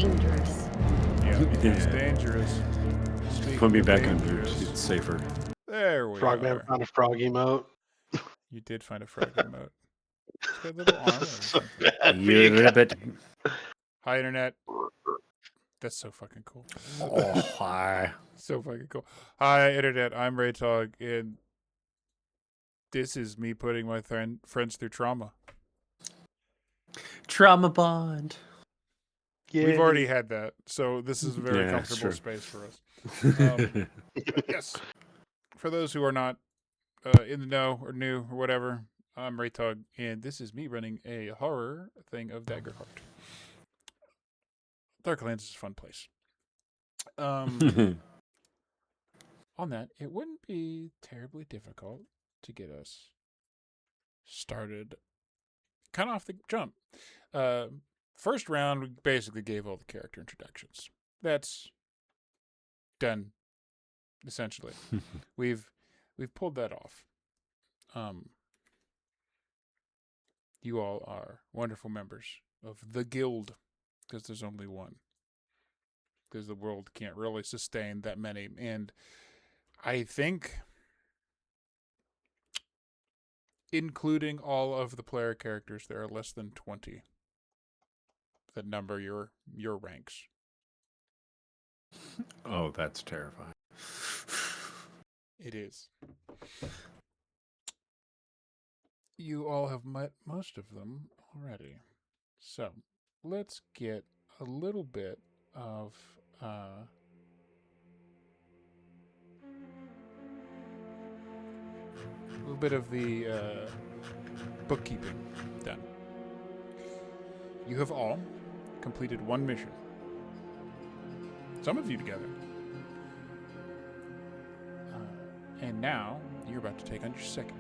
dangerous. Yeah, it's dangerous. Put me back on boots. It's safer. There we Frogman are. found a frog emote. You did find a frog emote. It's got a little armor or So something. bad, You're man. a bit. Hi, Internet. That's so fucking cool. Oh, hi. So fucking cool. Hi, Internet. I'm Raytog, and this is me putting my friends through trauma. Trauma bond. We've already had that, so this is a very Yeah, it's comfortable true. space for us. Yes. For those who are not in the know or new or whatever, I'm Raytog, and this is me running a horror thing of Daggerheart. Darklands is a fun place. On that, it wouldn't be terribly difficult to get us started kind of off the jump. First round, we basically gave all the character introductions. That's done, essentially. We've pulled that off. You all are wonderful members of the guild, because there's only one. Because the world can't really sustain that many. And I think, including all of the player characters, there are less than 20 that number your ranks. Oh, that's terrifying. It is. You all have met most of them already. So, let's get a little bit of a little bit of the bookkeeping done. You have all completed one mission. Some of you together. And now you're about to take on your second.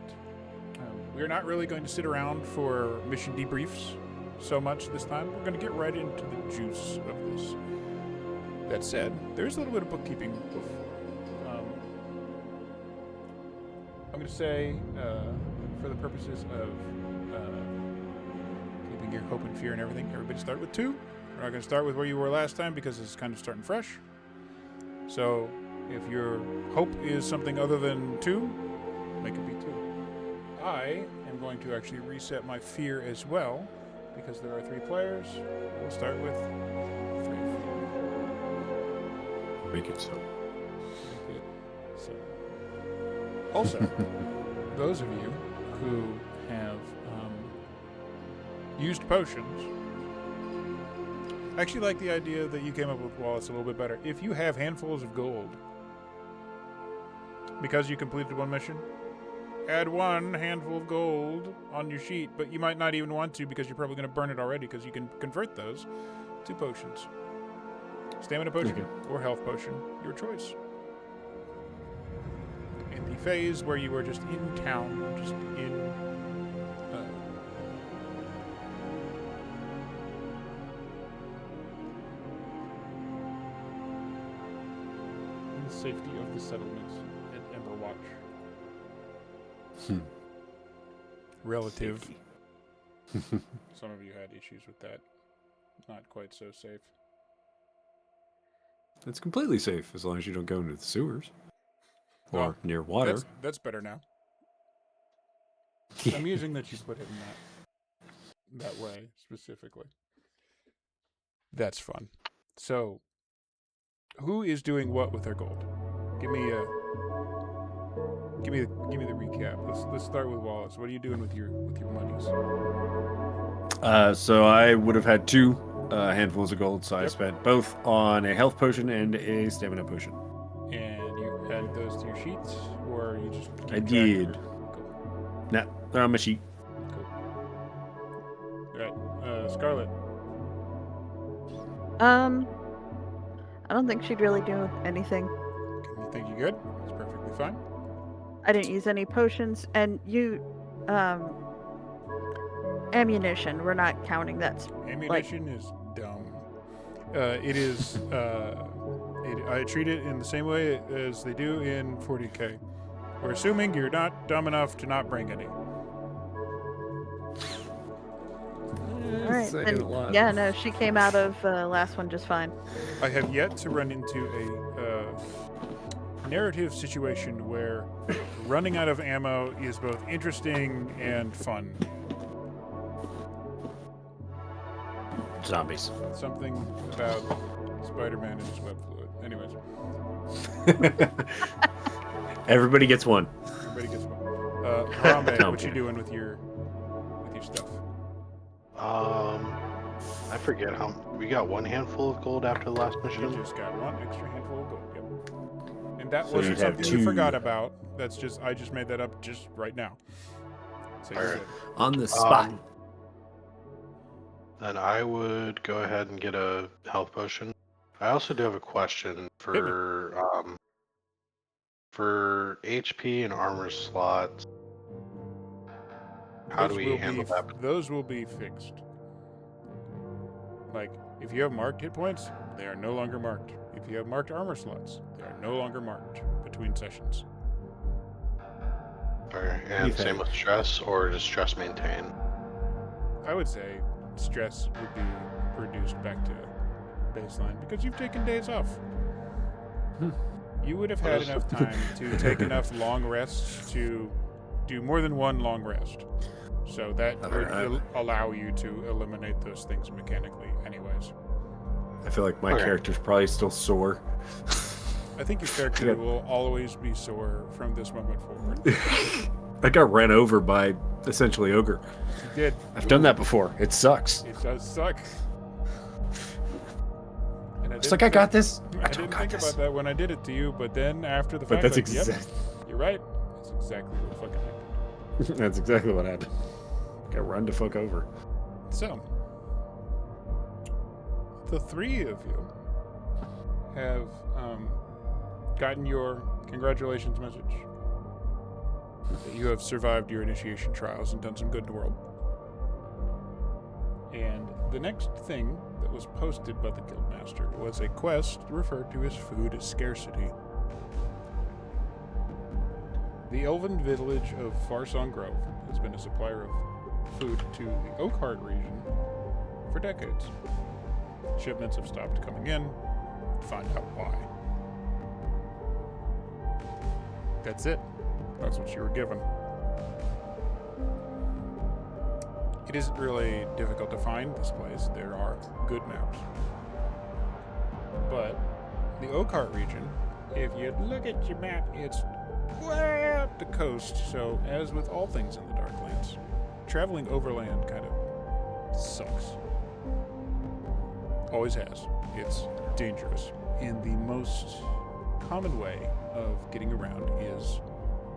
We're not really going to sit around for mission debriefs so much this time. We're going to get right into the juice of this. That said, there's a little bit of bookkeeping before. I'm going to say, for the purposes of keeping your hope and fear and everything, everybody start with 2. We're not going to start with where you were last time because it's kind of starting fresh. So, if your hope is something other than 2, make it be 2. I am going to actually reset my fear as well, because there are 3 players. We'll start with 3. Make it so. So, also, those of you who have used potions, I actually like the idea that you came up with, Wallace, a little bit better. If you have handfuls of gold, because you completed one mission, add 1 handful of gold on your sheet, but you might not even want to because you're probably going to burn it already, because you can convert those to potions. Stamina potion or health potion, your choice. In the phase where you were just in town, just in the safety of the settlement at Emberwatch. Relative. Some of you had issues with that. Not quite so safe. It's completely safe as long as you don't go into the sewers or Well, near water. That's better now. I'm using that you put it in that way specifically. That's fun. So, who is doing what with their gold? Give me the recap. Let's start with Wallace. What are you doing with your monies? So I would have had 2 handfuls of gold, so I spent both on a health potion and a stamina potion. And you added those to your sheets, or you just keep I track? did. Cool. Nah, they're on my sheet. Cool. All right, Scarlet. I don't think she'd really do anything. You think you're good? That's perfectly fine. I didn't use any potions, and ammunition. We're not counting that. Ammunition is dumb. It is. I treat it in the same way as they do in 40K. We're assuming you're not dumb enough to not bring any. All right. saying And a lot. yeah, no, she came out of last one just fine. I have yet to run into a narrative situation where running out of ammo is both interesting and fun. Zombies. Something about Spider-Man and his web fluid. Anyways, Everybody gets one. everybody gets one. Harambe, No, I'm what you kidding. doing with your stuff? I forget how we got one handful of gold after the last You mission. just got one extra handful of gold. Yep. And that So wasn't you'd have something you two. forgot about. That's just I just made that up just right now. So you're Alright. good. On the spot. Then I would go ahead and get a health potion. I also do have a question for HP and armor slots. How do we handle that? Those will be fixed. Like, if you have marked hit points, they are no longer marked. If you have marked armor slots, they are no longer marked between sessions. Okay, and same with stress, or does stress maintain? I would say stress would be reduced back to baseline because you've taken days off. You would have had enough time to take enough long rests to do more than one long rest. So that would allow you to eliminate those things mechanically anyways. I feel like my character's probably still sore. I think your character will always be sore from this moment forward. I got ran over by essentially ogre. You did. I've done that before. It sucks. It does suck. And It's like I got this. I didn't think about that when I did it to you, but then after the fact, But that's like, yep, exactly. you're right. That's exactly what fucking happened. That's exactly what happened. Got run to fuck over. So, the three of you have gotten your congratulations message that you have survived your initiation trials and done some good in the world. And the next thing that was posted by the Guildmaster was a quest referred to as food scarcity. The elven village of Farsong Grove has been a supplier of food to the Oakheart region for decades. Shipments have stopped coming in. Find out why. That's it. That's what you were given. It isn't really difficult to find this place. There are good maps. But the Oakheart region, if you look at your map, it's way up the coast. So, as with all things in the Darklands, traveling overland kind of sucks. Always has. It's dangerous. And the most common way of getting around is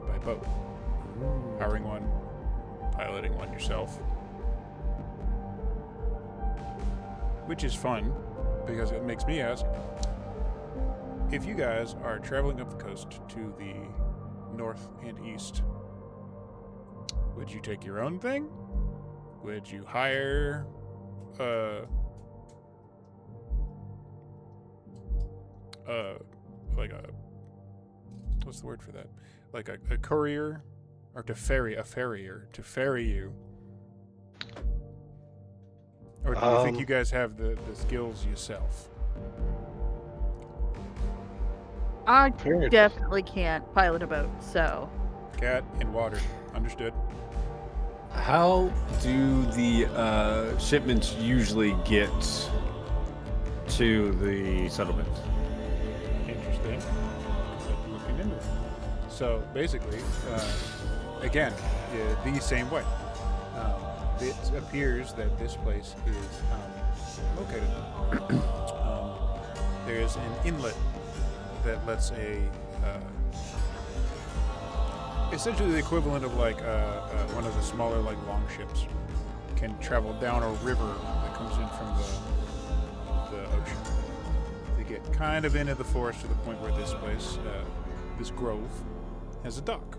by boat. Hiring one, piloting one yourself. Which is fun, because it makes me ask, if you guys are traveling up the coast to the north and east, would you take your own thing? Would you hire like a, what's the word for that? Like a courier, or a farrier to ferry you? Or do you think you guys have the skills yourself? I definitely can't pilot a boat, so. Cat in water. Understood. How do the shipments usually get to the settlement? Interesting. Looking into it. So basically, again, the same way. It appears that this place is located. There is an inlet that lets essentially the equivalent of like one of the smaller like long ships can travel down a river that comes in from the ocean. They get kind of into the forest to the point where this place, this grove, has a dock.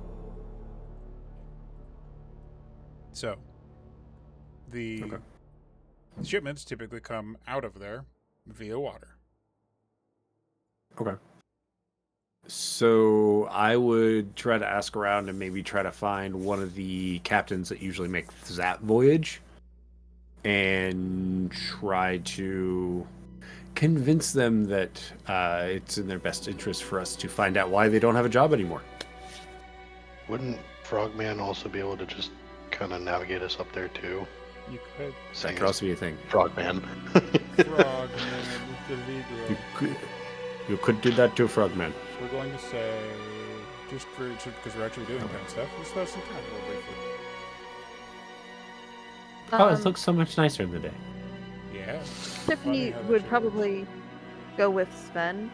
So the shipments typically come out of there via water. Okay. So I would try to ask around and maybe try to find one of the captains that usually make that voyage. and try to convince them that it's in their best interest for us to find out why they don't have a job anymore. Wouldn't Frogman also be able to just kind of navigate us up there too? You could. That could also be a thing. Frogman. Frog You could do that too, Frogman. We're going to say, just because we're actually doing kind of stuff, let's throw some time real briefly. Oh, it looks so much nicer in the day. Yeah. Tiffany Funny how would that probably go with Sven,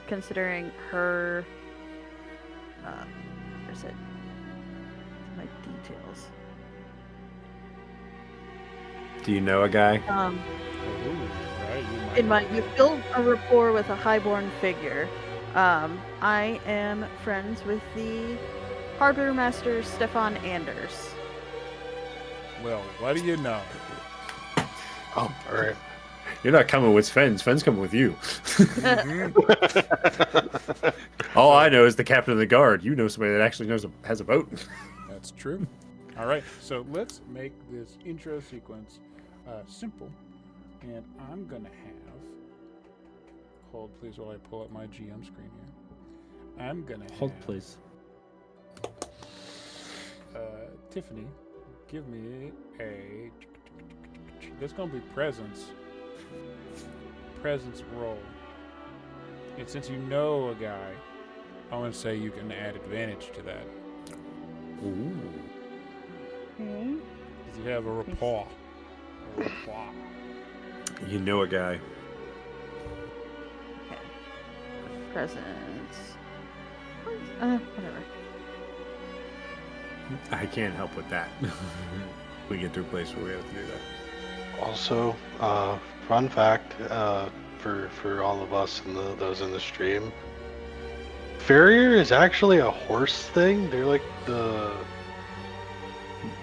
considering her. Where's it? My details. Do you know a guy? Right, you build a rapport with a highborn figure. I am friends with the harbor master Stefan Anders. Well, what do you know? Oh, all right. You're not coming with Sven. Sven's coming with you. All I know is the captain of the guard. You know somebody that actually has a boat. That's true. All right, so let's make this intro sequence simple. And I'm going to have... Hold, please, while I pull up my GM screen here. I'm going to Hold, please. Tiffany, give me a... That's going to be presence. Presence roll. And since you know a guy, I want to say you can add advantage to that. Ooh. Okay. Because you have a rapport. A rapport. You know a guy. Okay. Presence. Whatever. I can't help with that. We get to a place where we have to do that. Also, fun fact for all of us and those in the stream, farrier is actually a horse thing. They're like the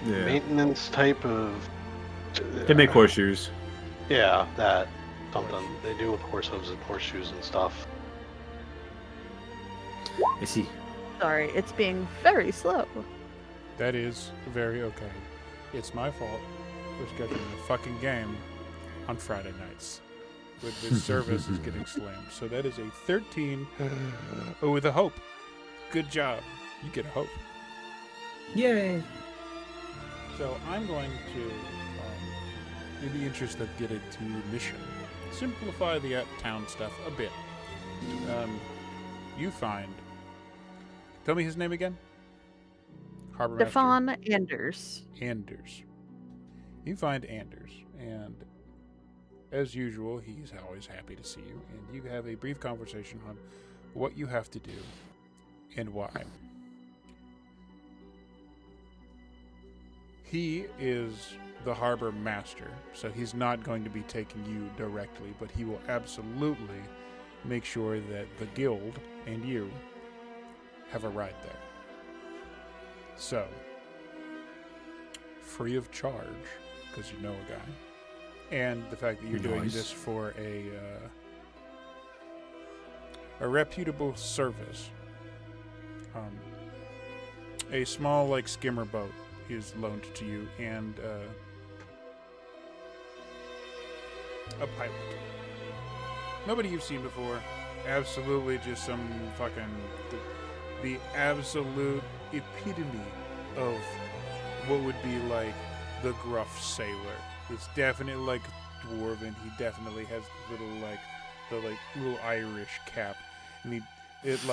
maintenance type of. They make horseshoes. Yeah, that something they do with horse hooves and horseshoes and stuff. I see. Sorry, it's being very slow. That is very okay. It's my fault for scheduling a fucking game on Friday nights. With this service is getting slammed. So that is a 13 with a hope. Good job. You get a hope. Yay! So I'm going to, in the interest of getting to mission, simplify the town stuff a bit. You find... Tell me his name again? Harbor Master? Stefan Anders. Anders. You find Anders, and as usual, he's always happy to see you, and you have a brief conversation on what you have to do and why. He is the harbor master, so he's not going to be taking you directly, but he will absolutely make sure that the guild and you have a ride there. So, free of charge, because you know a guy, and the fact that you're doing this for a reputable service. A small, skimmer boat is loaned to you, and a pilot. Nobody you've seen before. Absolutely just some fucking... The absolute epitome of what would be like the gruff sailor. It's definitely dwarven. He definitely has the little Irish cap, and it's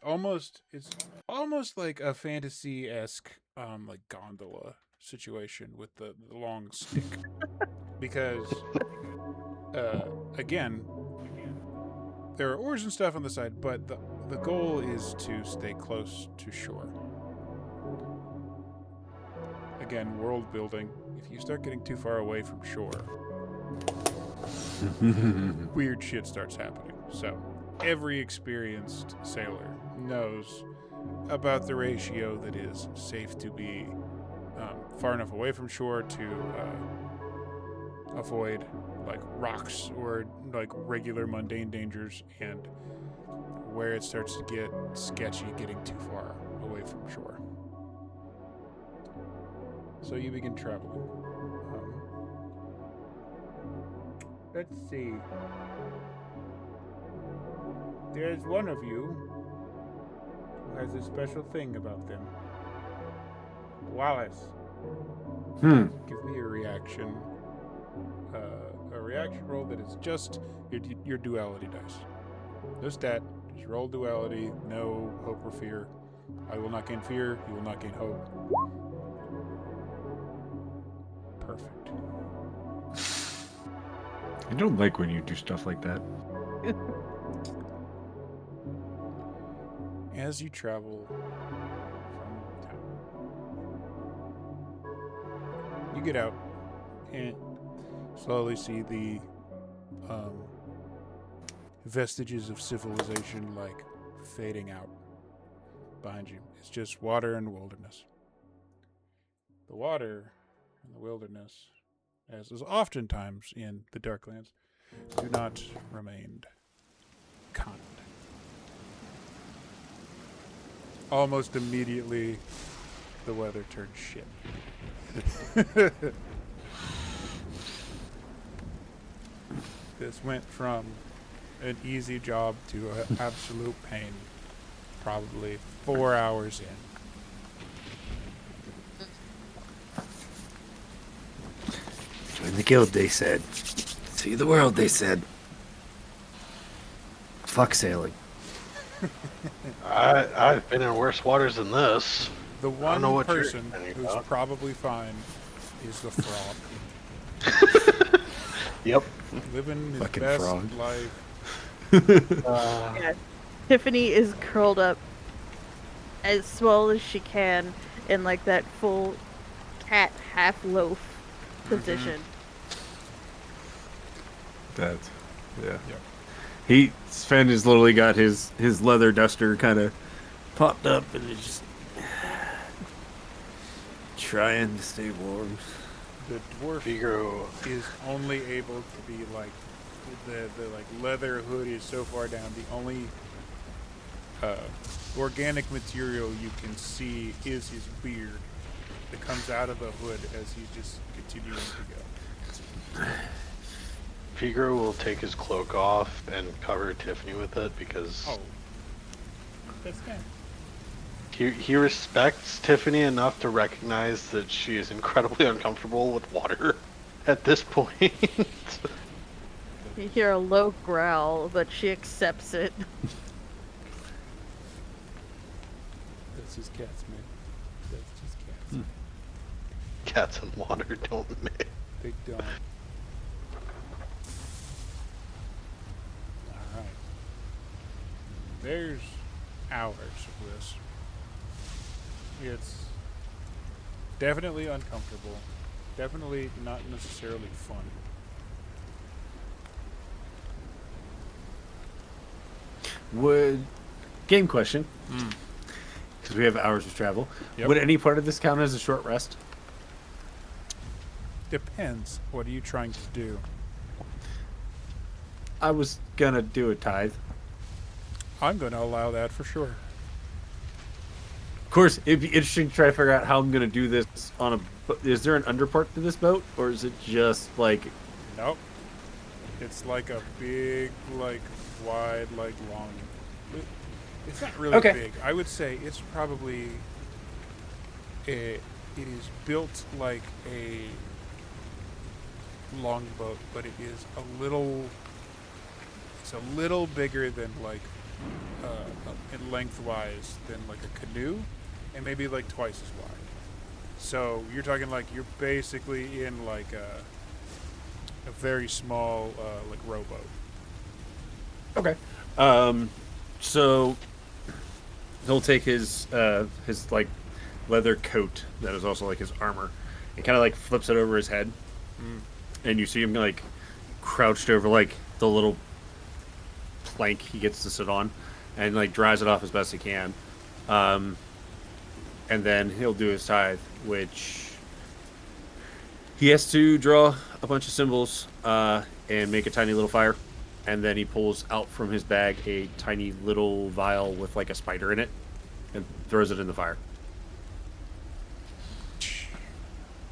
almost like a fantasy-esque gondola situation with the long stick, because again, there are oars and stuff on the side, but the goal is to stay close to shore. Again, world building. If you start getting too far away from shore, weird shit starts happening. So, every experienced sailor knows about the ratio that is safe to be far enough away from shore to avoid rocks or regular mundane dangers, and where it starts to get sketchy getting too far away from shore. So you begin traveling. Let's see. There's one of you who has a special thing about them. Wallace. Give me a reaction. A reaction roll that is just your duality dice. No stat. Just roll duality. No hope or fear. I will not gain fear. You will not gain hope. Perfect. I don't like when you do stuff like that. As you travel from town, you get out and slowly see the vestiges of civilization like fading out behind you. It's just water and wilderness. The water and the wilderness, as is oftentimes in the Darklands, do not remain kind. Almost immediately, the weather turned shit. This went from an easy job to an absolute pain. Probably 4 hours in. Join the guild, they said. See the world, they said. Fuck sailing. I've been in worse waters than this. The I don't one know what you're person complaining who's about. probably fine is the frog. Yep. Living his Fucking best frog. life. Yeah. Tiffany is curled up as well as she can in like that full cat half loaf position. That's yeah. Yep. Sven has literally got his leather duster kind of popped up and is just trying to stay warm. The dwarf Figaro. is only able to be like the like leather hood is so far down. The only organic material you can see is his beard that comes out of the hood as he's just continuing to go. Figaro will take his cloak off and cover Tiffany with it because Oh, that's good. he respects Tiffany enough to recognize that she is incredibly uncomfortable with water at this point. You hear a low growl, but she accepts it. That's just cats, man. That's just cats. Cats and water don't mix. They don't. Alright. There's hours of this. It's definitely uncomfortable. Definitely not necessarily fun. Game question, because we have hours of travel. Yep. Would any part of this count as a short rest? Depends. What are you trying to do? I was gonna do a tithe. I'm going to allow that for sure. Of course, it'd be interesting to try to figure out how I'm gonna do this on a. Is there an underpart to this boat, or is it just like? Nope. It's like a big, like, wide, like, long. It's not really Okay. big. I would say it's probably. It is built like a longboat, but it is a little. It's a little bigger than like, in lengthwise than like a canoe, and maybe like twice as wide. So you're talking like you're basically in like a very small like rowboat. Okay. So he'll take his like leather coat that is also like his armor, and kind of like flips it over his head, and you see him like crouched over like the little plank he gets to sit on, and like dries it off as best he can. And then he'll do his tithe, which he has to draw a bunch of symbols and make a tiny little fire. And then he pulls out from his bag a tiny little vial with like a spider in it and throws it in the fire.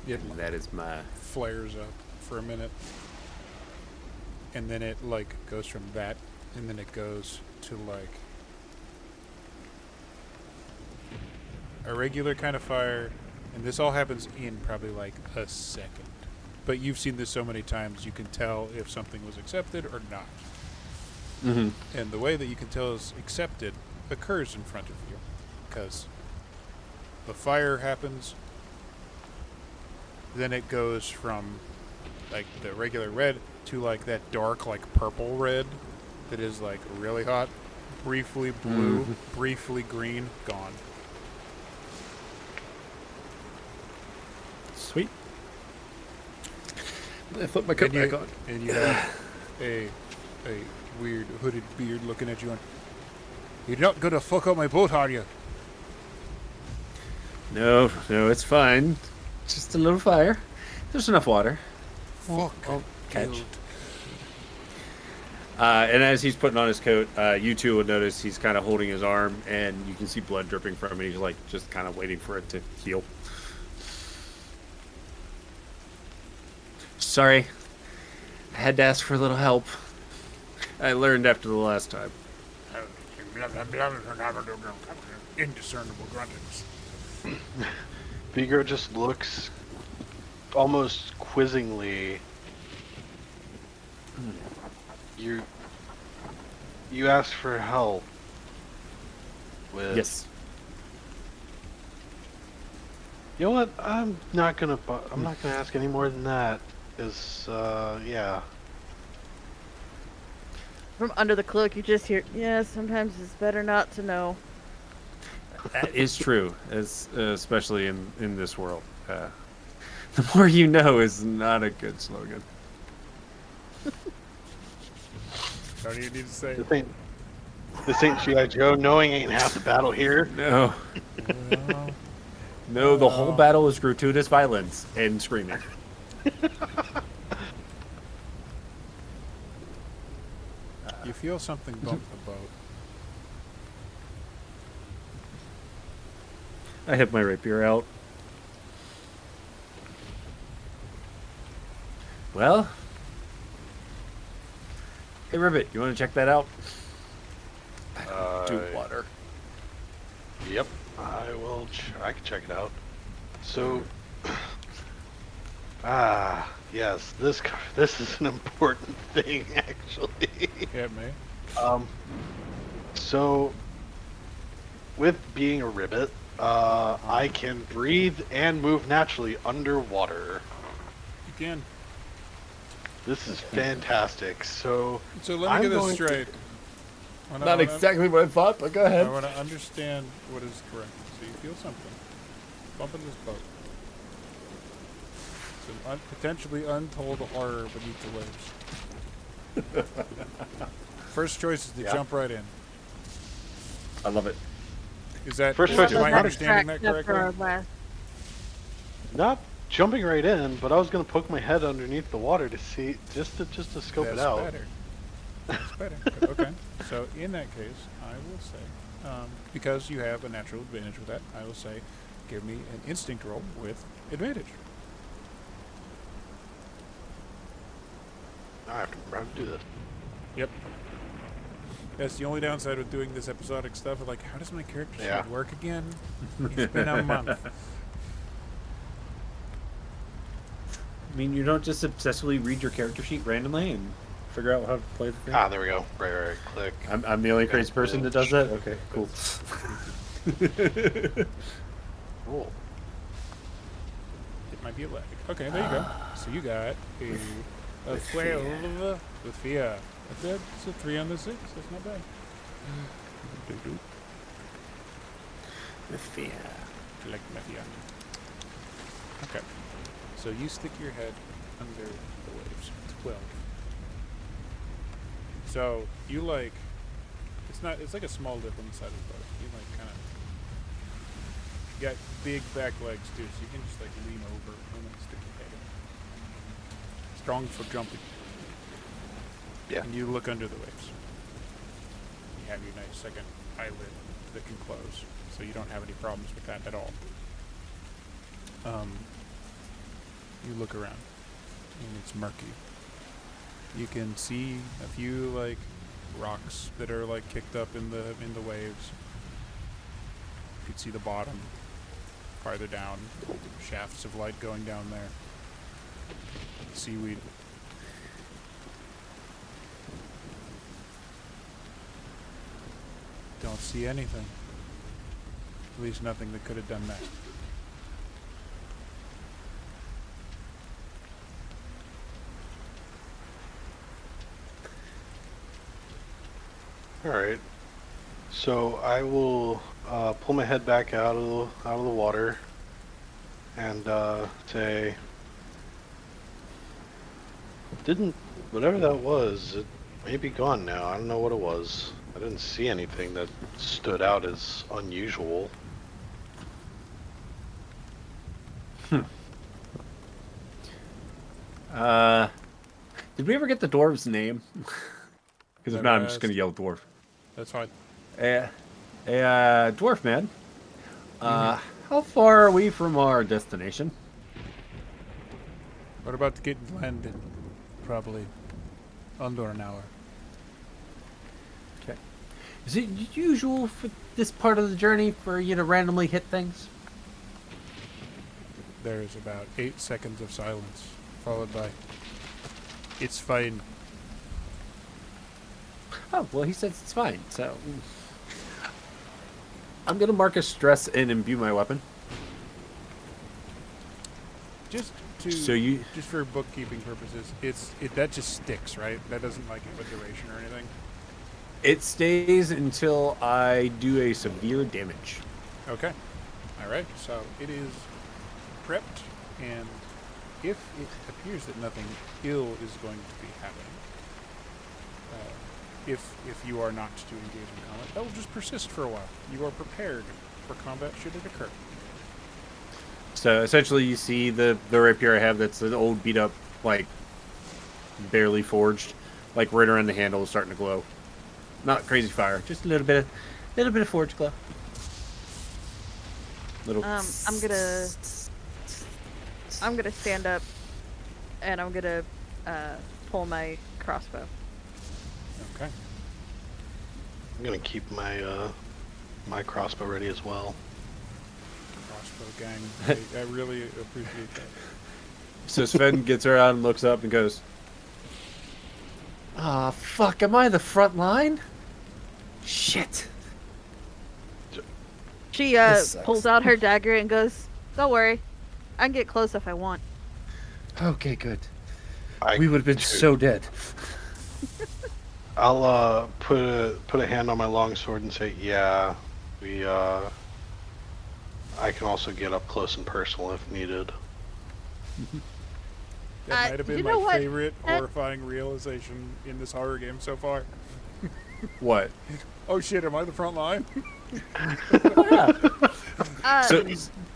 It That is my. flares up for a minute, and then it like goes from that, and then it goes to like a regular kind of fire, and this all happens in probably like a second. But you've seen this so many times, you can tell if something was accepted or not. Mm-hmm. And the way that you can tell is accepted occurs in front of you, because the fire happens, then it goes from like the regular red to like that dark like purple red that is like really hot, briefly blue, briefly green, gone. Sweet. I flip my coat back on. And you have a weird hooded beard looking at you and, "You're not gonna fuck up my boat, are you?" No, it's fine. Just a little fire. There's enough water. Fuck. I'll catch. And as he's putting on his coat, you two will notice he's kind of holding his arm, and you can see blood dripping from it. He's like just kind of waiting for it to heal. Sorry, I had to ask for a little help. I learned after the last time. Indiscernible gruntings. Vigro just looks almost quizzingly. You asked for help with. Yes. You know what? I'm not gonna ask any more than that. Is yeah. From under the cloak, you just hear, "Yeah, sometimes it's better not to know." That is true, especially in this world. The more you know is not a good slogan. How do you need to say? This ain't G.I. Joe. Knowing ain't half the battle here. No. No, the whole battle is gratuitous violence and screaming. You feel something bump the boat. I have my rapier out. Well, hey Ribbit, you want to check that out? Do water. Yep, I will. I can check it out. So, yes, this is an important thing, actually. Yeah, me. So, with being a ribbit, I can breathe and move naturally underwater. You can. This is fantastic. So let me I'm get this going to- straight. Not exactly what I thought, but go I ahead. want to understand what is correct. So you feel something. Bump in this boat. Some potentially untold horror beneath the waves. First choice is to jump right in. I love it. Is that First choice am is I not understanding that correctly? Not jumping right in, but I was gonna poke my head underneath the water to see, just to scope it out. Better. That's better. But okay. So in that case, I will say, because you have a natural advantage with that, I will say, give me an instinct roll with advantage. I have to do this. Yep. That's the only downside with doing this episodic stuff. Like, how does my character sheet work again? It's been a month. I mean, you don't just obsessively read your character sheet randomly and figure out how to play the thing? There we go. Right. Click. I'm the only crazy person that does that? Okay, cool. Cool. It might be a lag. Okay, there you go. So you got a 12 with fear. That's good. It's a 3 on the 6. That's not bad. With fear. Like mafia. Okay. So you stick your head under the waves. 12. So you like, it's like a small lip on the side of the boat. You like kind of, you got big back legs too, so you can just like lean over and then stick your head in. Strong for jumping. Yeah. And you look under the waves. You have your nice second eyelid that can close, so you don't have any problems with that at all. You look around, and it's murky. You can see a few like rocks that are like kicked up in the waves. You can see the bottom farther down, shafts of light going down there. Seaweed. Don't see anything. At least nothing that could have done that. All right. So I will pull my head back out of the water and say, "Didn't whatever that was? It may be gone now. I don't know what it was. I didn't see anything that stood out as unusual." Did we ever get the dwarf's name? Because if not, I'm just gonna yell dwarf. That's fine. Dwarf man. How far are we from our destination? We're about to get landed. Probably under an hour. Okay. Is it usual for this part of the journey for you to randomly hit things? There's about 8 seconds of silence, followed by, "It's fine." Oh, well, he says it's fine, so... I'm gonna mark a stress and imbue my weapon. Just for bookkeeping purposes, that just sticks, right? That doesn't like have a duration or anything. It stays until I do a severe damage. Okay. All right. So it is prepped, and if it appears that nothing ill is going to be happening, if you are not to engage in combat, that will just persist for a while. You are prepared for combat should it occur. So essentially, you see the rapier I have that's an old beat up, like barely forged, like right around the handle is starting to glow. Not crazy fire, just a little bit of forged glow. Little. I'm gonna stand up, and I'm gonna pull my crossbow. Okay. I'm gonna keep my my crossbow ready as well. Crossbow gang. I really appreciate that. So Sven gets around and looks up and goes, "Ah, fuck! Am I the front line? Shit." She pulls out her dagger and goes, "Don't worry, I can get close if I want." Okay, good. We would have been so dead. I'll put a hand on my longsword and say, "Yeah, we I can also get up close and personal if needed." That might have been my favorite horrifying realization in this horror game so far. What? Oh shit, am I the front line?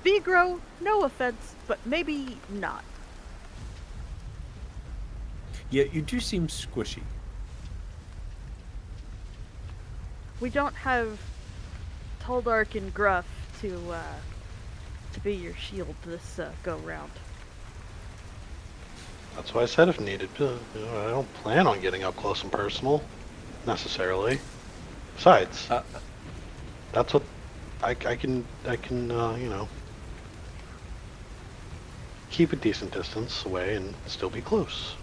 Vigro, no offense, but maybe not. Yeah, you do seem squishy. We don't have Toldark and Gruff to be your shield this go round. That's why I said if needed. I don't plan on getting up close and personal, necessarily. Besides, that's what I can keep a decent distance away and still be close.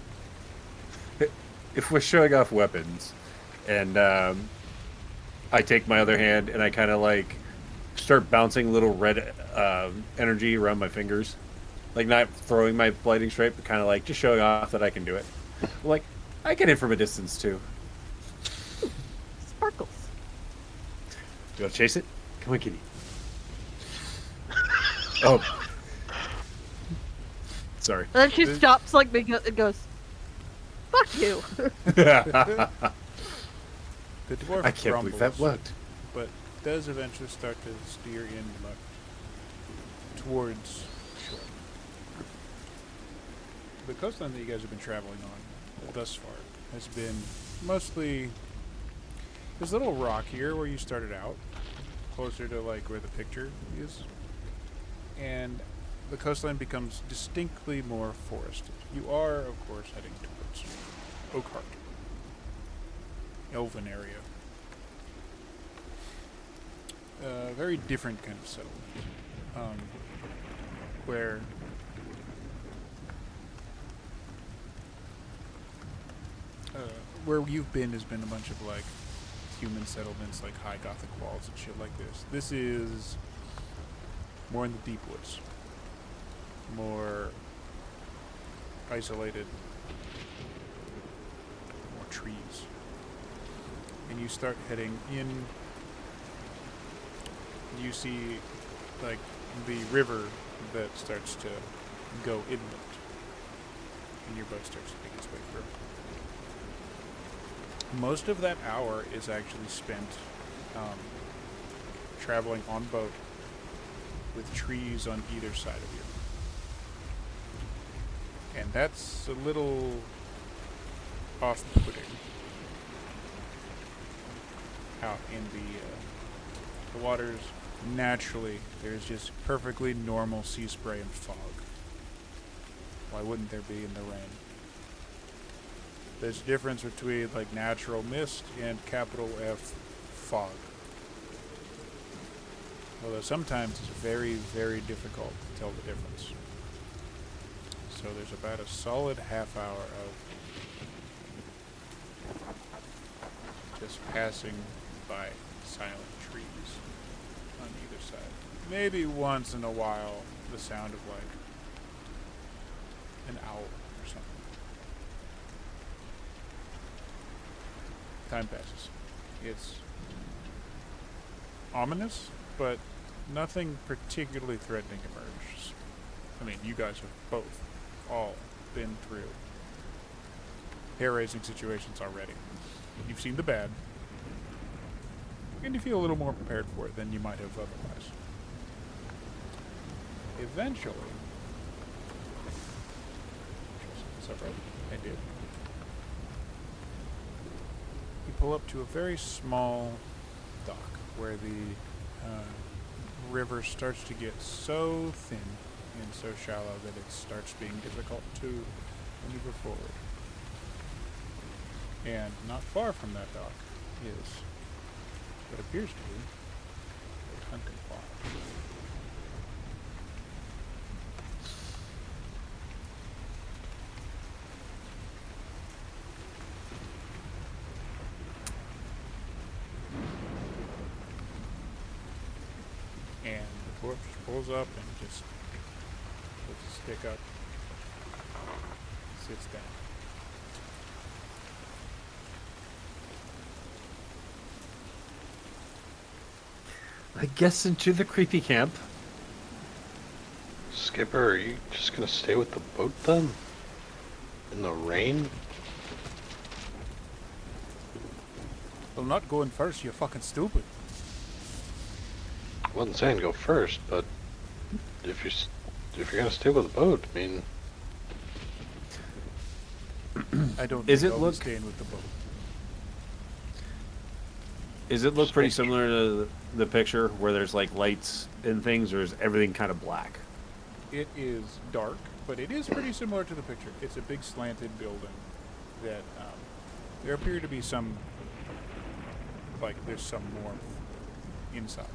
If we're showing off weapons, and I take my other hand and I kind of like start bouncing little red energy around my fingers, like not throwing my blighting strike, but kind of like just showing off that I can do it. Like I get it from a distance too. Sparkles. You want to chase it? Come on, kitty. Oh, sorry. And then she stops like me and goes, "Fuck you." The dwarf I can't believe that worked. But does eventually start to steer in towards shore. The coastline that you guys have been traveling on thus far has been mostly... There's a little rock here where you started out, closer to like where the picture is. And the coastline becomes distinctly more forested. You are, of course, heading towards Oakheart, Elven area. Very different kind of settlement, where you've been has been a bunch of like human settlements, like high Gothic walls and shit like this. This is more in the deep woods, more isolated, more trees. And you start heading in, you see like the river that starts to go inland, and your boat starts to make its way through. Most of that hour is actually spent traveling on boat with trees on either side of you. And that's a little off-putting out in the waters. Naturally, there's just perfectly normal sea spray and fog. Why wouldn't there be in the rain? There's a difference between like natural mist and capital F fog. Although sometimes it's very, very difficult to tell the difference. So there's about a solid half hour of just passing by silent trees on either side. Maybe once in a while the sound of like an owl or something. Time passes. It's ominous, but nothing particularly threatening emerges. I mean, you guys have both all been through hair-raising situations already. You've seen the bad, and you feel a little more prepared for it than you might have otherwise. Eventually, is that right? I did. You pull up to a very small dock where the river starts to get so thin and so shallow that it starts being difficult to maneuver forward. And not far from that dock is what appears to be a hunting lodge. And the dwarf just pulls up and just puts his stick up, sits down. I guess into the creepy camp. Skipper, are you just gonna stay with the boat then? In the rain? Well, not going first, you're fucking stupid. I wasn't saying go first, but if you're gonna stay with the boat, I mean, I don't Is think it I'll be look- staying with the boat. Is it look pretty similar to the picture where there's like lights and things, or is everything kind of black? It is dark, but it is pretty similar to the picture. It's a big slanted building that there appear to be some, like there's some warmth inside.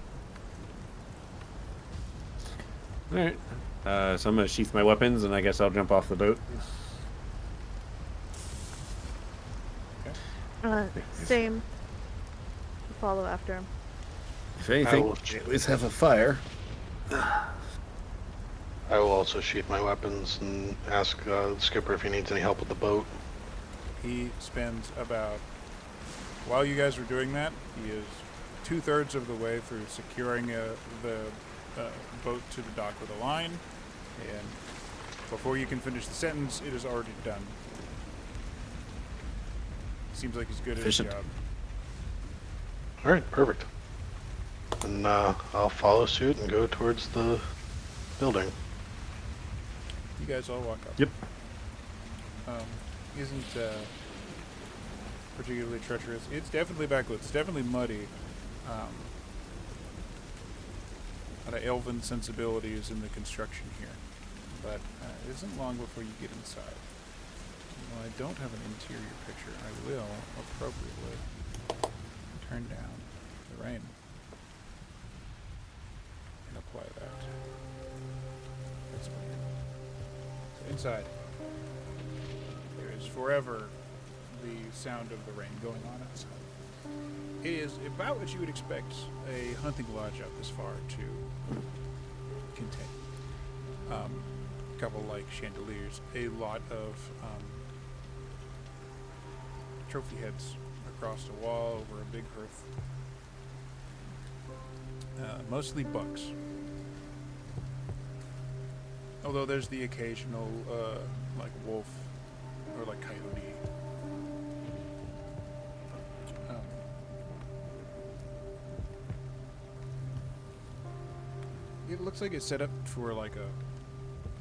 Alright. So I'm going to sheath my weapons, and I guess I'll jump off the boat. Same. Follow after him. If anything, will- at least have a fire. I will also sheath my weapons and ask the skipper if he needs any help with the boat. He spends about, while you guys are doing that, he is 2/3 of the way through securing the boat to the dock with a line, and before you can finish the sentence, it is already done. Seems like he's good Efficient. at his job. Alright, perfect. And I'll follow suit and go towards the building. You guys all walk up. Yep. Isn't particularly treacherous. It's definitely backwoods. It's definitely muddy. lot of elven sensibilities in the construction here, but it isn't long before you get inside. While I don't have an interior picture, I will appropriately turn down the rain and apply that. That's weird. So inside, there is forever the sound of the rain going on outside. It is about what you would expect a hunting lodge out this far to contain. A couple like chandeliers, a lot of trophy heads across the wall over a big hearth. Mostly bucks. Although there's the occasional like wolf or like coyote. It looks like it's set up for like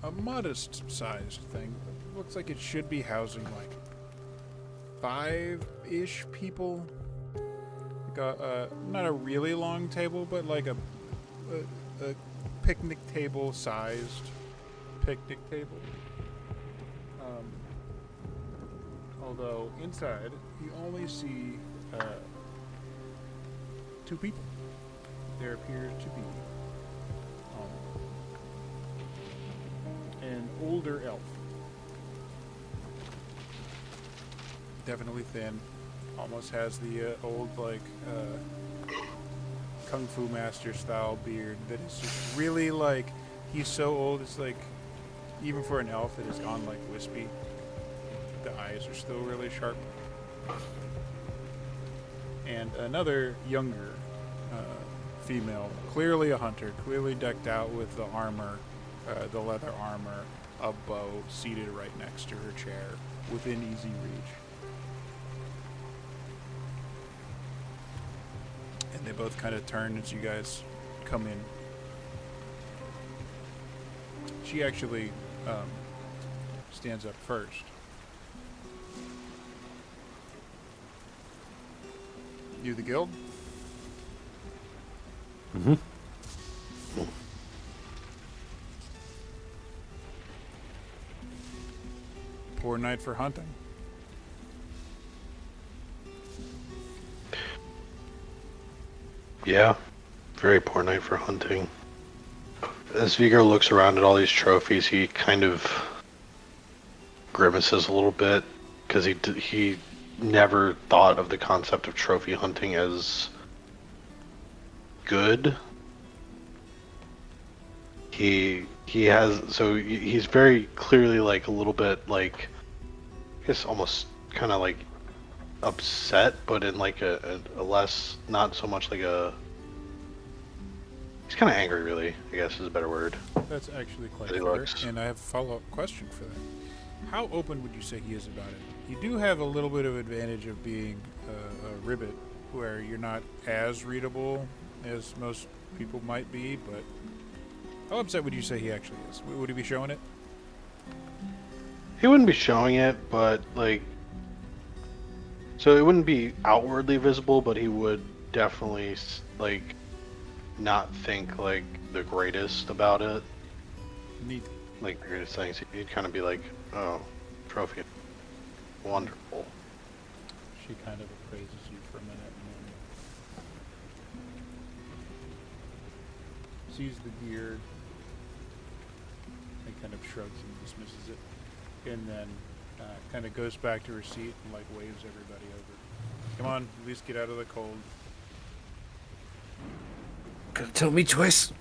a modest sized thing. It looks like it should be housing like 5-ish people. Like not a really long table, but like a picnic table sized picnic table. Although inside you only see 2 people. There appears to be an older elf. Definitely thin. Almost has the old like Kung Fu Master style beard that is just really like, he's so old it's like, even for an elf it has gone like wispy. The eyes are still really sharp. And another younger female, clearly a hunter, clearly decked out with the armor, the leather armor, a bow, seated right next to her chair, within easy reach. And they both kind of turn as you guys come in. She actually stands up first. You the guild? Mm-hmm. Poor night for hunting. Yeah, very poor night for hunting. As Vigor looks around at all these trophies, he kind of grimaces a little bit because he never thought of the concept of trophy hunting as good. He's very clearly like a little bit like, I guess almost kind of like upset, but in like a less, not so much like a, he's kind of angry really, I guess is a better word. That's actually quite He fair, looks. and I have a follow-up question for that. How open would you say he is about it? You do have a little bit of advantage of being a ribbit, where you're not as readable as most people might be, but how upset would you say he actually is? Would he be showing it? He wouldn't be showing it, but like, so it wouldn't be outwardly visible, but he would definitely like not think like the greatest about it. Neat. Like the greatest things. He'd kind of be like, "Oh, trophy, wonderful." She kind of appraises you for a minute and sees the gear and kind of shrugs and dismisses it, and then kind of goes back to her seat and like waves everybody over. Come on, at least get out of the cold. Gonna tell me twice.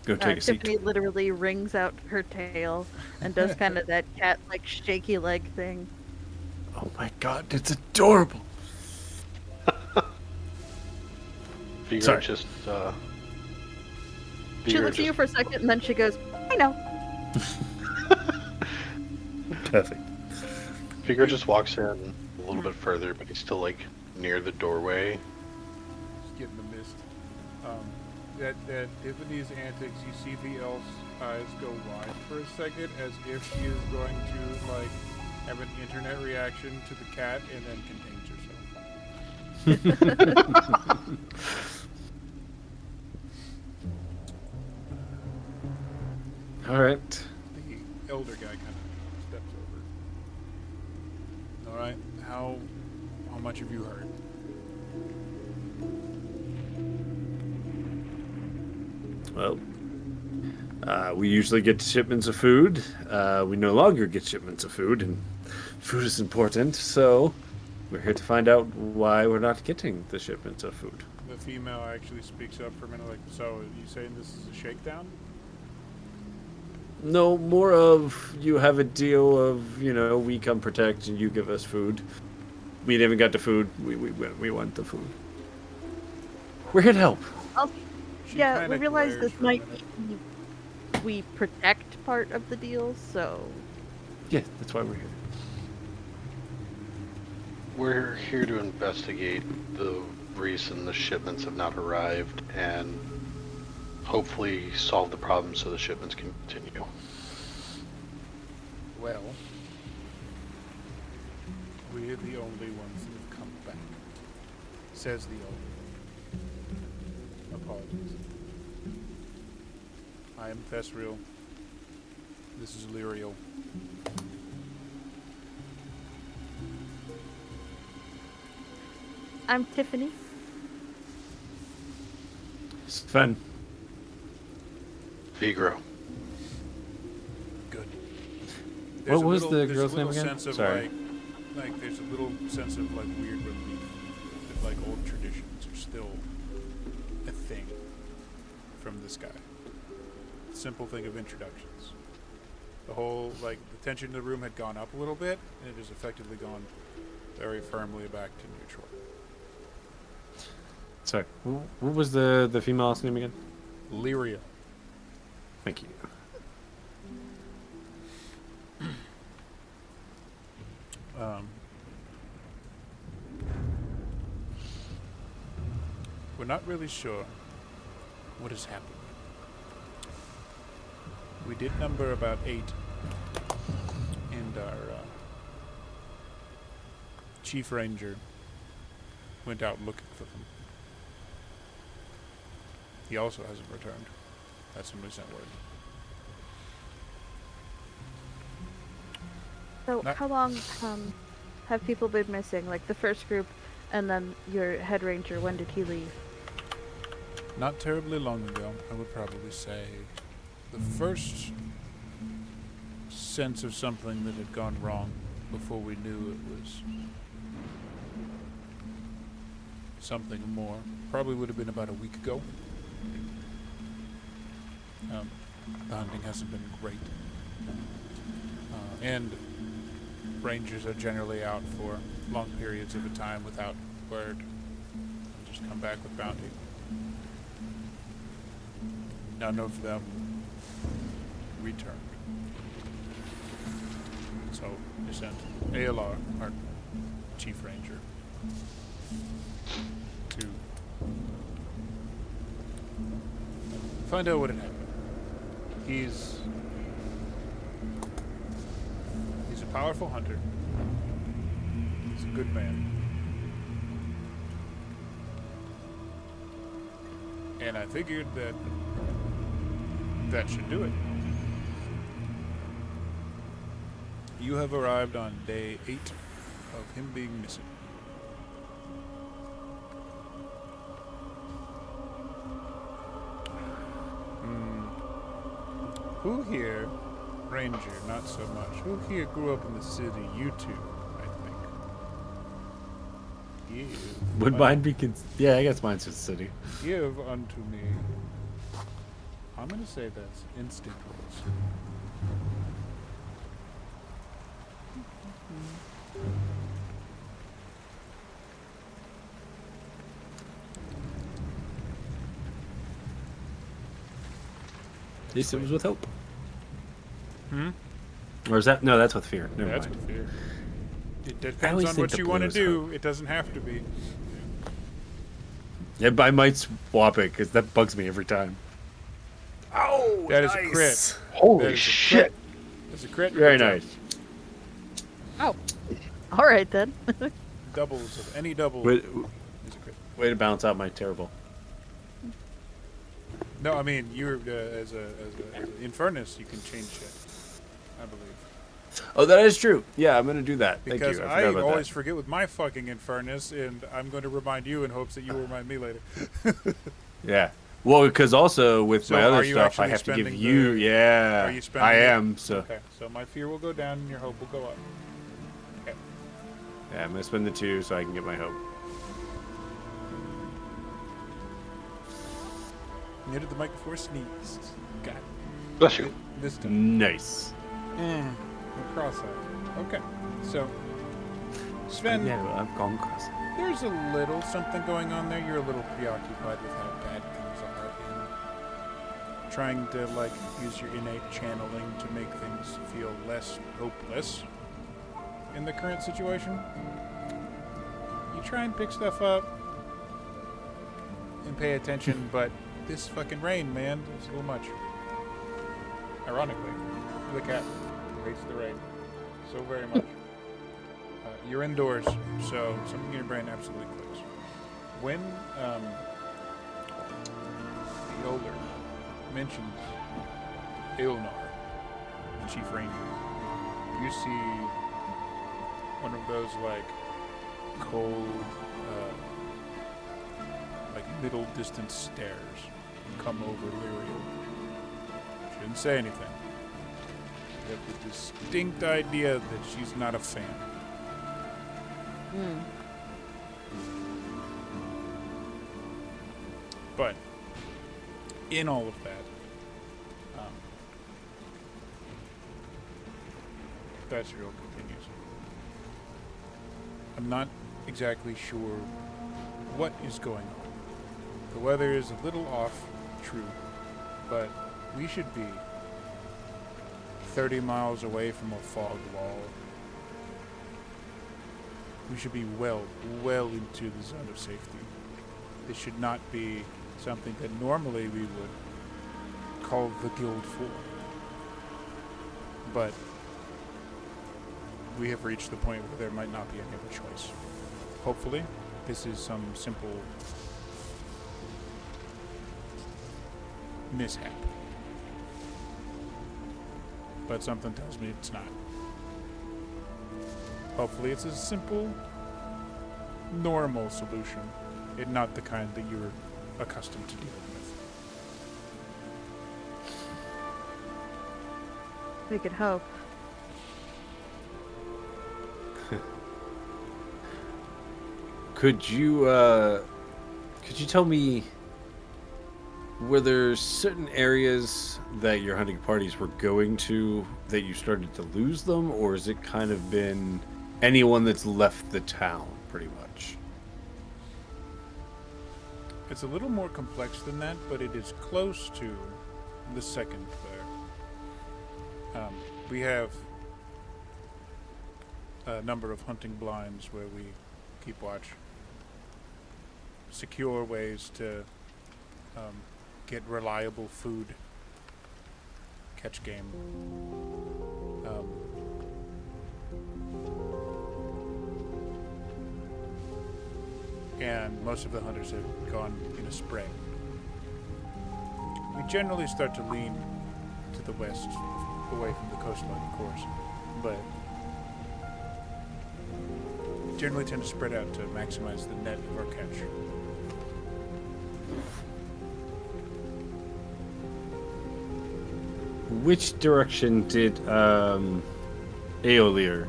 Go take a seat. Tiffany literally wrings out her tail and does kind of that cat like shaky leg thing. Oh my god, it's adorable. Vigor Sorry. just She Vigor looks at you just- for a second and then she goes, I know. Perfect. Vigor just walks in a little bit further, but he's still like near the doorway. Just getting the mist. That Tiffany's antics, you see the elf's eyes go wide for a second, as if she is going to like have an internet reaction to the cat, and then contains herself. All right. The elder guy kind of steps over. All right, how much have you heard? Well, we usually get shipments of food. We no longer get shipments of food, and food is important, so we're here to find out why we're not getting the shipments of food. The female actually speaks up for a minute, like, so are you saying this is a shakedown? No, more of you have a deal of, we come protect and you give us food. We haven't got the food. We want the food. We're here to help. She Yeah, kinda we realize glares this for a might minute. be we protect part of the deal, so Yeah, that's why we're here. We're here to investigate the reason the shipments have not arrived and hopefully solve the problem so the shipments can continue. Well, we're the only ones that have come back, says the elder. Apologies. I am Thesriel. This is Lyriel. I'm Tiffany. Sven. Vigro. Good. What was the there's girl's a name little again? sense of Sorry. like there's a little sense of like weird relief that like old traditions are still a thing from this guy. Simple thing of introductions. The whole the tension in the room had gone up a little bit, and it has effectively gone very firmly back to neutral. Sorry. What was the female's name again? Lyria. Thank you. We're not really sure what has happened. We did number about 8, and our chief ranger went out looking for them. He also hasn't returned. That's somebody sent word. So Not- how long have people been missing? Like the first group, and then your head ranger. When did he leave? Not terribly long ago, I would probably say. The first sense of something that had gone wrong before we knew it was something more probably would have been about a week ago. The hunting hasn't been great. And rangers are generally out for long periods of a time without word. And just come back with bounty. None of them returned. So they sent ALR, our chief ranger, to find out what had happened. He's a powerful hunter. He's a good man. And I figured that should do it. You have arrived on day 8 of him being missing. Who here, Ranger, not so much. Who here grew up in the city? You two, I think. Give. Would mine be yeah, I guess mine's just city. Give unto me. I'm gonna say that's instinct rolls. At least it was with hope. Hmm? Or is that? No, that's with fear. Never That's mind. with fear. It always depends on think what the you want to blue is do. hope. It doesn't have to be. Yeah, but I might swap it because that bugs me every time. Oh, That is a crit. That Holy is a shit! crit. That's a crit. Very Good nice. job. All right then. Doubles of any double. Wait, Way to balance out my terrible. No, I mean you're as an Infernus, you can change shit. I believe. Oh, that is true. Yeah, I'm gonna do that. Thank Because you. I forgot about always that. forget with my fucking Infernus, and I'm going to remind you in hopes that you will remind me later. Yeah. Well, because also with So my other are you stuff, I actually have to give spending you. the- Yeah. Are you spending I it? am. So Okay, so my fear will go down and your hope will go up. Okay. yeah, I'm gonna spend the 2 so I can get my hope. Muted the mic before sneeze. Got it. Bless you. This time. Nice. No cross-eyed. Okay, so Sven, Yeah, well, I've gone cross. there's a little something going on there. You're a little preoccupied with how bad things are and trying to like use your innate channeling to make things feel less hopeless in the current situation. You try and pick stuff up and pay attention, but this fucking rain, man, it's a little much. Ironically, the cat hates the rain so very much. You're indoors, so something in your brain absolutely clicks. When the Oler mentions Ilnar, the Chief Ranger, you see one of those like cold, like middle distance stares come over Lyriel. She didn't say anything. You have the distinct idea that she's not a fan. But in all of that, Thasriel continues. I'm not exactly sure what is going on. The weather is a little off, true, but we should be 30 miles away from a fog wall. We should be well into the zone of safety. This should not be something that normally we would call the guild for. But we have reached the point where there might not be any other choice. Hopefully, this is some simple mishap. But something tells me it's not. Hopefully it's a simple, normal solution, and not the kind that you're accustomed to dealing with. We could hope. Could you tell me, were there certain areas that your hunting parties were going to that you started to lose them, or has it kind of been anyone that's left the town, pretty much? It's a little more complex than that, but it is close to the second player. We have a number of hunting blinds where we keep watch. Secure ways to get reliable food, catch game. And most of the hunters have gone in a spray. We generally start to lean to the west, away from the coastline, of course, but generally tend to spread out to maximize the net of our catch. Which direction did Aeolier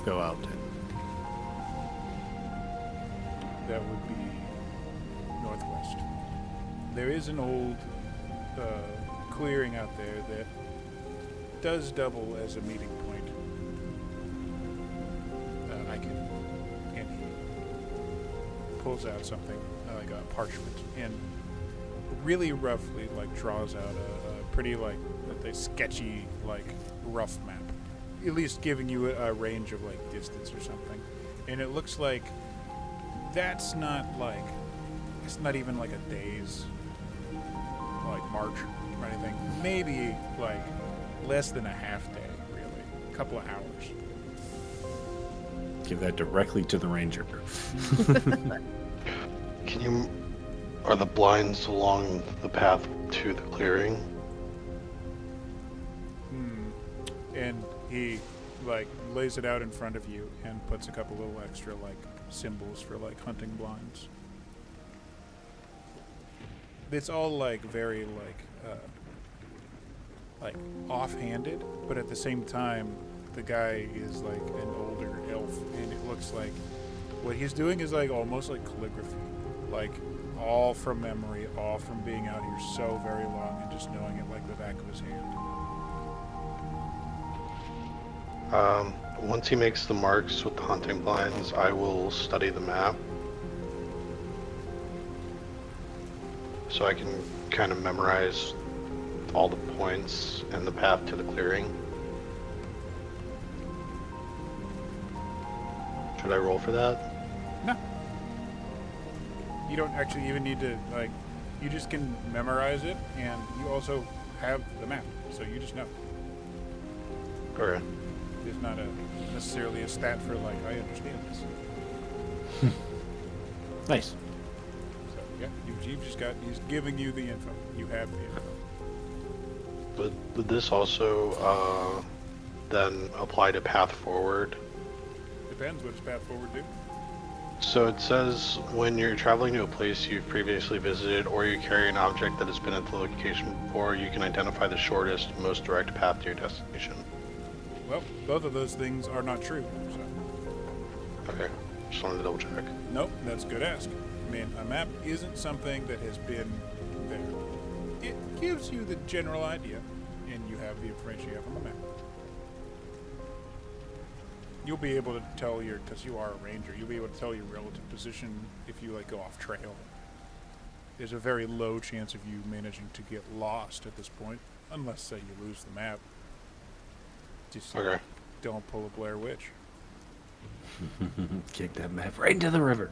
go out in? That would be northwest. There is an old clearing out there that does double as a meeting point. And he pulls out something like a parchment and really roughly like draws out a pretty like sketchy like rough map, at least giving you a range of like distance or something. And it looks like that's not like, it's not even like a day's like march or anything. Maybe like less than a half day, really. A couple of hours. Give that directly to the ranger. Are the blinds along the path to the clearing? And he like lays it out in front of you and puts a couple little extra like symbols for like hunting blinds. It's all like very like offhanded, but at the same time the guy is like an older elf, and it looks like what he's doing is like almost like calligraphy, like all from memory, all from being out here so very long and just knowing it like the back of his hand. Once he makes the marks with the hunting blinds, I will study the map. So I can kind of memorize all the points and the path to the clearing. Should I roll for that? No. You don't actually even need to, like, you just can memorize it, and you also have the map, so you just know. Okay. It's not necessarily a stat for, like, I understand this. Nice. So, yeah, you've just got, he's giving you the info. You have the info. But would this also then apply to path forward? Depends. What does path forward do? So it says when you're traveling to a place you've previously visited or you carry an object that has been at the location before, you can identify the shortest, most direct path to your destination. Well, both of those things are not true, so. Okay, just wanted to double check. Nope, that's a good ask. I mean, a map isn't something that has been there. It gives you the general idea, and you have the information you have on the map. You'll be able to tell because you are a ranger, you'll be able to tell your relative position if you like go off trail. There's a very low chance of you managing to get lost at this point, unless say you lose the map. Just Okay. don't pull a Blair Witch. Kick that map right into the river.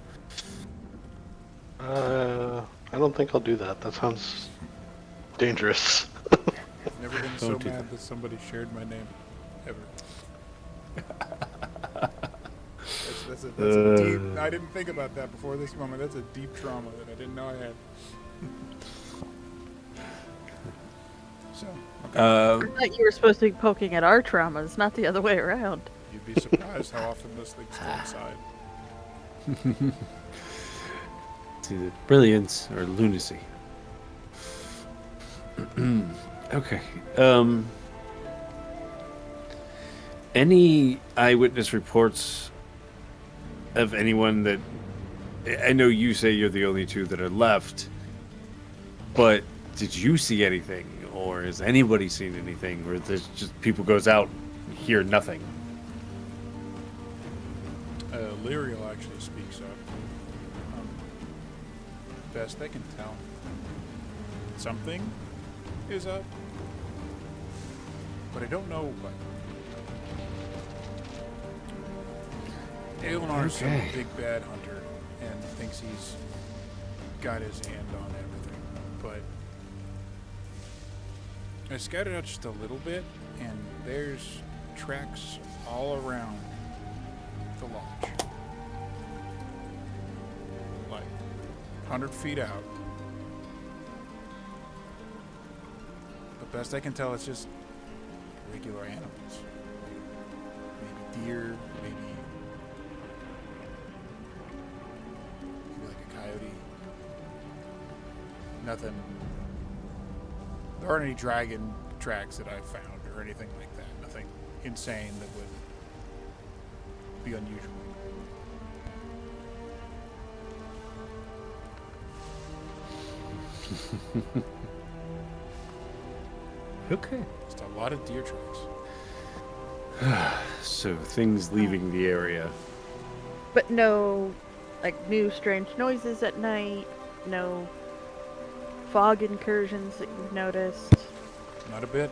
I don't think I'll do that. That sounds dangerous. I've never been so Don't do mad that somebody shared my name, ever. That's a deep. I didn't think about that before this moment. That's a deep trauma that I didn't know I had. So, okay. I thought you were supposed to be poking at our traumas, not the other way around. You'd be surprised how often those things coincide. It's either brilliance or lunacy. Okay. Any eyewitness reports of anyone that... I know you say you're the only two that are left, but did you see anything? Or has anybody seen anything? Or there's just people goes out and hear nothing? Lyriel actually speaks up. Best I can tell, something is up, but I don't know what. Aelinar's some big bad hunter and thinks he's got his hand on everything, but I scouted out just a little bit, and there's tracks all around the lodge. Like 100 feet out. But best I can tell, it's just regular animals. Maybe deer, maybe like a coyote. Nothing. There aren't any dragon tracks that I've found or anything like that. Nothing insane that would be unusual. Okay. Just a lot of deer tracks. So things leaving the area. But no, like, new strange noises at night, no fog incursions that you've noticed. Not a bit.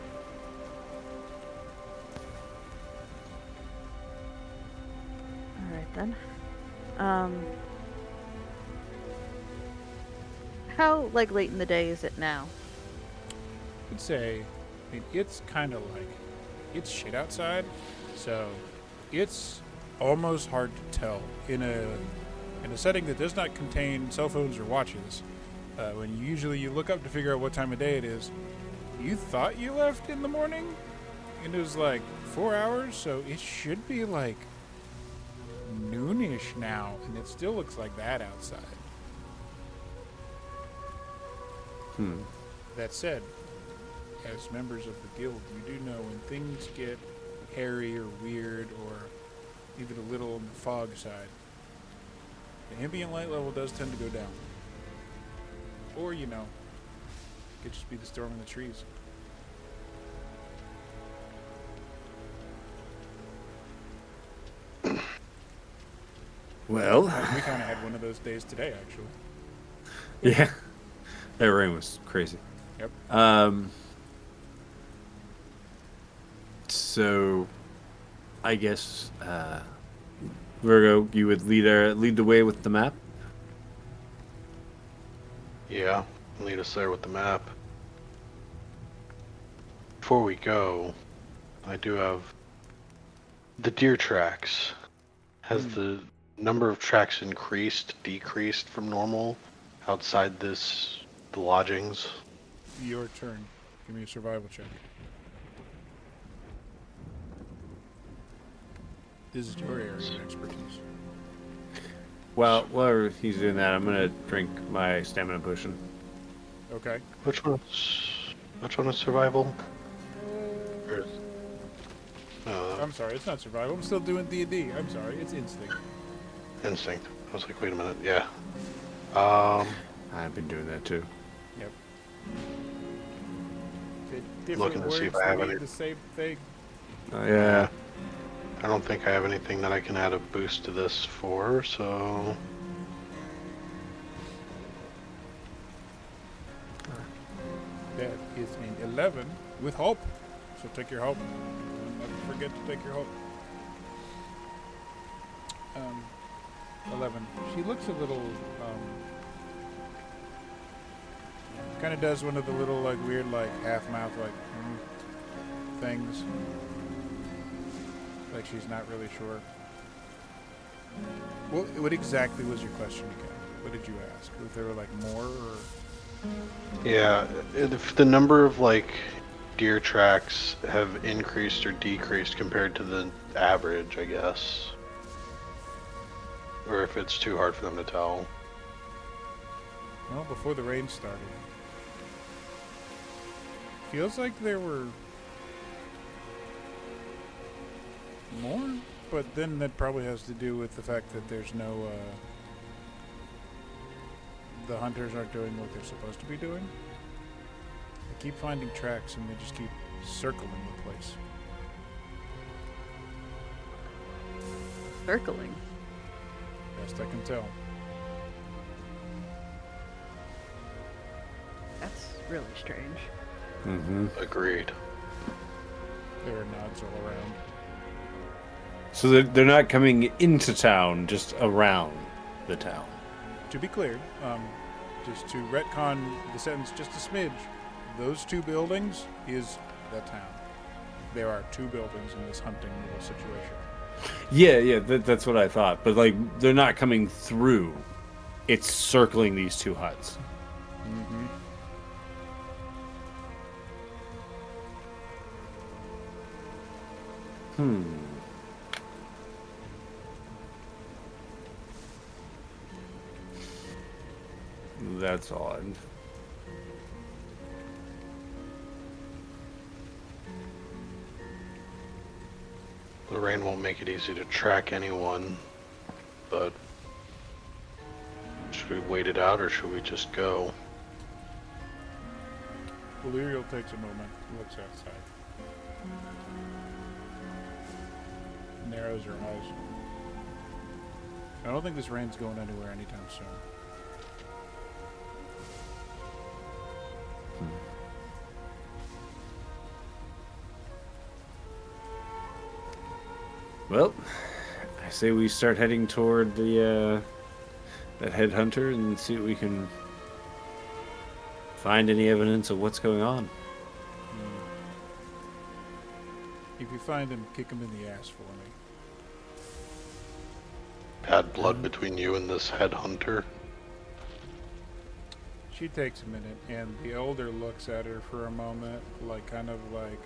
Alright then. How, like, late in the day is it now? I'd say, I mean, it's kind of like, it's shit outside, so it's almost hard to tell. In a In a setting that does not contain cell phones or watches, when you look up to figure out what time of day it is, you thought you left in the morning, and it was like 4 hours, so it should be like noonish now, and it still looks like that outside. That said, as members of the guild, you do know when things get hairy or weird or even a little on the fog side, the ambient light level does tend to go down. Or, it could just be the storm in the trees. Well, We kind of had one of those days today, actually. yeah, that rain was crazy. Yep. So, I guess Virgo, you would lead the way with the map. Yeah, lead us there with the map. Before we go, I do have the deer tracks. Has the number of tracks increased, decreased from normal outside the lodgings? Your turn. Give me a survival check. This is your area of expertise. Well, while he's doing that, I'm gonna drink my stamina potion. Okay. Which one is survival? Or is- I'm sorry, it's not survival. I'm still doing D&D. I'm sorry, it's instinct. instinct. I was like, wait a minute. Yeah. I've been doing that too. Yep. Different Looking to see if I have that mean any- the same thing. Yeah. I don't think I have anything that I can add a boost to this for, so That is an 11 with hope. So take your hope. Don't ever forget to take your hope. 11. She looks a little, kind of does one of the little, like, weird, like, half-mouth, like, things. Like she's not really sure. What exactly was your question again? What did you ask? If there were, like, more, or... yeah, if the number of like deer tracks have increased or decreased compared to the average, I guess. Or if it's too hard for them to tell. Well, before the rain started. Feels like there were more, but then that probably has to do with the fact that there's no, the hunters aren't doing what they're supposed to be doing. I keep finding tracks and they just keep circling the place. Circling. Best I can tell. That's really strange. Mm-hmm. Agreed. There are nods all around. So they're not coming into town, just around the town. To be clear, just to retcon the sentence just a smidge, those two buildings is the town. There are two buildings in this hunting little situation. Yeah, that's what I thought. But like, they're not coming through. It's circling these two huts. Mm-hmm. That's odd. The rain won't make it easy to track anyone, but should we wait it out or should we just go? Valerial takes a moment, looks outside. Narrows her eyes. I don't think this rain's going anywhere anytime soon. Well, I say we start heading toward the that headhunter and see what we can find any evidence of what's going on. If you find him, kick him in the ass for me. bad blood between you and this headhunter? She takes a minute, and the elder looks at her for a moment, like kind of like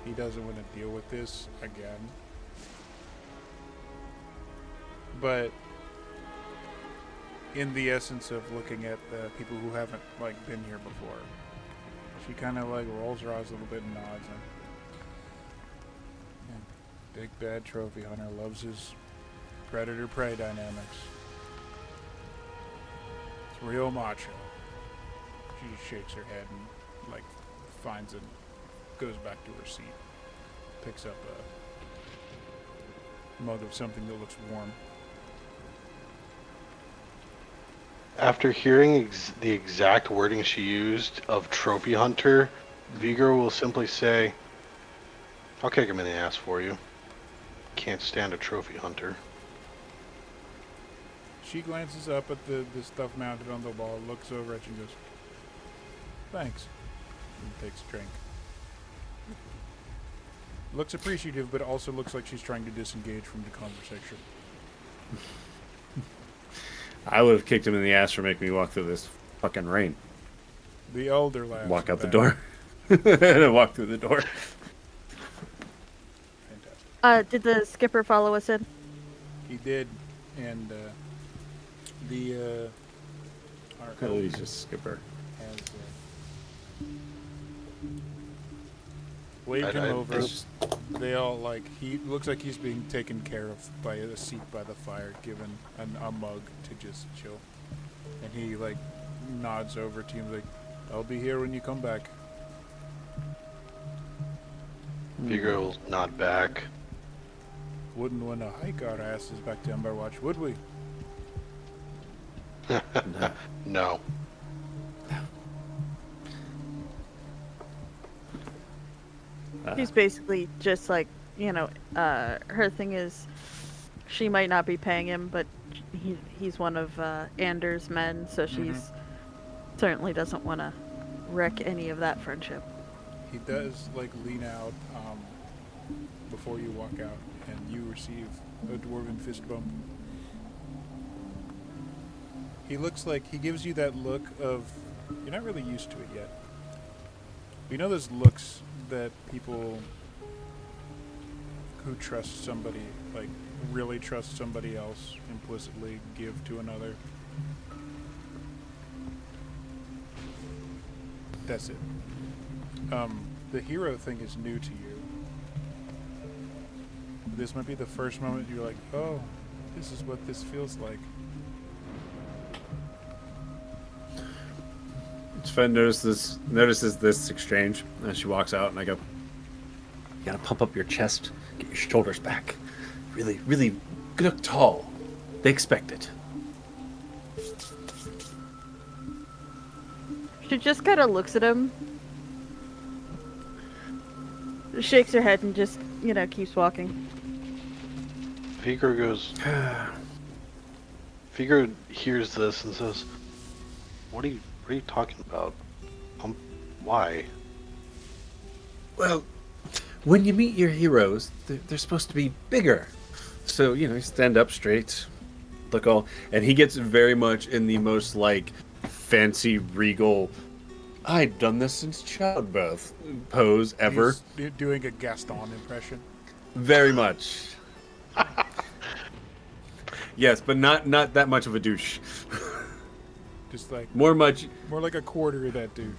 he doesn't want to deal with this again. But in the essence of looking at the people who haven't like been here before, she kind of like rolls her eyes a little bit and nods. And yeah, big bad trophy hunter loves his predator-prey dynamics. It's real macho. She just shakes her head and like finds it, goes back to her seat, picks up a mug of something that looks warm. After hearing the exact wording she used of trophy hunter, Vigor will simply say, "I'll kick him in the ass for you. Can't stand a trophy hunter." She glances up at the stuff mounted on the wall, looks over at you and goes, "Thanks," and takes a drink. Looks appreciative, but also looks like she's trying to disengage from the conversation. I would have kicked him in the ass for making me walk through this fucking rain. The elder laughs. Walk out the back. door. And walk through the door. Fantastic. Did the skipper follow us in? He did, and our Oh, he's elder just skipper. has waved him over. They all like, he looks like he's being taken care of by a seat by the fire, given a mug to just chill. And he like nods over to him like, "I'll be here when you come back." Vigor will nod back. Wouldn't want to hike our asses back to Ember Watch, would we? No. She's basically just like, her thing is she might not be paying him, but he's one of Anders' men, so she's certainly doesn't want to wreck any of that friendship. He does like lean out before you walk out, and you receive a dwarven fist bump. He looks like he gives you that look of you're not really used to it yet. You know those looks that people who trust somebody, like really trust somebody else, implicitly give to another? That's it. The hero thing is new to you. This might be the first moment you're like, oh, this is what this feels like. Sven notices this exchange as she walks out, and I go, "You gotta pump up your chest, get your shoulders back. Really, really look tall. They expect it." She just kind of looks at him, shakes her head, and just, keeps walking. Vigor goes. Vigor hears this and says, What are you talking about? Why?" Well, when you meet your heroes, they're supposed to be bigger. So, you stand up straight, look all... And he gets very much in the most, fancy, regal, I've done this since childbirth pose ever. He's doing a Gaston impression. Very much. Yes, but not that much of a douche. Just like... More like a quarter of that douche.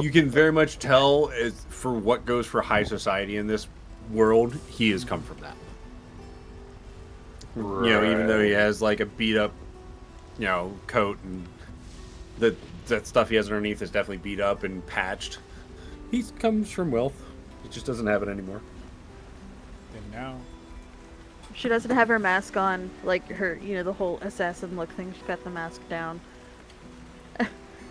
You can very much tell for what goes for high society in this world, he has come from that. Right. Even though he has a beat up, coat, and that stuff he has underneath is definitely beat up and patched. He comes from wealth. He just doesn't have it anymore. And now... She doesn't have her mask on, like her, the whole assassin look thing. She's got the mask down.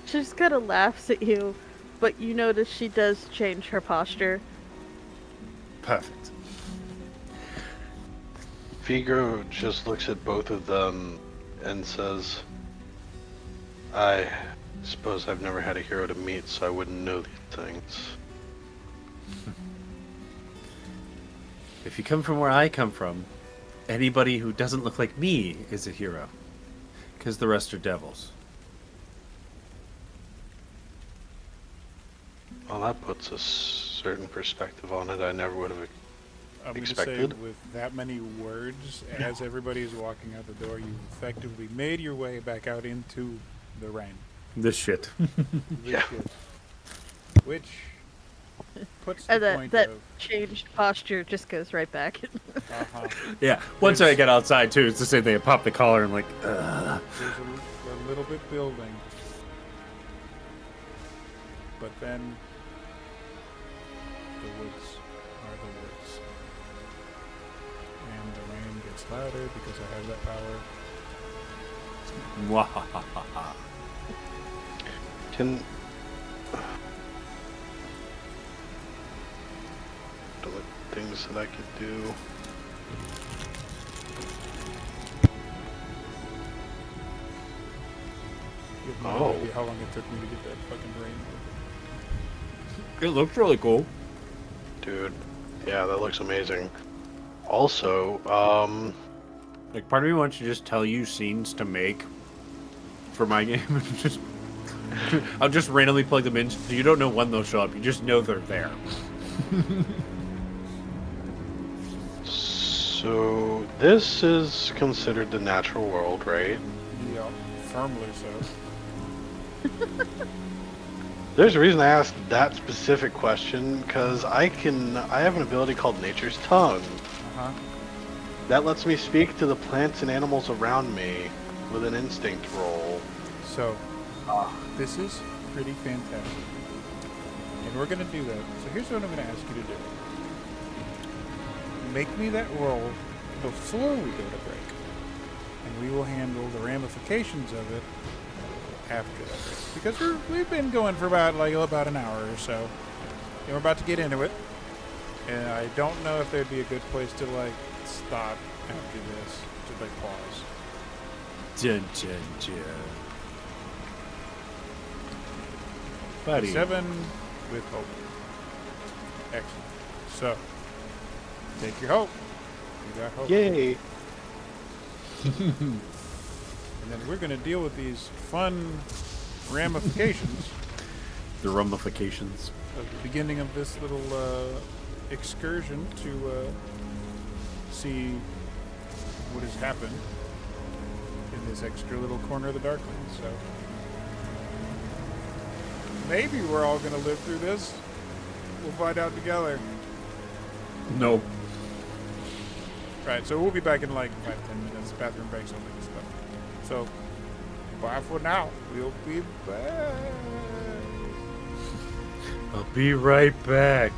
She just kind of laughs at you, but you notice she does change her posture. Perfect. Vigor just looks at both of them and says, "I suppose I've never had a hero to meet, so I wouldn't know these things." If you come from where I come from, Anybody who doesn't look like me is a hero. Because the rest are devils. Well, that puts a certain perspective on it I never would have I'm going to say, expected. with that many words, as everybody is walking out the door, you effectively made your way back out into the rain. This shit. Yeah. Which puts the And point that of... changed posture just goes right back. Uh-huh. Yeah, once I get outside, too, it's the same thing. I pop the collar and I'm like, ugh. There's a little bit building. But then the woods are the woods. And the rain gets louder because I have that power. Mwahahaha. Can things that I could do. You have no Oh. idea how long it took me to get that fucking rain open. It looks really cool. Dude, yeah, that looks amazing. Also, Like, part of me wants to just tell you scenes to make for my game. Just, I'll just randomly plug them in so you don't know when they'll show up. You just know they're there. so this is considered the natural world, right? Yeah, firmly so. There's a reason I asked that specific question, because I have an ability called Nature's Tongue. Uh-huh. That lets me speak to the plants and animals around me with an instinct roll. So, this is pretty fantastic. And we're going to do that. So here's what I'm going to ask you to do. Make me that roll before we go to break. And we will handle the ramifications of it after that break. Because we've been going for about an hour or so. And we're about to get into it. And I don't know if there'd be a good place to stop after this, to pause. Dun, dun, dun. Buddy. 7 with hope. Excellent. So, take your hope. You got hope. Yay! And then we're going to deal with these fun ramifications The ramifications. of the beginning of this little excursion to see what has happened in this extra little corner of the Darklands. So maybe we're all going to live through this. We'll find out together. No. Right, so we'll be back in 5-10 minutes. Bathroom breaks, all that stuff. So, bye for now. We'll be back. I'll be right back.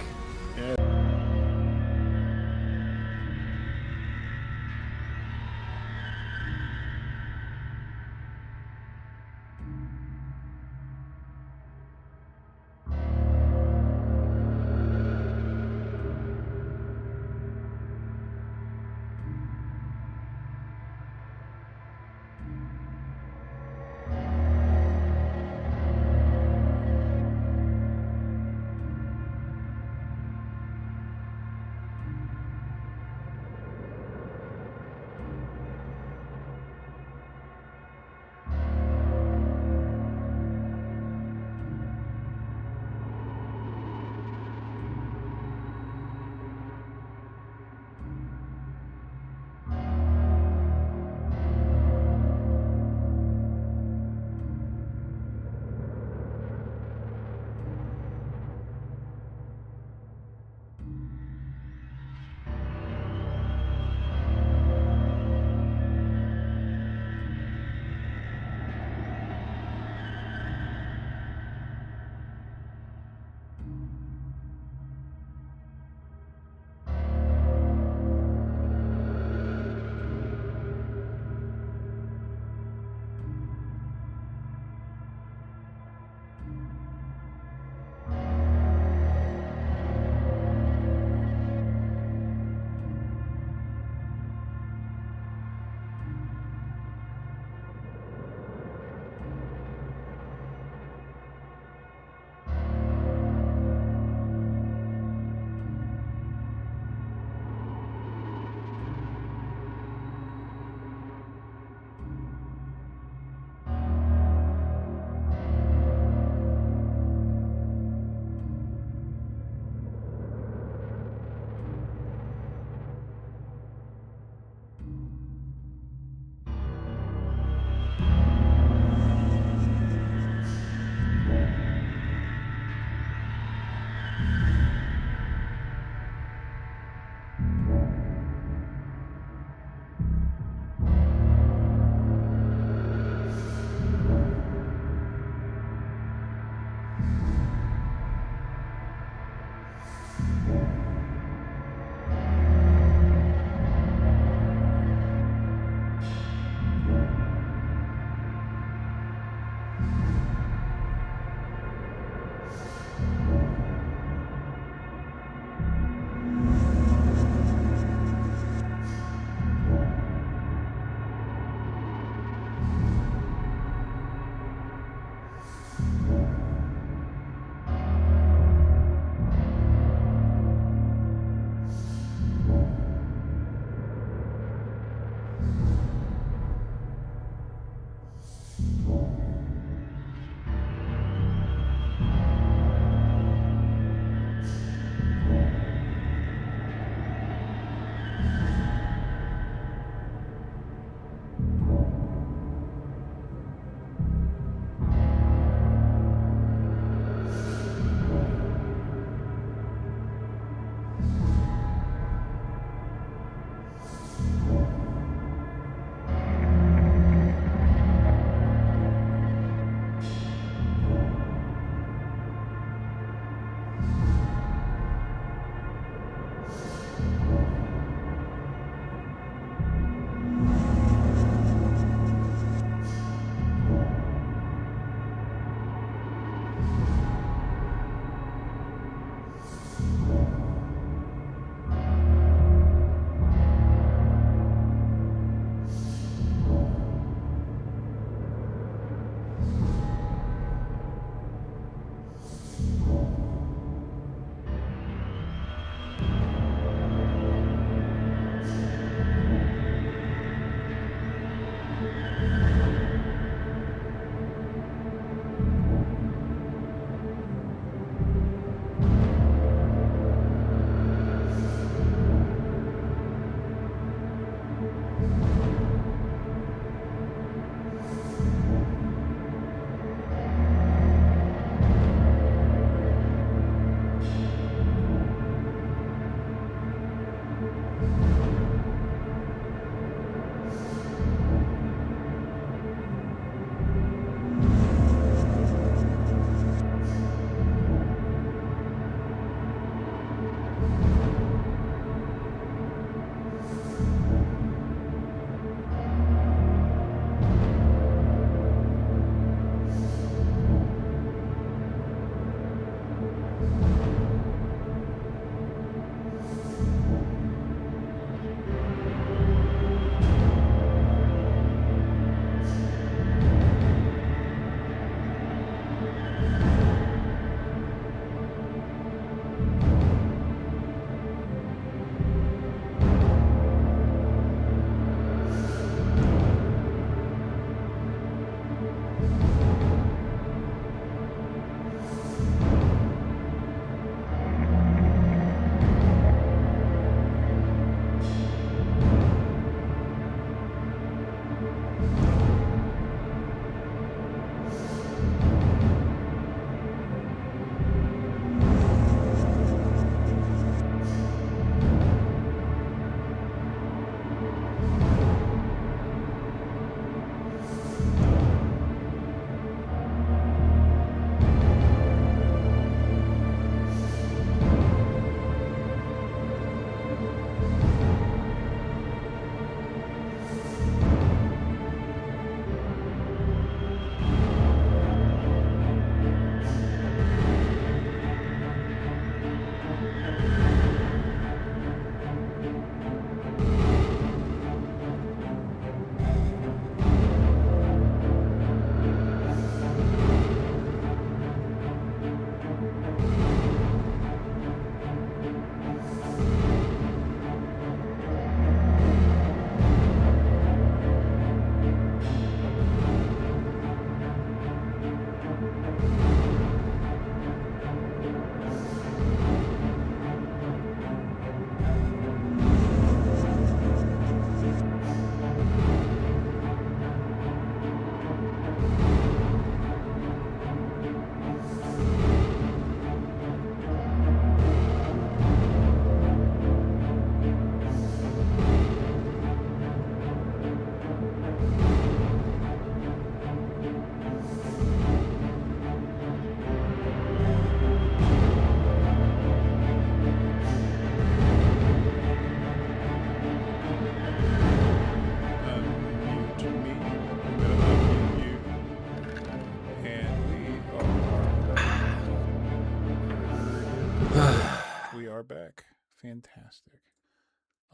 are back. Fantastic.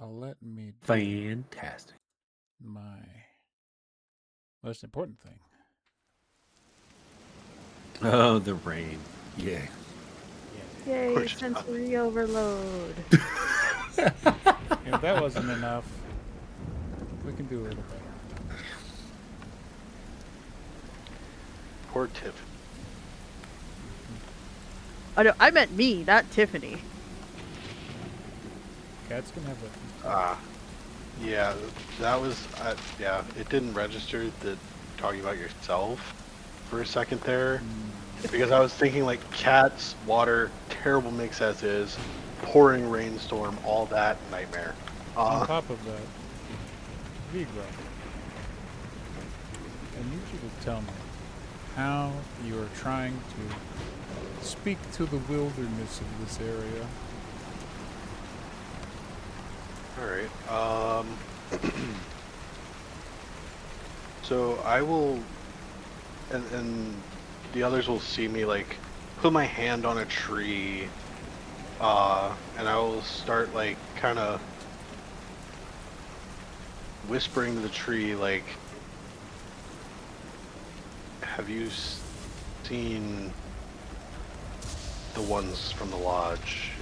Let me do Fantastic. my most important thing. Oh, the rain. Yeah. Yay, Poor John. sensory overload. If that wasn't enough, we can do a little better. Poor Tiff. Oh no, I meant me, not Tiffany. Cats can have Yeah, that was, yeah, it didn't register that talking about yourself for a second there. Because I was thinking like cats, water, terrible mix as is, pouring rainstorm, all that nightmare. On top of that, Vigra, I need you to tell me how you are trying to speak to the wilderness of this area. Alright, so I will, and the others will see me like put my hand on a tree, and I will start like kind of whispering to the tree like, have you seen the ones from the lodge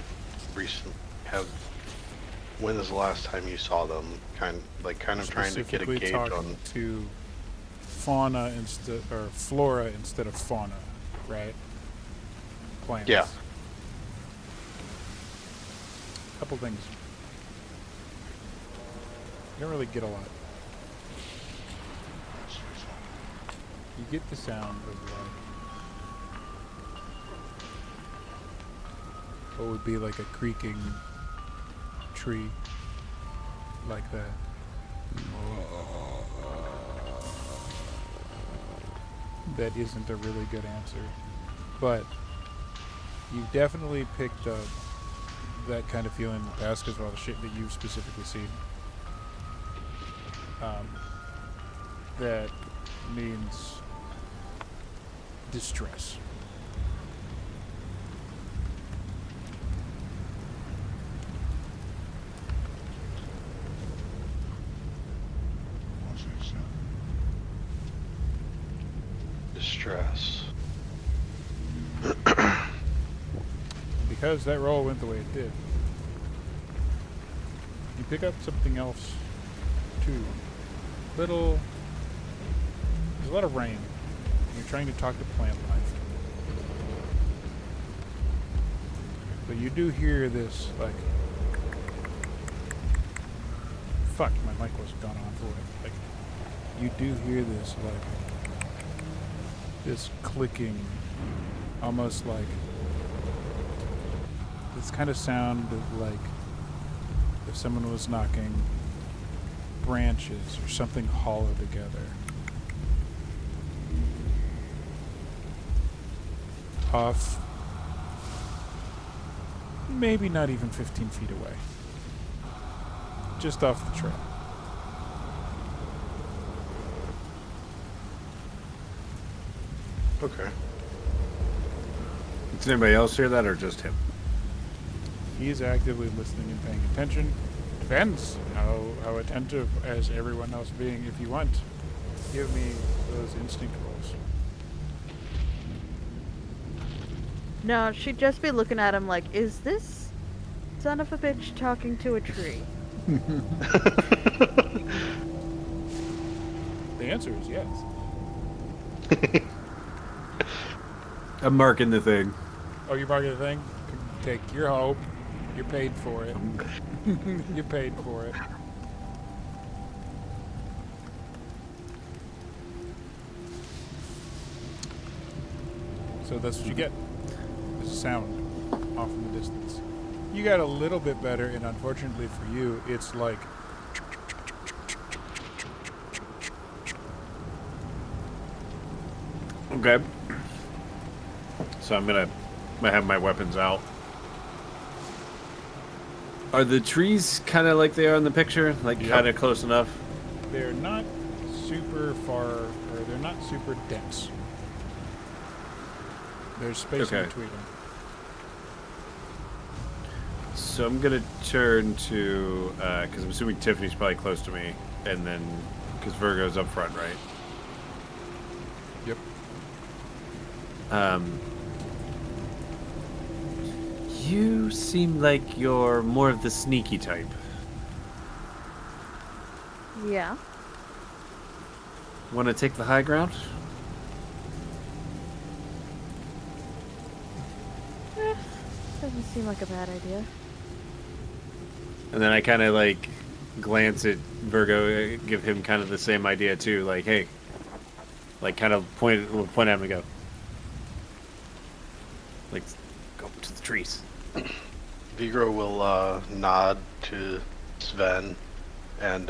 recently? When is the last time you saw them? Kind of trying to get a Specifically gauge talking on. to fauna instead or flora instead of fauna, right? Plants. Yeah. Couple things. You don't really get a lot. You get the sound of what would be like a creaking tree, like that. That isn't a really good answer, but you definitely picked up that kind of feeling in the past because of all the shit that you've specifically seen. That means distress. Distress. Because that roll went the way it did, you pick up something else too. There's a lot of rain. And you're trying to talk to plant life. But you do hear this, like, fuck, my mic wasn't gone on for it. Like, you do hear this, like, this clicking, almost like this kind of sound of like if someone was knocking branches or something hollow together. Off, maybe not even 15 feet away. Just off the trail. Okay. Does anybody else hear that or just him? He's actively listening and paying attention. Depends how attentive as everyone else being. If you want, give me those instinct rolls. No, she'd just be looking at him like, is this son of a bitch talking to a tree? The answer is yes. I'm marking the thing. Oh, you're marking the thing? Take your hope. You're paid for it. You're paid for it. So that's what you get. There's a sound off in the distance. You got a little bit better, and unfortunately for you, it's like Okay. So I'm gonna have my weapons out. Are the trees kind of like they are in the picture? Like kind of close enough? they're not super far, or they're not super dense. There's space in Okay. between them. So I'm gonna turn to because I'm assuming Tiffany's probably close to me, and then because Virgo's up front, right? Yep. You seem like you're more of the sneaky type. Yeah. Want to take the high ground? Doesn't seem like a bad idea. And then I kind of like glance at Virgo, give him kind of the same idea too. Like, hey, like kind of point at him and go, like, go to the trees. Vigro will nod to Sven, and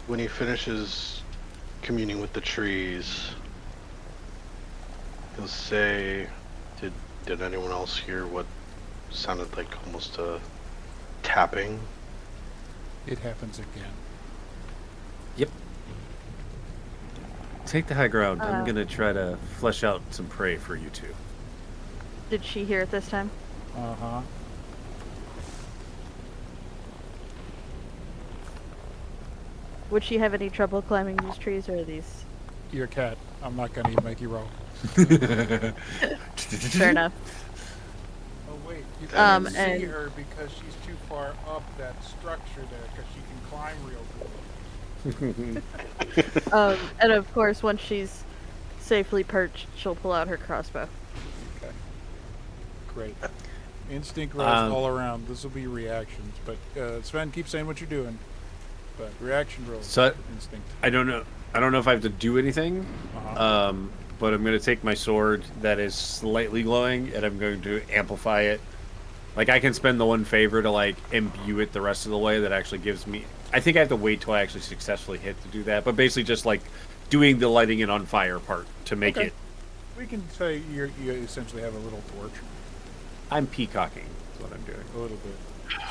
when he finishes communing with the trees, he'll say, "Did anyone else hear what sounded like almost a tapping?" It happens again. Yep. Take the high ground. I'm gonna try to flesh out some prey for you two. Did she hear it this time? Uh-huh. Would she have any trouble climbing these trees, or are these? You're a cat. I'm not gonna even make you roll. Fair enough. Oh wait, you can't see and- her because she's too far up that structure there because she can climb real good. And of course, once she's safely perched, she'll pull out her crossbow. Okay. Great. Instinct rolls all around. This will be reactions, but Sven, keep saying what you're doing. But reaction rolls. So instinct. I don't know if I have to do anything. Uh-huh. But I'm going to take my sword that is slightly glowing, and I'm going to amplify it. Like, I can spend the one favor to, like, imbue it the rest of the way. That actually gives me... I think I have to wait till I actually successfully hit to do that. But basically just, like, doing the lighting it on fire part to make it... We can say you essentially have a little torch. I'm peacocking is what I'm doing. A little bit.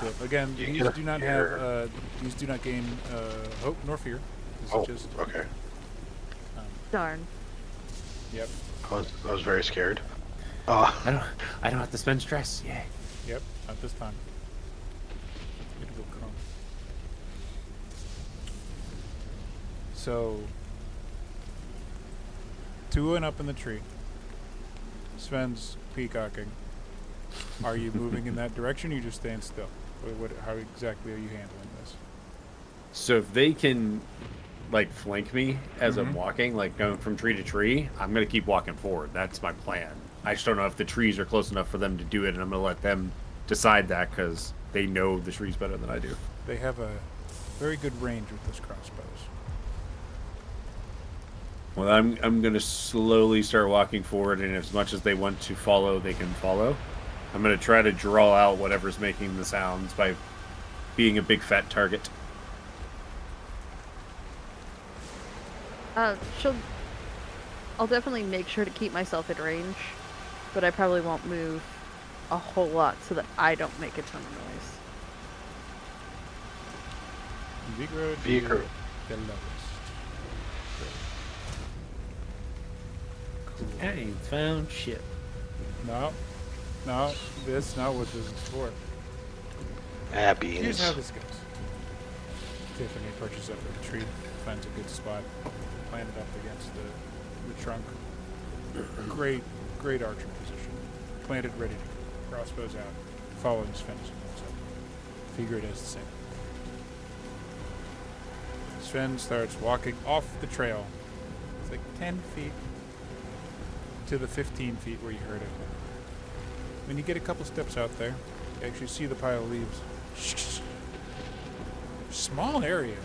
So, again, these do not have... these do not gain hope nor fear. This is just... okay. Darn. Yep. I was very scared. I don't have to spend stress. Yeah. Yep. Not this time. It will come. So, two and up in the tree. Sven's peacocking. Are you moving in that direction? Or you just staying still? How exactly are you handling this? So if they can, like, flank me as I'm walking, like going from tree to tree, I'm going to keep walking forward. That's my plan. I just don't know if the trees are close enough for them to do it, and I'm going to let them decide that because they know the trees better than I do. They have a very good range with this crossbows. Well, I'm going to slowly start walking forward, and as much as they want to follow, they can follow. I'm going to try to draw out whatever's making the sounds by being a big fat target. I'll definitely make sure to keep myself in range, but I probably won't move a whole lot so that I don't make a ton of noise. Vigro. The lowest. Cool. I ain't found shit. No, that's not what this is for. Beans. Here's how this goes. Tiffany perches up in a tree, finds a good spot, planted up against the trunk. Great archer position. Planted, ready to go. Crossbows out, following Sven as he moves up. Figure does the same. Sven starts walking off the trail. It's like 10 feet to the 15 feet where you heard it. When you get a couple steps out there, you actually see the pile of leaves. Small area.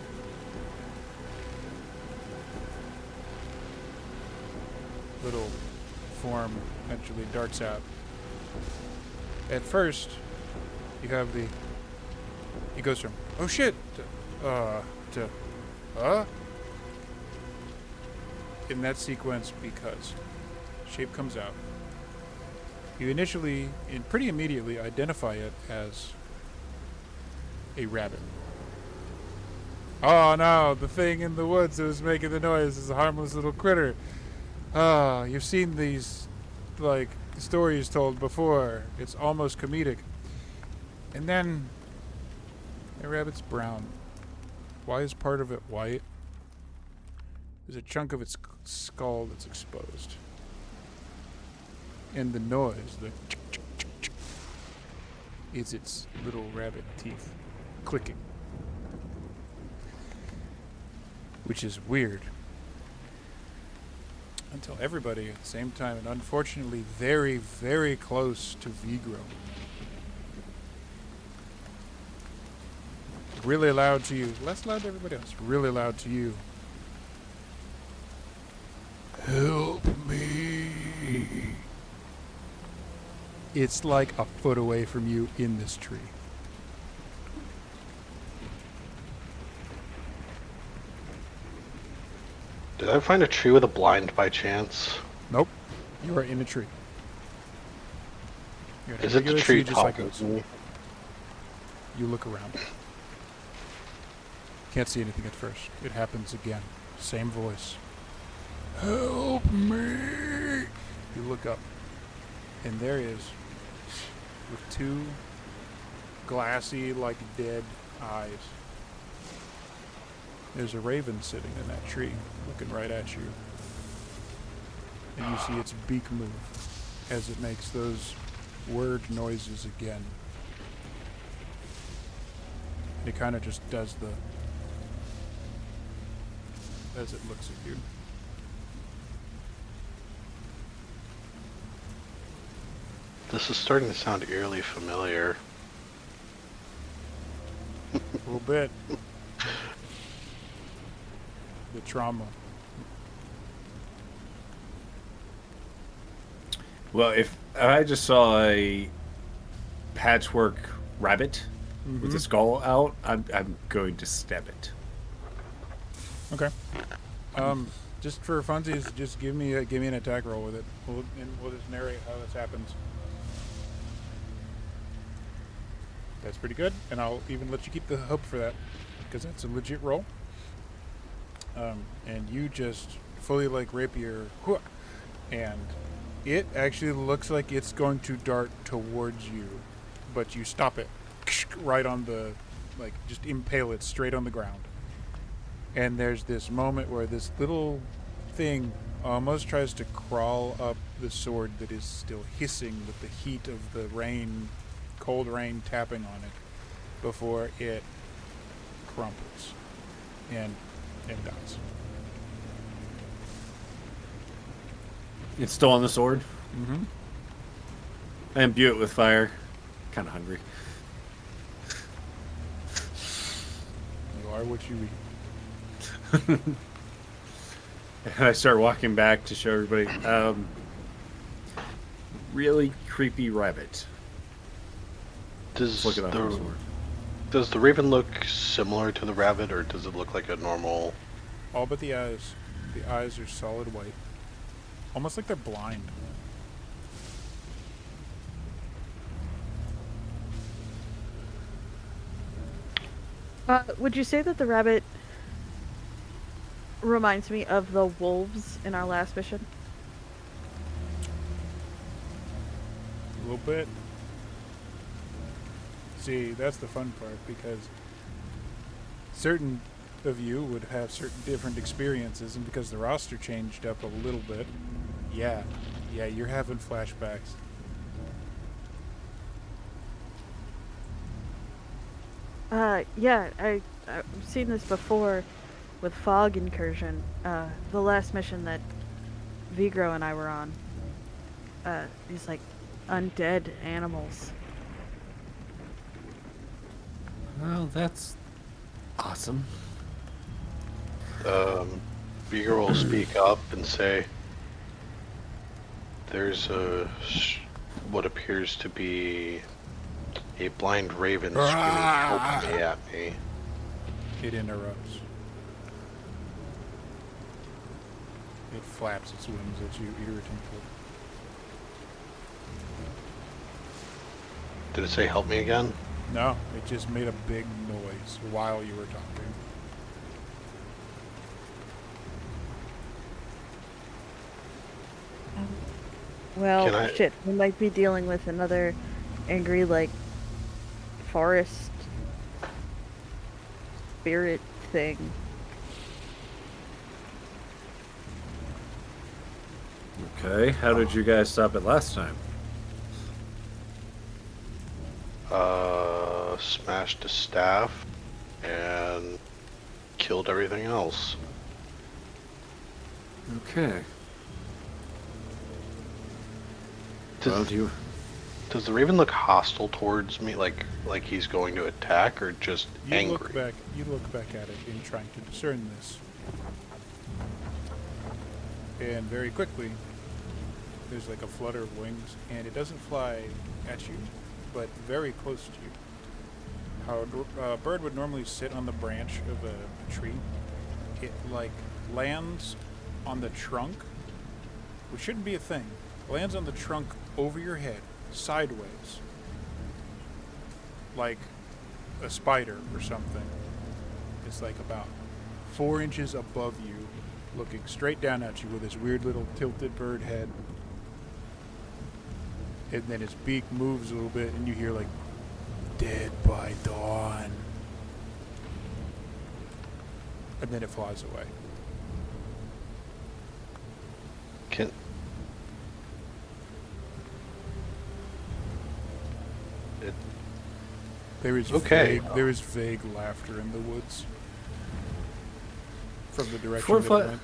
Little form eventually darts out. At first, you have the... He goes from, oh shit, to in that sequence because shape comes out. You initially, and pretty immediately, identify it as a rabbit. Oh no, the thing in the woods that was making the noise is a harmless little critter. You've seen these like the story is told before. It's almost comedic. And then the rabbit's brown. Why is part of it white? There's a chunk of its skull that's exposed. And the noise, the is its little rabbit teeth clicking. Which is weird. Until everybody at the same time, and unfortunately very, very close to Vigro. Really loud to you. Less loud to everybody else. Really loud to you. Help me. It's like a foot away from you in this tree. Did I find a tree with a blind by chance? Nope. You are in a tree. You're in a Is it the regular tree just like talking us. to me? You look around. Can't see anything at first. It happens again. Same voice. Help me! You look up, and there he is, with two glassy, like dead eyes. There's a raven sitting in that tree, looking right at you. And you see its beak move as it makes those word noises again. And it kind of just does the... as it looks at you. This is starting to sound eerily familiar. A little bit. The trauma. Well, if I just saw a patchwork rabbit with the skull out, I'm going to stab it. Okay. Just for funsies, just give me an attack roll with it. We'll just narrate how this happens. That's pretty good, and I'll even let you keep the hope for that, because that's a legit roll. And you just fully like rapier, and it actually looks like it's going to dart towards you, but you stop it right on the, like, just impale it straight on the ground. And there's this moment where this little thing almost tries to crawl up the sword that is still hissing with the heat of the rain, cold rain tapping on it, before it crumples and dies. It's still on the sword. Mm-hmm. I imbue it with fire. Kind of hungry. You are what you eat. And I start walking back to show everybody. Really creepy rabbit. Does Look at that sword. does the raven look similar to the rabbit, or does it look like a normal? All but the eyes. The eyes are solid white. Almost like they're blind. Would you say that the rabbit reminds me of the wolves in our last mission? A little bit. See, that's the fun part, because certain of you would have certain different experiences, and because the roster changed up a little bit, yeah, you're having flashbacks. Yeah, I've seen this before with Fog Incursion. The last mission that Vigro and I were on. These, like, undead animals. Well, that's awesome. Beaker will speak up and say, "There's what appears to be a blind raven screaming help me at me." It interrupts. It flaps its wings at you irritantly. Did it say help me again? No, it just made a big noise while you were talking. Well, shit, we might be dealing with another angry, like, forest spirit thing. Okay, how did you guys stop it last time? Smashed a staff and killed everything else. Okay. Does the raven look hostile towards me, like he's going to attack, or just angry? You look back at it in trying to discern this. And very quickly, there's like a flutter of wings, and it doesn't fly at you, but very close to you. How a bird would normally sit on the branch of a tree, it like lands on the trunk, which shouldn't be a thing. It lands on the trunk over your head, sideways, like a spider or something. It's like about 4 inches above you, looking straight down at you with his weird little tilted bird head. And then his beak moves a little bit, and you hear like, "Dead by dawn." And then it flies away. There is vague laughter in the woods from the direction that it went.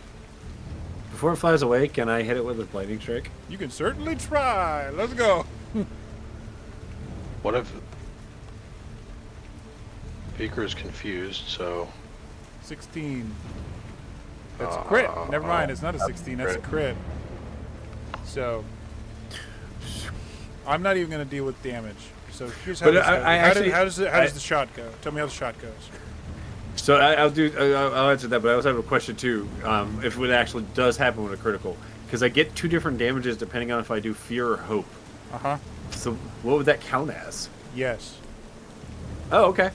Before it flies away, can I hit it with a lightning strike? You can certainly try. Let's go. What if Baker is confused? So 16. That's a crit. Never mind. It's not a 16. That's a crit. So I'm not even going to deal with damage. So here's how does the shot go? Tell me how the shot goes. So I'll answer that, but I also have a question too. If it actually does happen with a critical, because I get 2 different damages depending on if I do fear or hope. So what would that count as? Yes. Oh, okay.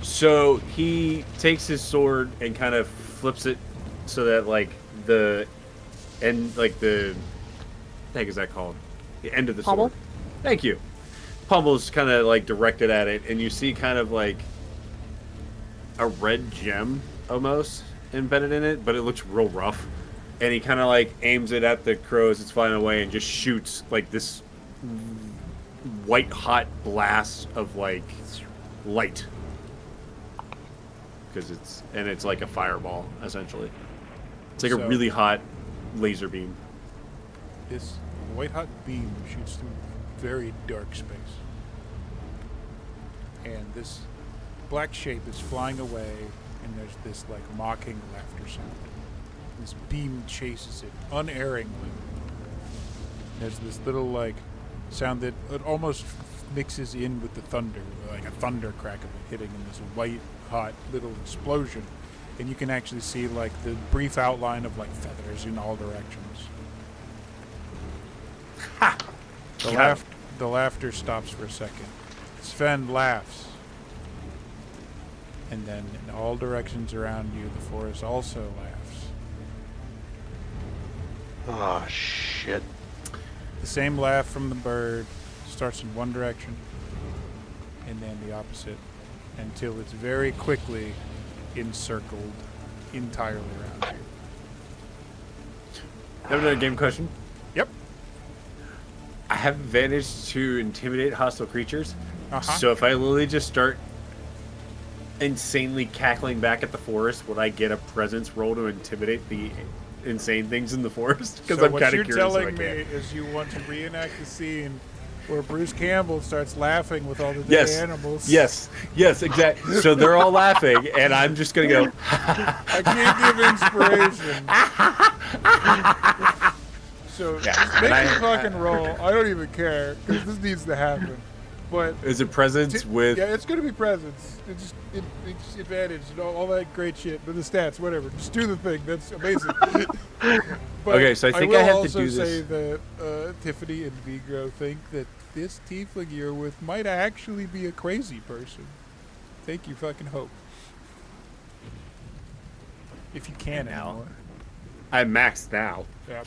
So he takes his sword and kind of flips it so that like the end, like the heck is that called? The end of the sword. Thank you. Pummel's kind of like directed at it, and you see kind of like a red gem almost embedded in it, but it looks real rough. And he kind of like aims it at the crow as it's flying away and just shoots like this white hot blast of like light. Because it's like a fireball essentially. It's like a really hot laser beam. This white hot beam shoots through very dark space. And this black shape is flying away, and there's this like mocking laughter sound. This beam chases it unerringly. There's this little like sound that it almost mixes in with the thunder, like a thunder crack of it hitting in this white hot little explosion. And you can actually see like the brief outline of like feathers in all directions. Ha! The laughter stops for a second. Sven laughs. And then in all directions around you, the forest also laughs. Oh, shit. The same laugh from the bird starts in one direction and then the opposite until it's very quickly encircled entirely around you. Have another game question? Yep. I have advantage to intimidate hostile creatures. So if I literally just start insanely cackling back at the forest, would I get a presence roll to intimidate the insane things in the forest? Because I'm kind of curious. What you're telling me is you want to reenact the scene where Bruce Campbell starts laughing with all the dead animals. Yes, exactly. So they're all laughing, and I'm just going to go... I can't give inspiration. So just make the fucking roll. I don't even care, because this needs to happen. But is it presence with... Yeah, it's going to be presence. It's advantage and all that great shit. But the stats, whatever. Just do the thing. That's amazing. But okay, so I think I have to do this. I will also say that Tiffany and Vigro think that this tiefling you're with might actually be a crazy person. Take your fucking hope. If you can anymore. I'm maxed now. Yeah.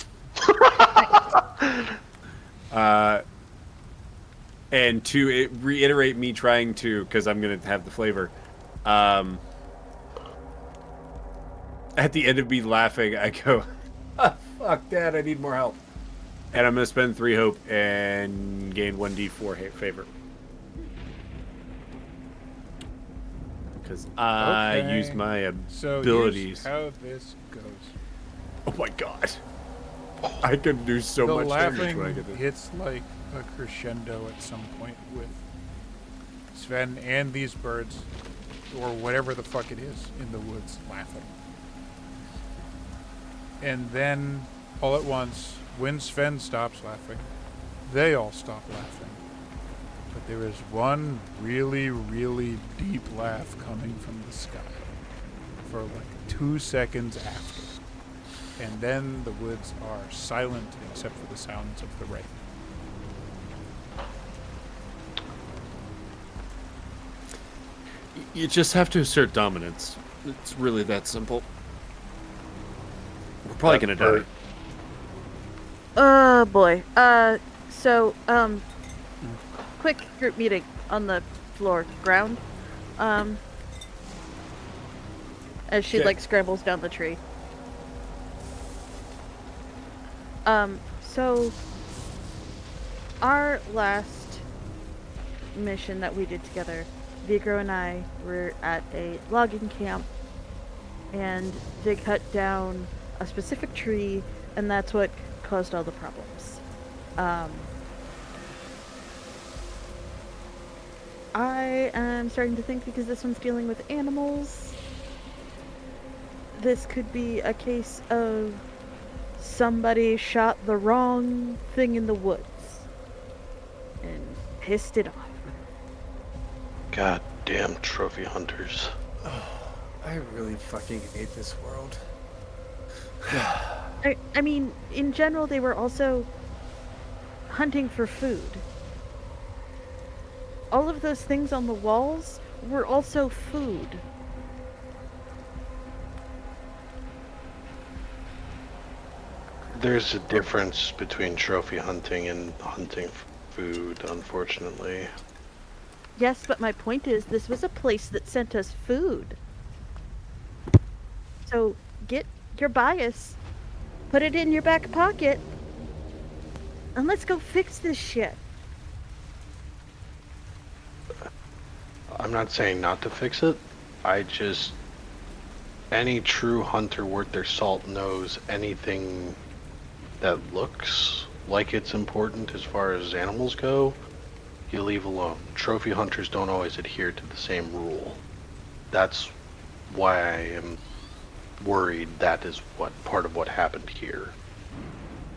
And to reiterate me trying to, because I'm going to have the flavor, at the end of me laughing, I go, oh, fuck, Dad, I need more help. And I'm going to spend 3 hope and gain 1d4 favor. Because I used my abilities. So here's how this goes. Oh my god. I can do so much damage when I get this. Hits like a crescendo at some point with Sven and these birds, or whatever the fuck it is, in the woods laughing. And then, all at once, when Sven stops laughing, they all stop laughing. But there is one really, really deep laugh coming from the sky for like 2 seconds after. And then the woods are silent except for the sounds of the rain. You just have to assert dominance. It's really that simple. We're probably gonna die. Oh boy. Quick group meeting on the ground. As she like scrambles down the tree. So our last mission that we did together, Vigro and I were at a logging camp, and they cut down a specific tree, and that's what caused all the problems. I am starting to think, because this one's dealing with animals, this could be a case of somebody shot the wrong thing in the woods and pissed it off. Goddamn trophy hunters. Oh, I really fucking hate this world. I mean, in general, they were also hunting for food. All of those things on the walls were also food. There's a difference between trophy hunting and hunting food, unfortunately. Yes, but my point is, this was a place that sent us food. So, get your bias, put it in your back pocket, and let's go fix this shit. I'm not saying not to fix it. Any true hunter worth their salt knows anything that looks like it's important as far as animals go, you leave alone. Trophy hunters don't always adhere to the same rule. That's why I am worried that is what part of what happened here.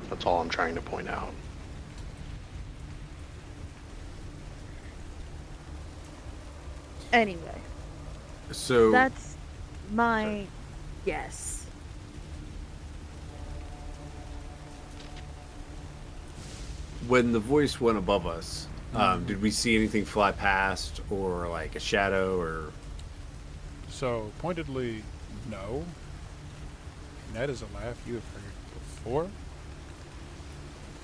That's all I'm trying to point out. Anyway. So That's my guess. when the voice went above us, did we see anything fly past, or like a shadow, or? So, pointedly, no. And that is a laugh you have heard before.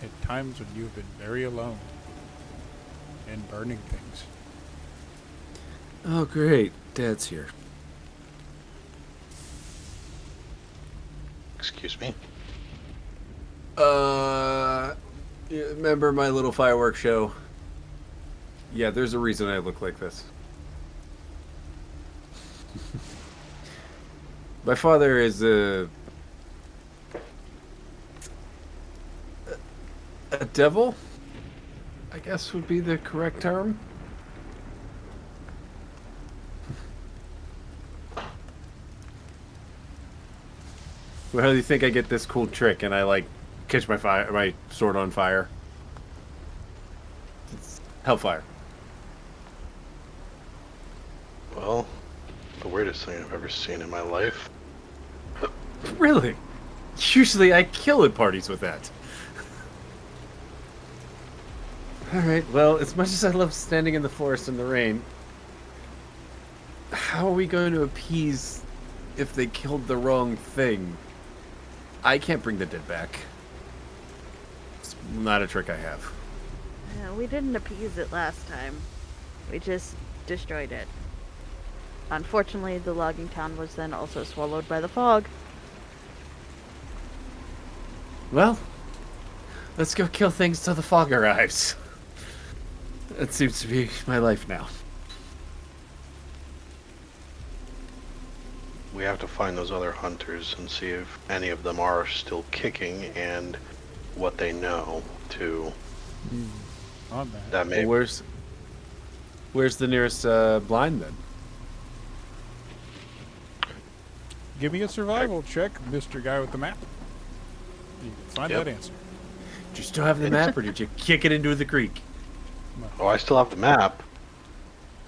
At times when you have been very alone and burning things. Oh, great. Dad's here. Excuse me? You remember my little fireworks show? Yeah, there's a reason I look like this. My father is a devil, I guess would be the correct term. Well, how do you think I get this cool trick and I like catch my sword on fire? It's hellfire. Well, the weirdest thing I've ever seen in my life. Really? Usually I kill at parties with that. Alright, well, as much as I love standing in the forest in the rain, how are we going to appease if they killed the wrong thing? I can't bring the dead back. It's not a trick I have. We didn't appease it last time. We just destroyed it. Unfortunately, the logging town was then also swallowed by the fog. Well, let's go kill things till the fog arrives. That seems to be my life now. We have to find those other hunters and see if any of them are still kicking and what they know too. On that. That may Well, where's the nearest blind then? Give me a survival check, Mr. Guy with the map. You can find Yep. that answer. Did you still have the map, or did you kick it into the creek? Oh, I still have the map.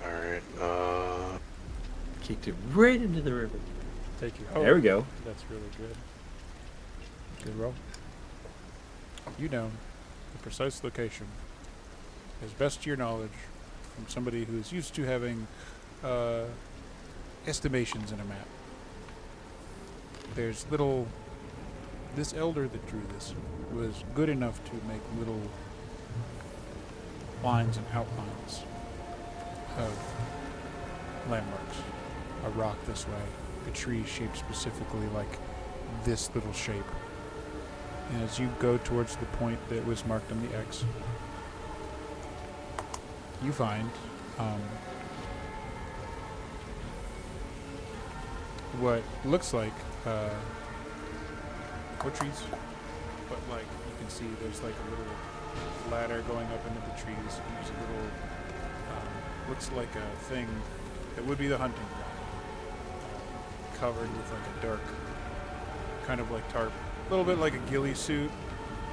Alright, Kicked it right into the river. Take you. There we go. That's really good. Good roll. You know the precise location, as best to your knowledge, from somebody who's used to having estimations in a map. There's little. This elder that drew this was good enough to make little lines and outlines of landmarks. A rock this way, a tree shaped specifically like this little shape. And as you go towards the point that was marked on the X, you find what looks like what trees, but like you can see there's like a little ladder going up into the trees. There's a little looks like a thing that would be the hunting block, covered with like a dark kind of like tarp, a little bit like a ghillie suit,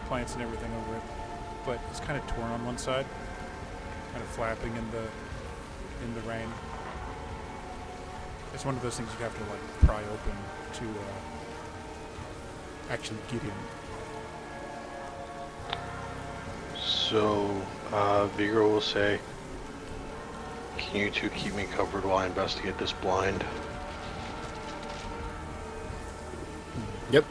plants and everything over it, but it's kind of torn on one side, kind of flapping in the rain. It's one of those things you have to like pry open to actually get in. so Vigro will say, can you two keep me covered while I investigate this blind? Yep.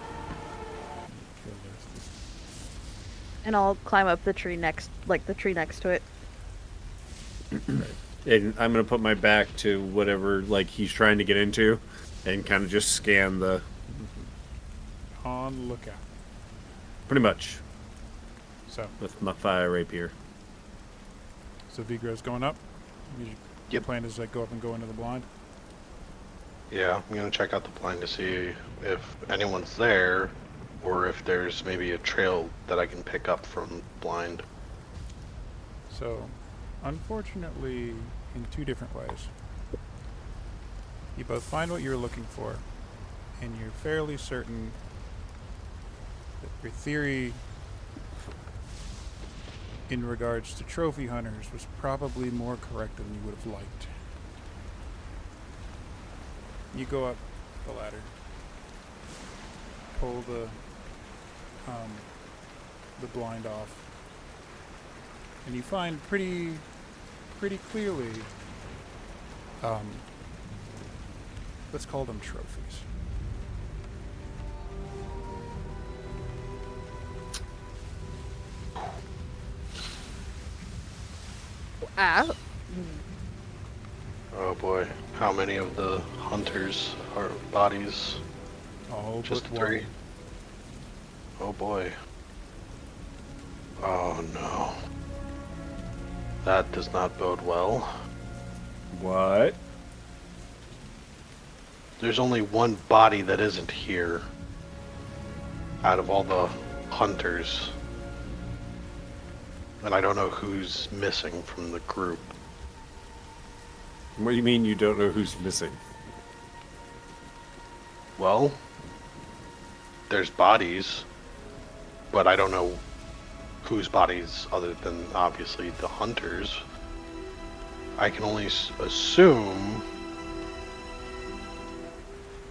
And I'll climb up the tree next to it. And I'm gonna put my back to whatever like he's trying to get into, and kind of just scan the. On lookout. Pretty much So with my fire rapier. Vigro's going up. Your Yep. plan is like go up and go into the blind. Yeah, I'm gonna check out the blind to see if anyone's there, or if there's maybe a trail that I can pick up from blind. So, unfortunately, in two different ways. You both find what you're looking for, and you're fairly certain that your theory in regards to trophy hunters was probably more correct than you would have liked. You go up the ladder, pull the blind off, and you find pretty clearly, let's call them trophies. Ah. Oh boy, how many of the hunters are bodies? Oh, Just but three. one. Oh boy. Oh no. That does not bode well. What? There's only one body that isn't here out of all the hunters. And I don't know who's missing from the group. What do you mean you don't know who's missing? Well, there's bodies, but I don't know whose bodies other than obviously the hunters. I can only assume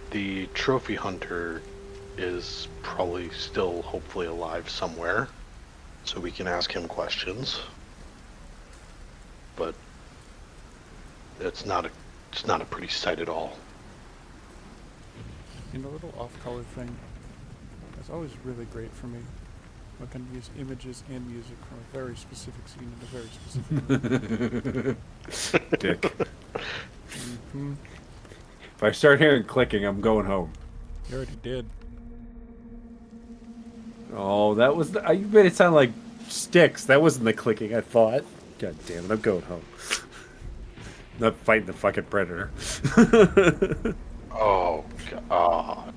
the trophy hunter is probably still hopefully alive somewhere, so we can ask him questions. But it's not a pretty sight at all. And a little off-color thing. That's always really great for me. I can use images and music from a very specific scene in a very specific movie. Dick. Mm-hmm. If I start hearing clicking, I'm going home. You already did. Oh, that was the... You made it sound like sticks. That wasn't the clicking I thought. God damn it, I'm going home. Not fighting the fucking predator. Oh, God.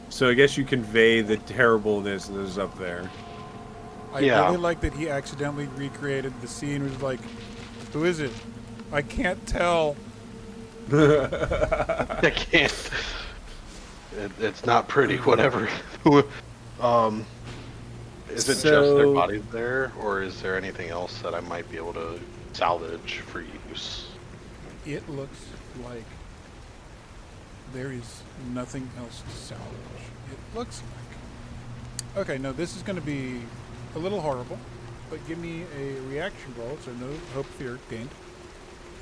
So I guess you convey the terribleness that is up there. I Yeah. really like that he accidentally recreated the scene. Was like, who is it? I can't tell. I can't. It's not pretty, whatever. Is it just their bodies there, or is there anything else that I might be able to salvage for use? It looks like there is nothing else to salvage. It looks like... Okay, no, this is going to be a little horrible, but give me a reaction roll, so no hope, fear gained.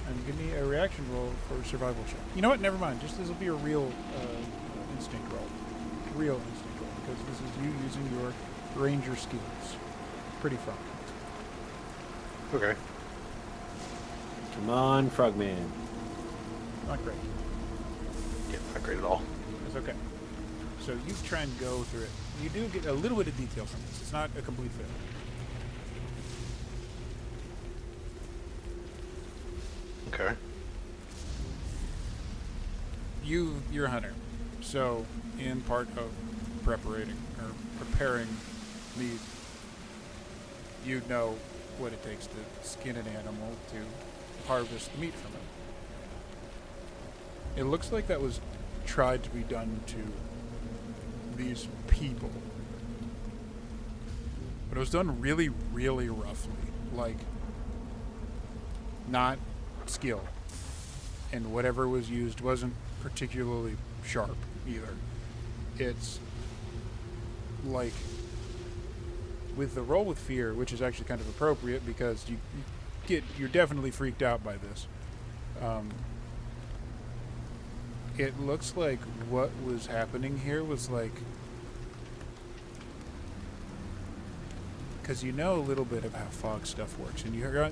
And give me a reaction roll for a survival check. You know what? Never mind. Just this will be a real instinct roll. Real instinct roll, because this is you using your ranger skills. Pretty fun. Okay. Come on, Frogman. Not great. Yeah, not great at all. It's okay. So you try and go through it. You do get a little bit of detail from this. It's not a complete failure. Okay. You're a hunter. So in part of preparing meat, you know what it takes to skin an animal to harvest the meat from it. It looks like that was tried to be done to these people. But it was done really, really roughly. Like, not skill. And whatever was used wasn't particularly sharp either. It's like, with the roll with fear, which is actually kind of appropriate because you're definitely freaked out by this. It looks like what was happening here was like, because you know a little bit of how fog stuff works, and you're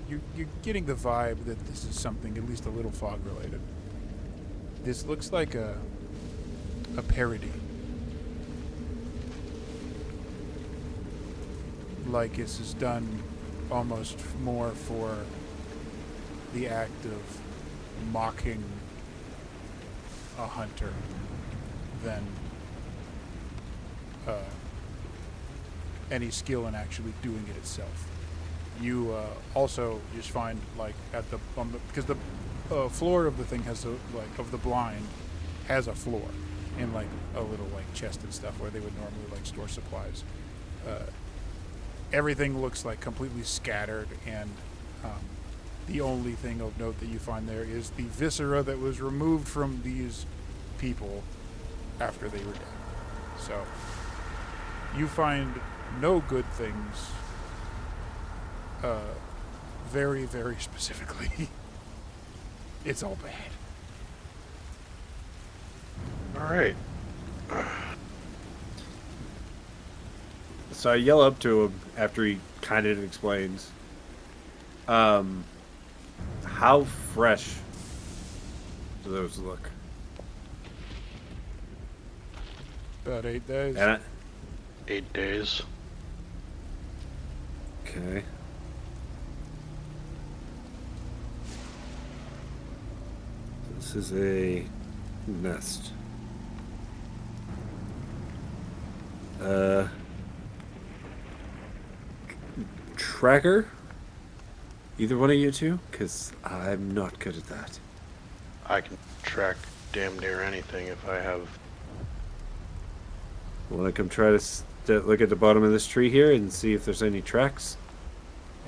getting the vibe that this is something at least a little fog related. This looks like a parody. Like this is done almost more for the act of mocking a hunter than any skill in actually doing it itself. You also just find like at the because the floor of the thing has of the blind has a floor and like a little like chest and stuff where they would normally like store supplies. Everything looks like completely scattered, and the only thing of note that you find there is the viscera that was removed from these people after they were dead. So you find no good things very, very specifically. It's all bad. All right. So I yell up to him after he kind of explains. How fresh do those look? About 8 days. And 8 days. okay. This is a nest. Tracker? Either one of you two? Because I'm not good at that. I can track damn near anything if I have. Want to come try to look at the bottom of this tree here and see if there's any tracks?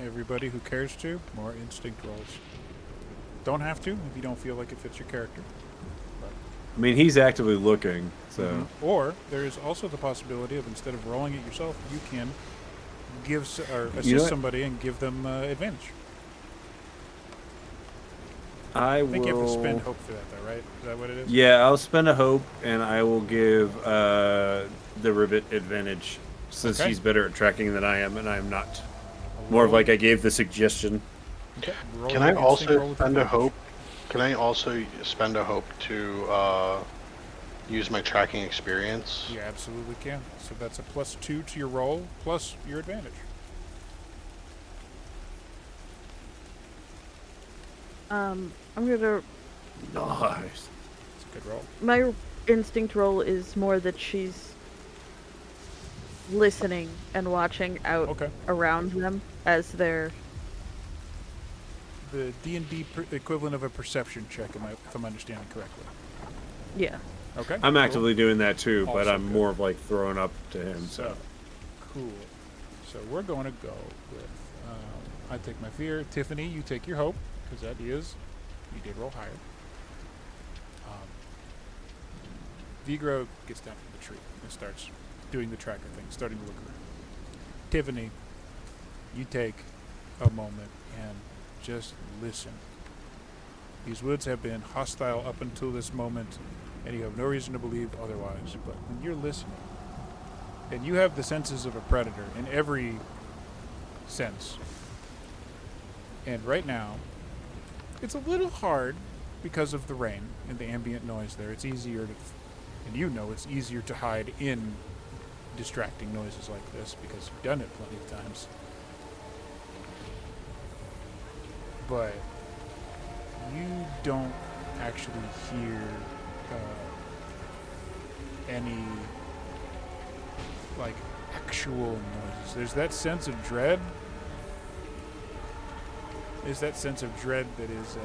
Everybody who cares to, more instinct rolls. Don't have to if you don't feel like it fits your character. I mean, he's actively looking, so... Mm-hmm. Or there is also the possibility of, instead of rolling it yourself, you can assist somebody and give them advantage. I think you have to spend will. hope for that, though, right? Is that what it is? Yeah, I'll spend a hope, and I will give the ribbit advantage since Okay. he's better at tracking than I am, and I am not. More of like I gave the suggestion. Okay. Roll Can your I instinct roll also with spend a advantage. hope? Can I also spend a hope to use my tracking experience? You absolutely can. So that's a +2 to your roll, plus your advantage. I'm gonna. Nice. It's a good roll. My instinct roll is more that she's listening and watching out Okay. around them as they're. The D&D equivalent of a perception check, if I'm understanding correctly. Yeah. Okay. I'm cool. actively doing that too, but Also I'm good. more of like throwing up to him. So Cool. So we're going to go with. I take my fear. Tiffany, you take your hope, because that is. You did roll higher. Vigro gets down from the tree and starts doing the tracker thing, starting to look around. Tiffany, you take a moment and just listen. These woods have been hostile up until this moment, and you have no reason to believe otherwise. But when you're listening, and you have the senses of a predator in every sense, and right now, it's a little hard because of the rain and the ambient noise there. It's easier to, and you know it's easier to hide in distracting noises like this because you've done it plenty of times. But you don't actually hear any like actual noises. There's that sense of dread. There's that sense of dread that is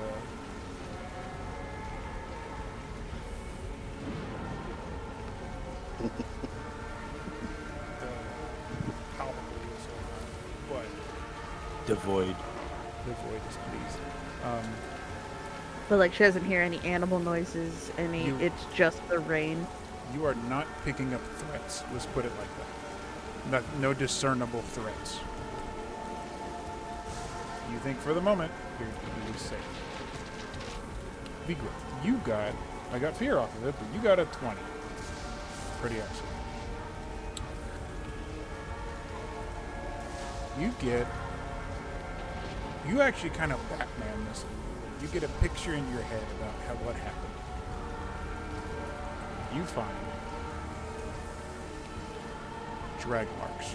palpable, but devoid. the void is pleased. But like she doesn't hear any animal noises, it's just the rain. You are not picking up threats. Let's put it like that. No discernible threats. You think for the moment you're completely safe. Vigro, I got fear off of it, but you got a 20. Pretty excellent. You actually kind of Batman this a little bit. You get a picture in your head about what happened. You find drag marks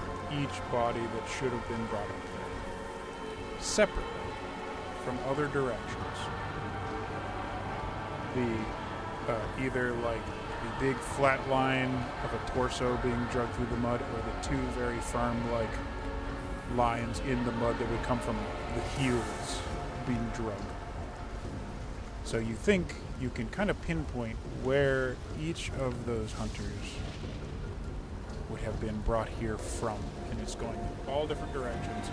from each body that should have been brought up there, separately from other directions. Either like the big flat line of a torso being dragged through the mud, or the two very firm like lines in the mud that would come from the heels being drugged. So you think you can kind of pinpoint where each of those hunters would have been brought here from, and it's going all different directions.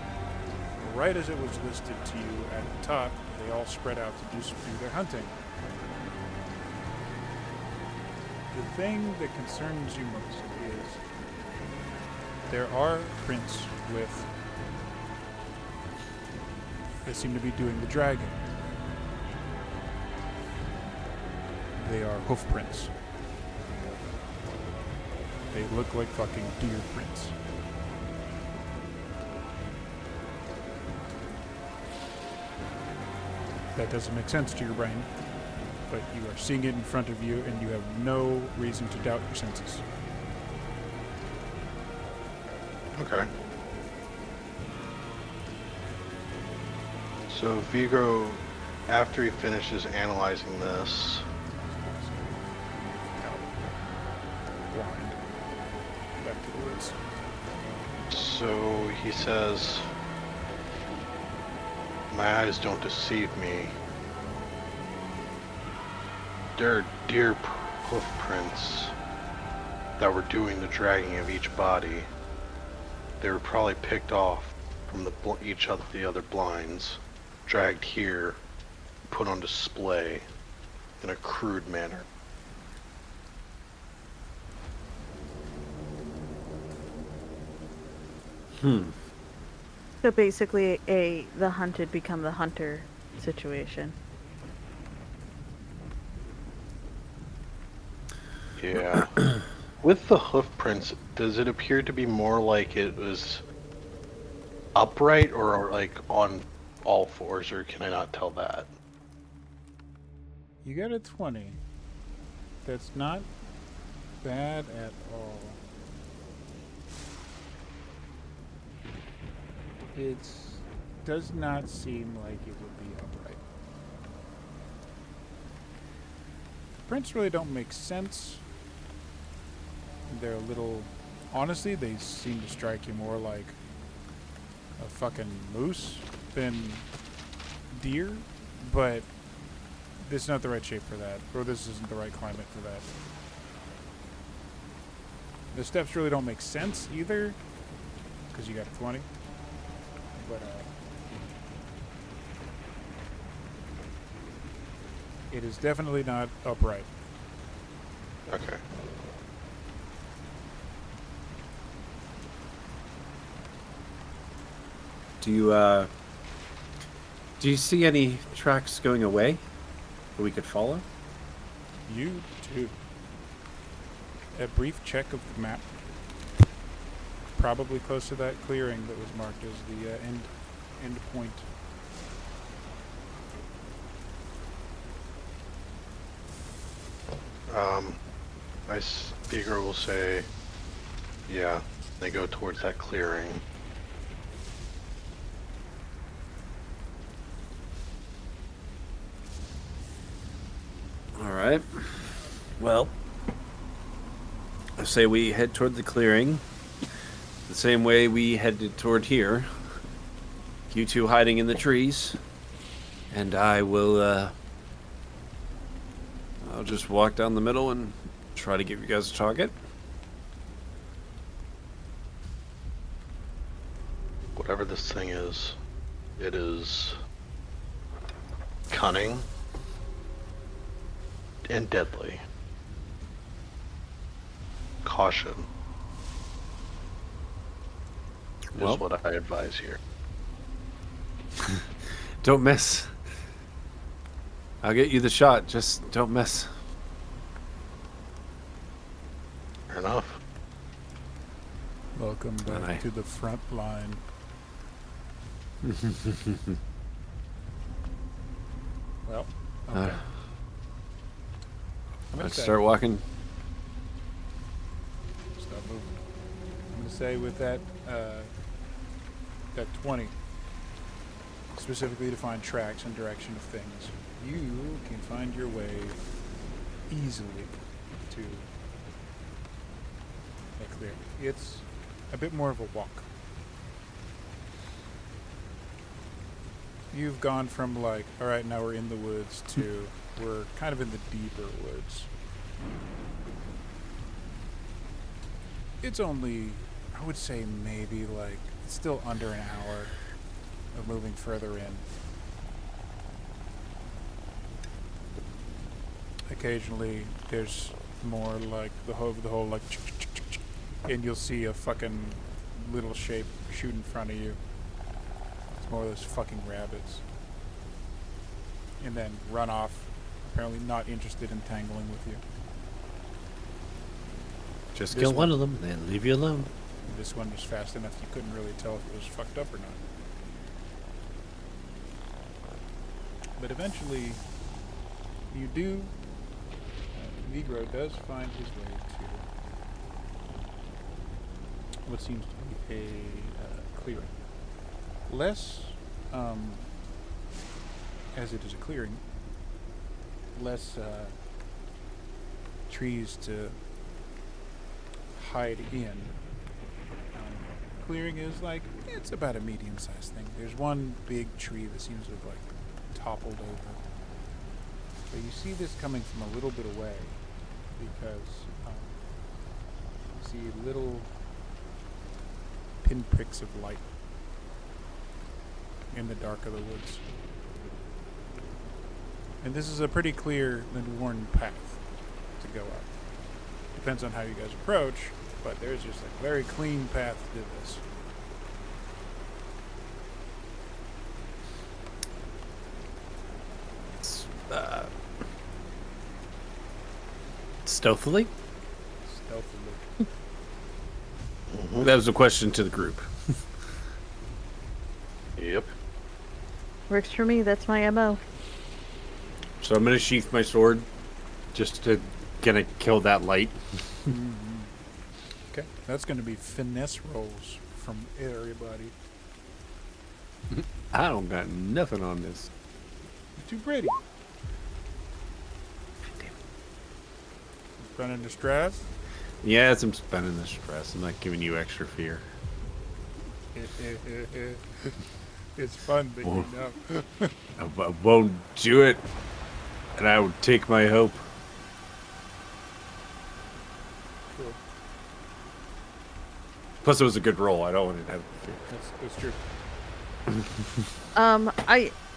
Right as it was listed to you at the top, they all spread out to do their hunting. The thing that concerns you most is there are prints that seem to be doing the dragging. They are hoof prints. They look like fucking deer prints. That doesn't make sense to your brain, but you are seeing it in front of you and you have no reason to doubt your senses. Okay. So Vigro, after he finishes analyzing this, Blind. Back to the woods. so he says, "My eyes don't deceive me. There are deer hoof prints that were doing the dragging of each body. They were probably picked off from each of the other blinds, dragged here, put on display in a crude manner." So basically, the hunted become the hunter situation. Yeah. With the hoof prints, does it appear to be more like it was upright or like on all fours, or can I not tell that? You got a 20. That's not bad at all. It does not seem like it would be upright. Prints really don't make sense. They're a little... Honestly, they seem to strike you more like a fucking moose than deer, but this is not the right shape for that, or this isn't the right climate for that. The steps really don't make sense either, because you got a 20. But it is definitely not upright. Okay. Do you see any tracks going away that we could follow? You too. A brief check of the map. Probably close to that clearing that was marked as the end point. My speaker will say, yeah, they go towards that clearing. All right. Well, I say we head toward the clearing the same way we headed toward here. You two hiding in the trees, and I will, I'll just walk down the middle and try to give you guys a target. Whatever this thing is, it is cunning and deadly. Caution is what I advise here. Don't miss. I'll get you the shot, just don't miss. Fair enough. Welcome back to the front line. Well, okay. Let's start walking. Stop moving. I'm going to say with that, that 20, specifically to find tracks and direction of things, you can find your way easily to a clearing. It's a bit more of a walk. You've gone from like, all right, now we're in the woods, to we're kind of in the deeper woods. It's only, I would say maybe like, it's still under an hour of moving further in. Occasionally, there's more like the whole like, and you'll see a fucking little shape shoot in front of you. It's more of those fucking rabbits. And then run off, apparently not interested in tangling with you. Just kill one of them, then leave you alone. This one was fast enough you couldn't really tell if it was fucked up or not. But eventually, you do, Negro does find his way to what seems to be a clearing. Less, as it is a clearing, less trees to hide in. Clearing is like, it's about a medium-sized thing. There's one big tree that seems to have like toppled over. But you see this coming from a little bit away because you see little pinpricks of light in the dark of the woods. And this is a pretty clear and worn path to go up. Depends on how you guys approach, but there's just a very clean path to this. Stealthily? Stealthily. That was a question to the group. Yep. Works for me. That's my MO. So I'm gonna sheath my sword, just to gonna kill that light. Okay, that's going to be finesse rolls from everybody. I don't got nothing on this. You're too pretty. Running into stress. Yes, I'm spending the stress. I'm not giving you extra fear. It's fun, but you know. I won't do it, and I would take my hope. Cool. Plus, it was a good roll. I don't want to have fear. That's true.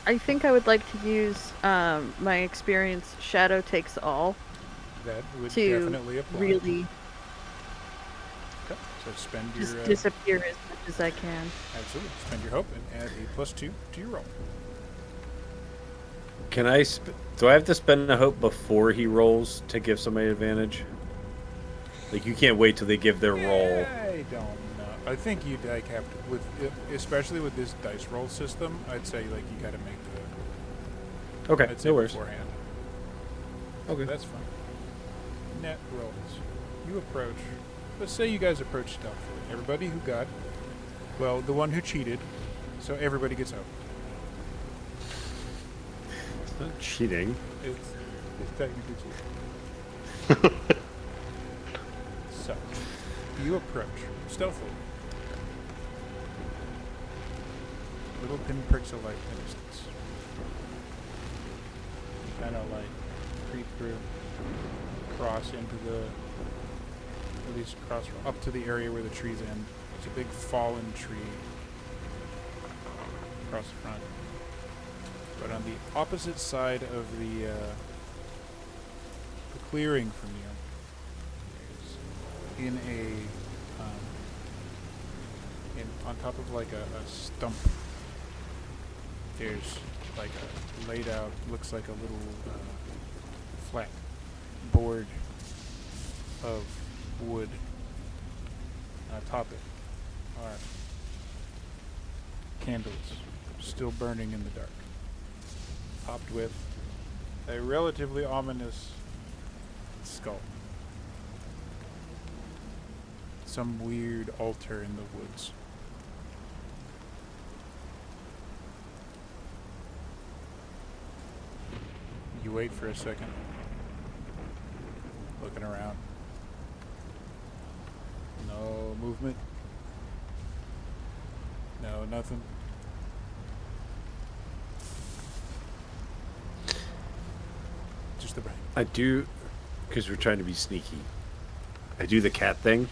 I think I would like to use my experience Shadow Takes All That would to definitely apply. really Okay, so spend just your disappear as much as I can. absolutely spend your hope and add a +2 to your roll. Can I? Do I have to spend a hope before he rolls to give somebody advantage? Like you can't wait till they give their roll. I don't know. I think you'd like have to, with especially with this dice roll system. I'd say like you got to make the. Okay, I'd say no worries. beforehand. Okay. That's fine. Net rolls. You approach. Let's say you guys approach stealthily. Everybody who got, well, the one who cheated, so everybody gets hope. It's not cheating. It's technically cheating. So, you approach stealthily. Little pinpricks of light in the distance. You kind of like creep through, cross into the, at least cross up to the area where the trees end. There's a big fallen tree across the front. But on the opposite side of the clearing from you, in a on top of like a stump, there's like a laid out, looks like a little flat board of wood. Atop it are candles still burning in the dark, topped with a relatively ominous skull. Some weird altar in the woods. You wait for a second, looking around. No movement. No, nothing. Just the brain. I do, because we're trying to be sneaky. I do the cat thing.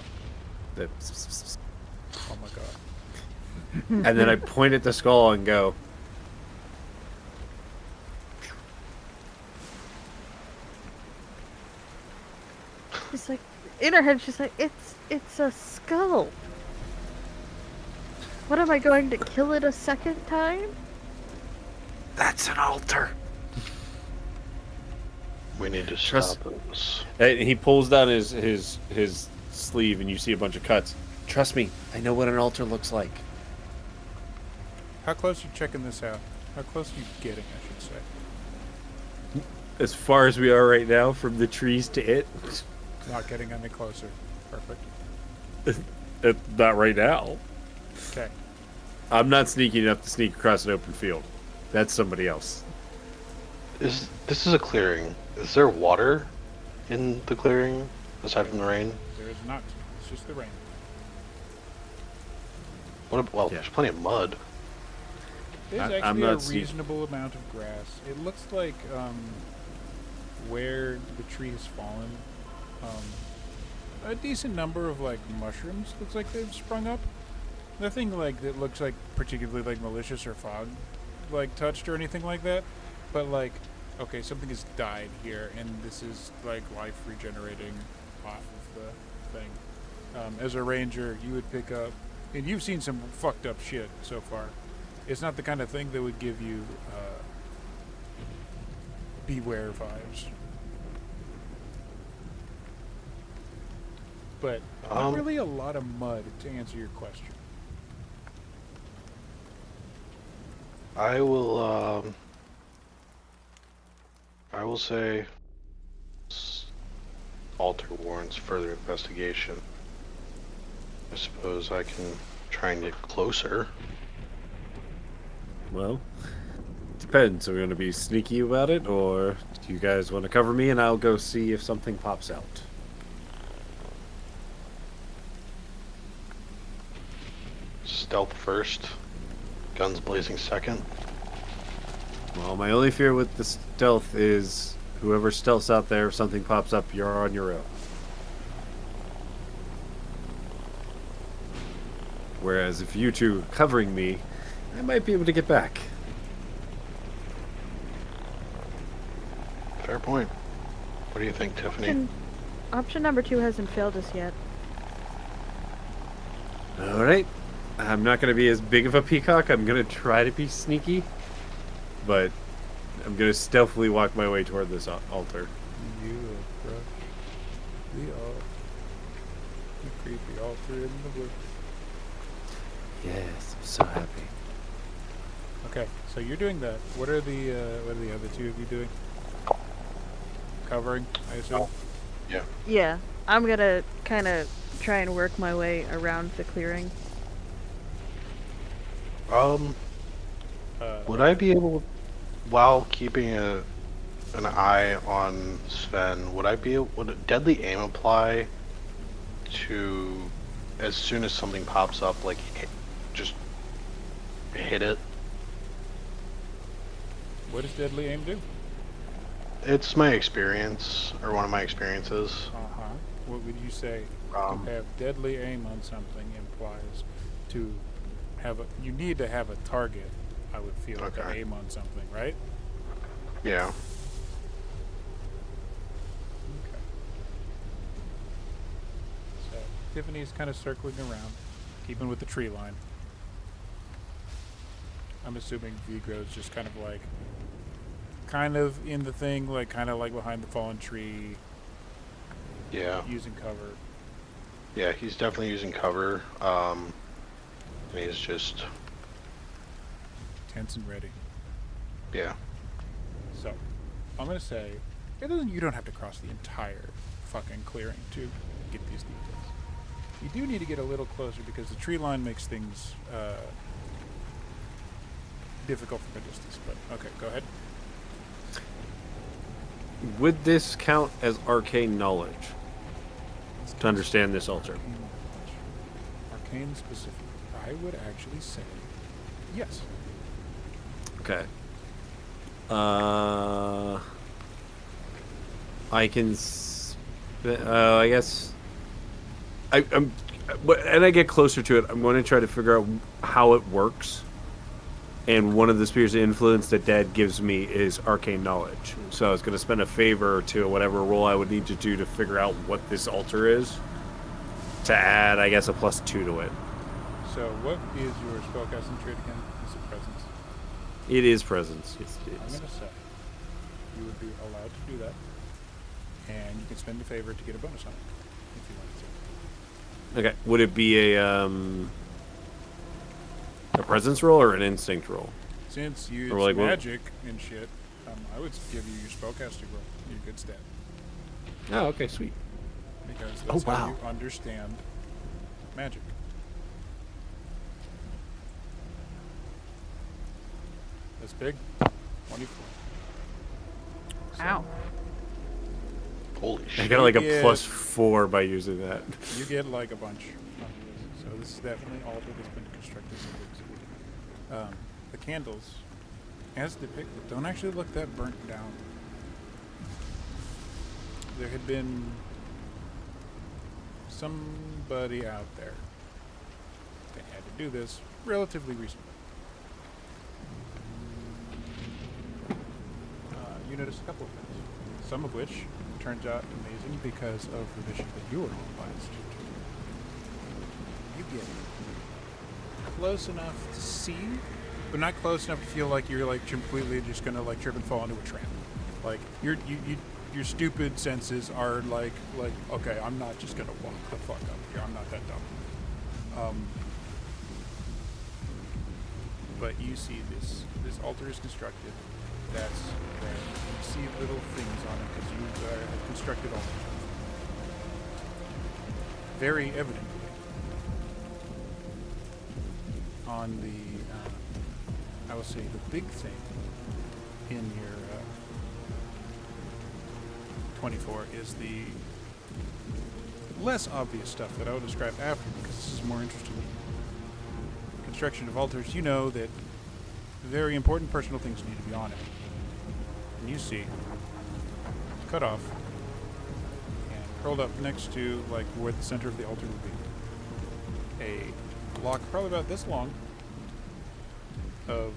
The Oh my god. and then I point at the skull and go, She's like, in her head, she's like, it's a skull. What am I going to kill it a second time? "That's an altar." We need to Trust- stop this. And he pulls down his sleeve, and you see a bunch of cuts. Trust me, I know what an altar looks like. How close are you checking this out? How close are you getting, I should say? As far as we are right now, from the trees to it, Not getting any closer. Perfect. not right now. Okay. I'm not sneaky enough to sneak across an open field. That's somebody else. This is a clearing. Is there water in the clearing aside from the rain? There is not. It's just the rain. Well, Yeah. there's plenty of mud. There's I'm actually not a see- reasonable amount of grass. It looks like where the tree has fallen, a decent number of like mushrooms looks like they've sprung up. Nothing like that looks like particularly like malicious or fog like touched or anything like that. But like, okay, something has died here, and this is like life regenerating off of the thing. As a ranger, you would pick up, and you've seen some fucked up shit so far. It's not the kind of thing that would give you beware vibes. but not really a lot of mud to answer your question. I will say altar warrants further investigation. I suppose I can try and get closer. Well, depends. Are we going to be sneaky about it, or do you guys want to cover me and I'll go see if something pops out? Stealth first, guns blazing second. Well, my only fear with the stealth is whoever stealths out there, if something pops up, you're on your own. Whereas if you two are covering me, I might be able to get back. Fair point. What do you think, Tiffany? Option number 2 hasn't failed us yet. Alright. I'm not going to be as big of a peacock. I'm going to try to be sneaky. But I'm going to stealthily walk my way toward this altar. You approach the creepy altar in the woods. Yes, I'm so happy. Okay, so you're doing that. What are the other two of you doing? Covering, I assume? Yeah. Yeah, I'm gonna kind of try and work my way around the clearing. Would I be able, while keeping an eye on Sven, would deadly aim apply to, as soon as something pops up, like just hit it? What does deadly aim do? It's my experience, or one of my experiences. Uh-huh. What would you say? To have deadly aim on something implies to have a... You need to have a target, I would feel, to aim on something, right? Yeah. Okay. So, Tiffany's kind of circling around, keeping with the tree line. I'm assuming Vigro's just kind of like... kind of in the thing, like kind of like behind the fallen tree. Yeah. Using cover. Yeah, he's definitely using cover. And he's just... tense and ready. Yeah. So, I'm gonna say, you don't have to cross the entire fucking clearing to get these details. You do need to get a little closer because the tree line makes things difficult from a distance. But okay, go ahead. Would this count as arcane knowledge to understand this altar? Arcane specific. I would actually say yes. Okay. I can. I guess. I'm. And I get closer to it. I'm going to try to figure out how it works. And one of the spheres of influence that Dad gives me is arcane knowledge. So I was going to spend a favor to whatever roll I would need to do to figure out what this altar is. To add, I guess, a +2 to it. So what is your spellcasting trait again? Is it presence? It is presence. Yes, it I'm is. going to say you would be allowed to do that. And you can spend a favor to get a bonus on it if you wanted to. Okay. Would it be a presence roll or an instinct roll? Since you Or like magic and shit, I would give you your spellcasting roll, your good stat. Oh, okay, sweet. Because that's how you understand magic. That's big. 24. Ow. Holy I shit. got like a +4 by using that. You get like a bunch. So this is definitely altar that's been constructed. The candles, as depicted, don't actually look that burnt down. There had been somebody out there that had to do this relatively recently. You notice a couple of things, some of which turns out amazing because of the mission that you were on last. You get close enough to see, but not close enough to feel like you're like completely just gonna like trip and fall into a trap. Like you your stupid senses are like, okay, I'm not just gonna walk the fuck up here. I'm not that dumb. But you see this altar is constructed. That's there. You see little things on it because you have constructed altars. Very evidently on the, I will say the big thing in your 24 is the less obvious stuff that I will describe after because this is more interesting. Construction of altars, you know that very important personal things need to be on it. And you see, cut off, and curled up next to like where the center of the altar would be, a block probably about this long of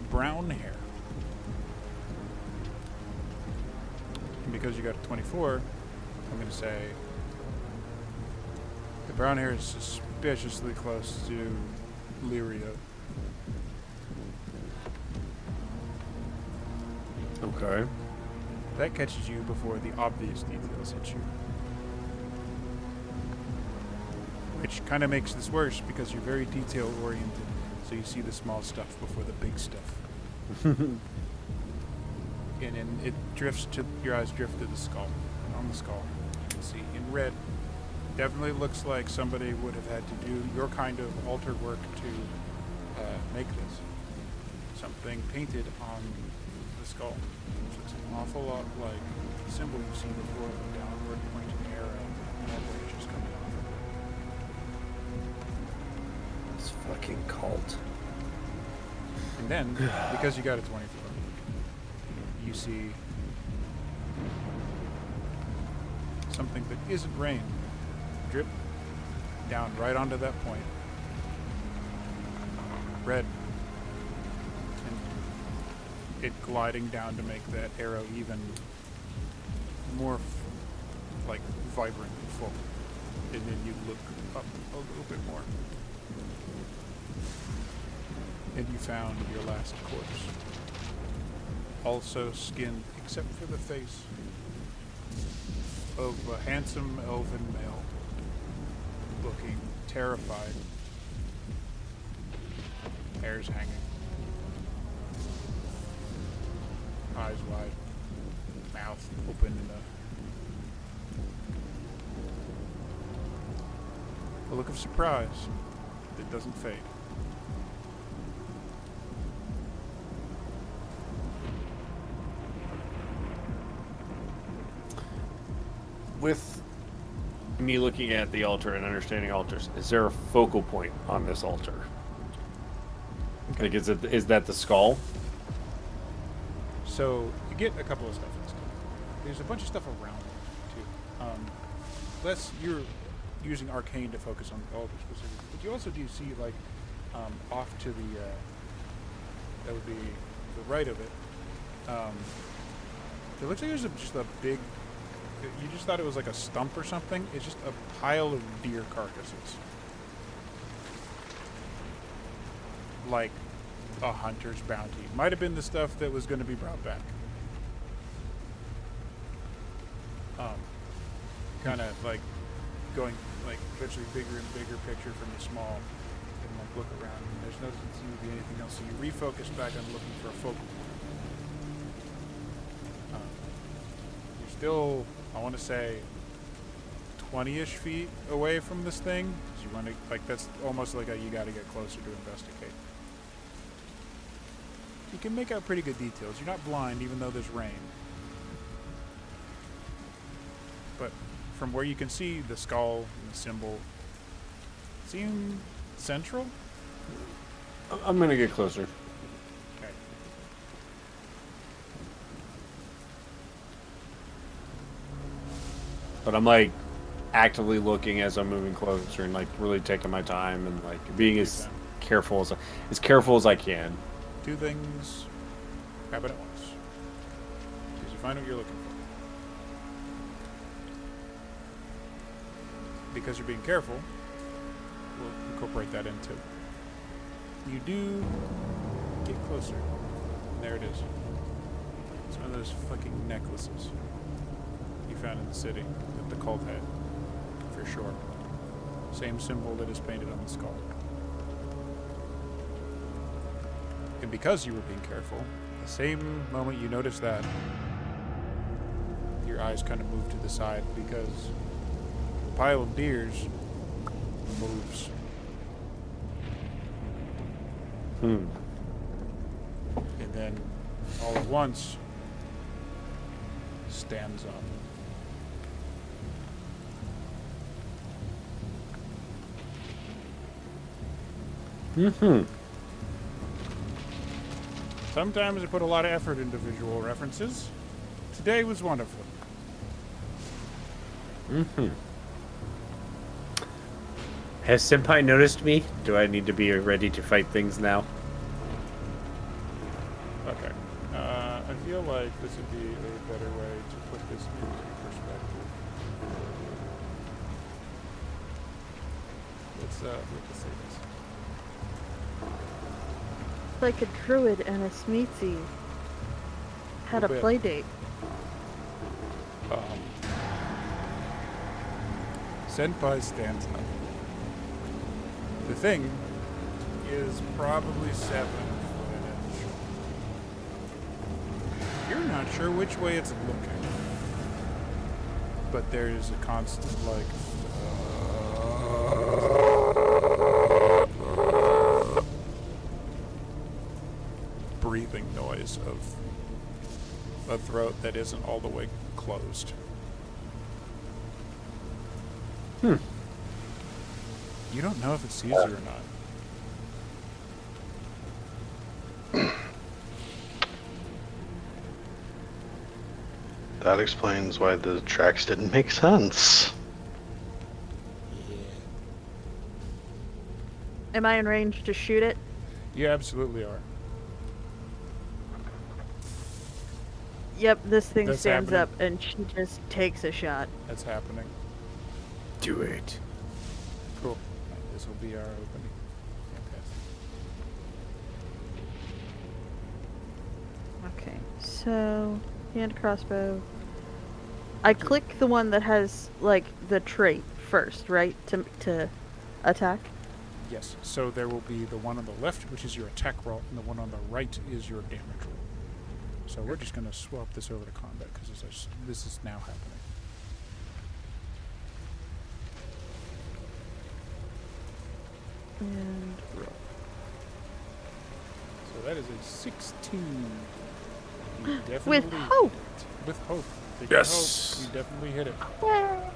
brown hair. And because you got a 24, I'm going to say the brown hair is suspiciously close to Lyria. Okay. That catches you before the obvious details hit you. Which kind of makes this worse because you're very detail oriented. So you see the small stuff before the big stuff. And then it drifts to, your eyes drift to the skull. And on the skull, you can see in red, definitely looks like somebody would have had to do your kind of altar work to make this. Something painted on the skull. Which looks an awful lot like the symbol you've seen before, the downward pointing arrow, and all branches coming off of it. This fucking cult. And then, because you got a 24, you see something that isn't rain drip down right onto that point. Red. And it gliding down to make that arrow even more like vibrant and full. And then you look up a little bit more. And you found your last corpse. Also skinned, except for the face, of a handsome elven male, looking terrified. Hair's hanging. Eyes wide. Mouth open in a look of surprise that doesn't fade. With me looking at the altar and understanding altars, is there a focal point on this altar? Okay. Like, is that the skull? So you get a couple of stuff in this game. There's a bunch of stuff around it too. Unless you're using arcane to focus on the altar specifically, but you also do see like off to the that would be the right of it. It looks like there's just a big. You just thought it was like a stump or something. It's just a pile of deer carcasses. Like a hunter's bounty. Might have been the stuff that was going to be brought back. Kind of like going like eventually bigger and bigger picture from the small and like look around and there's doesn't seem to be anything else. So you refocus back on looking for a focal point. You're still, I want to say, 20-ish feet away from this thing. So you want to, like, that's almost like you got to get closer to investigate. You can make out pretty good details. You're not blind, even though there's rain. But from where you can see the skull and the symbol seem central. I'm gonna get closer. Okay. But I'm like actively looking as I'm moving closer and like really taking my time and like being as careful as I can. Two things happen at once. Because you find what you're looking for. Because you're being careful, we'll incorporate that into. You do get closer. And there it is. It's one of those fucking necklaces you found in the city that the cult had, for sure. Same symbol that is painted on the skull. And because you were being careful, the same moment you notice that, your eyes kind of move to the side because the pile of deers moves. And then, all at once, stands up. Sometimes I put a lot of effort into visual references. Today was one of them. Has Senpai noticed me? Do I need to be ready to fight things now? Okay. I feel like this would be a better way to put this into perspective. Let's say this. Like a druid and a Smeetsy had a Little bit. play date. Senpai stands up. The thing is probably 7 foot in inch. You're not sure which way it's looking, but there's a constant breathing noise of a throat that isn't all the way closed. You don't know if it sees you or not. That explains why the tracks didn't make sense. Am I in range to shoot it? You absolutely are. Yep, this thing That's stands happening. up and she just takes a shot. That's happening. Do it. Cool. This will be our opening. Fantastic. Okay, so hand crossbow. I click the one that has like the trait first, right? To attack. Yes. So there will be the one on the left, which is your attack roll, and the one on the right is your damage roll. So we're just going to swap this over to combat because this is now happening. And roll. So that is a 16. You definitely With hope. hit it. With hope. Take Yes. your hope. You definitely hit it. Yay.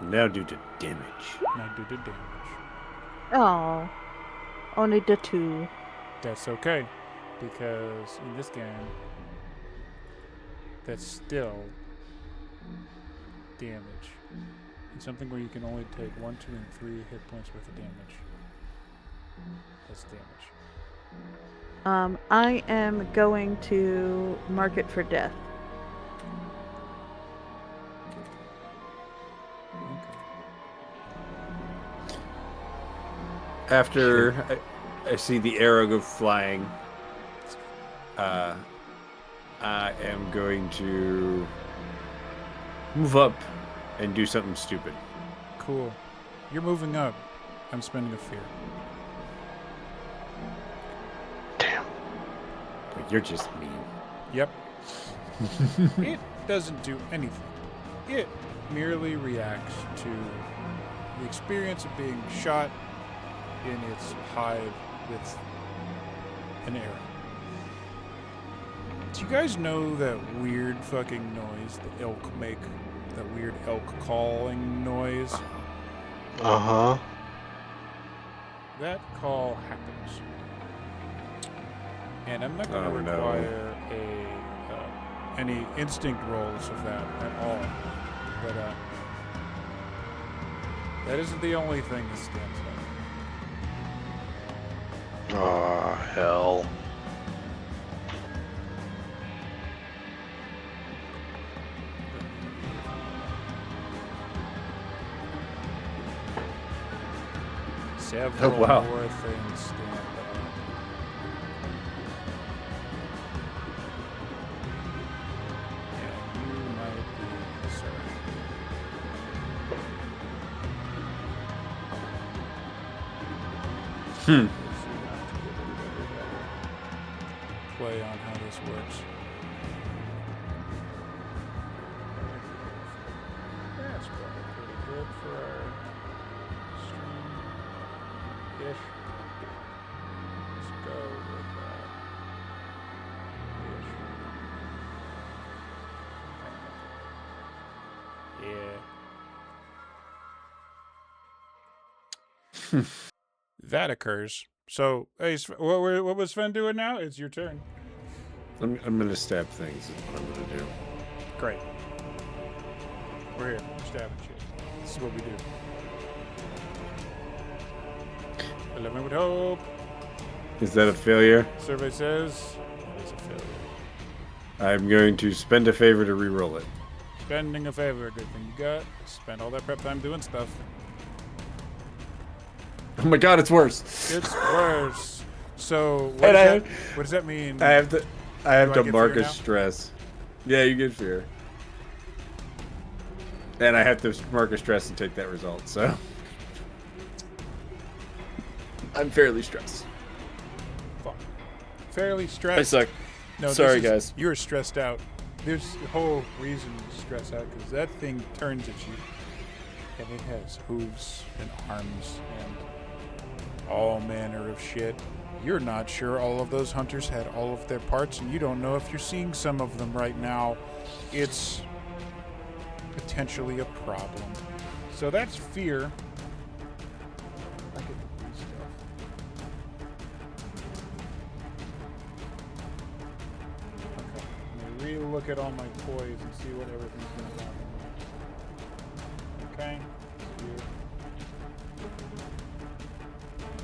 Now due to damage. Now do the damage. Oh, only the 2. That's okay, because in this game, that's still damage. It's something where you can only take 1, 2, and 3 hit points worth of damage. That's damage. I am going to mark it for death. Okay. After I see the arrow go flying, I am going to move up and do something stupid. Cool. You're moving up. I'm spending a fear. Damn. But you're just mean. Yep. It doesn't do anything. It merely reacts to the experience of being shot in its hide with an arrow. Do you guys know that weird fucking noise the elk make? That weird elk calling noise? Uh-huh. That call happens. And I'm not going to Oh, no. require any instinct rolls of that at all. But that isn't the only thing that stands out. Oh, hell. Several wow. more things stand up. And you might be sorry. Hmm. Play on how this works. That's probably pretty good for our stream-ish. Let's go with that. Ish. Yeah. That occurs. So, hey, what was Sven doing now? It's your turn. I'm gonna stab things. Is what I'm gonna do. Great. We're here. We're stabbing shit. This is what we do. 11 with hope. Is that a failure? Survey says it is a failure. I'm going to spend a favor to re-roll it. Spending a favor. Good thing you got. Spend all that prep time doing stuff. Oh my god, it's worse. It's worse. So And what does that mean? I have Do to get mark fear a now? stress. Yeah, you get fear. And I have to mark a stress and take that result, so I'm fairly stressed. Fuck. Fairly stressed. I suck. No, Sorry, guys. You're stressed out. There's a whole reason to stress out because that thing turns at you, and it has hooves and arms and all manner of shit. You're not sure all of those hunters had all of their parts, and you don't know if you're seeing some of them right now. It's potentially a problem. So that's fear. I could do stuff. Okay. Let me re-look at all my toys and see what everything's going to happen. Okay. You.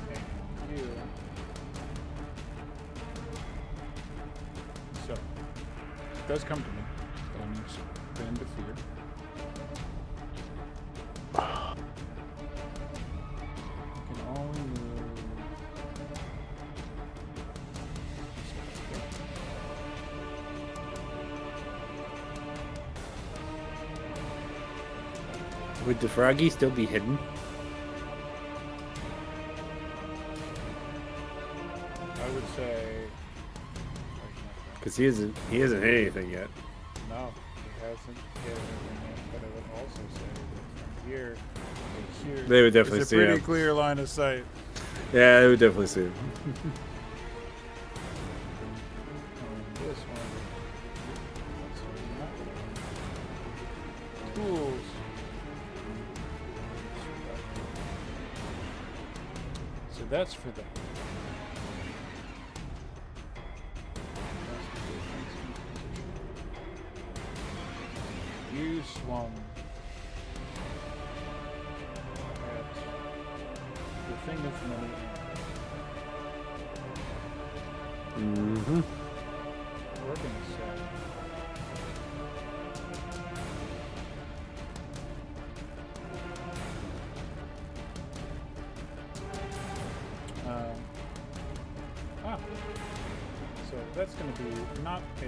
And you. So, it does come to me. Then you spend the fear. You can only move. Would the froggy still be hidden? I would say. Because he hasn't hit anything yet. No, he hasn't hit anything yet. But I would also say that from here to here, They would definitely it's see a pretty him. clear line of sight. Yeah, they would definitely see him. And this one. Tools. So that's for that. You swung at the thing of money. Mm-hmm. We're gonna say. So that's going to be not a.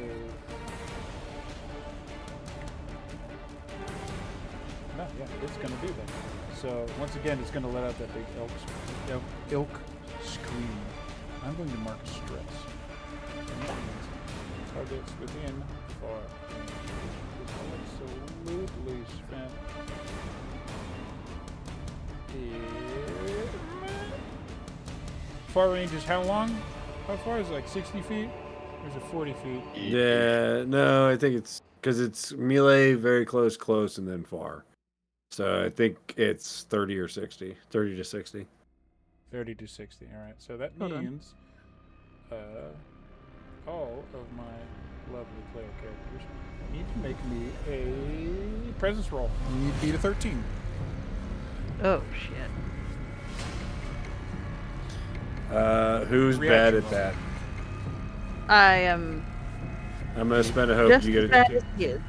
No, yeah, it's going to do that. So once again, it's going to let out that big elk scream. I'm going to mark stress. And that means targets within far range. Absolutely spent. Far range is how long? How far is it, like 60 feet? Or is it 40 feet? Yeah, no, I think it's because it's melee, very close, close, and then far. So I think it's 30 or 60. 30 to 60. 30 to 60. All right. So that Hold on. means all of my lovely player characters need to make me a presence roll. You need to beat a 13. Oh shit. Who's bad at that? I am I'm gonna spend a hope just you as get bad it. as he is.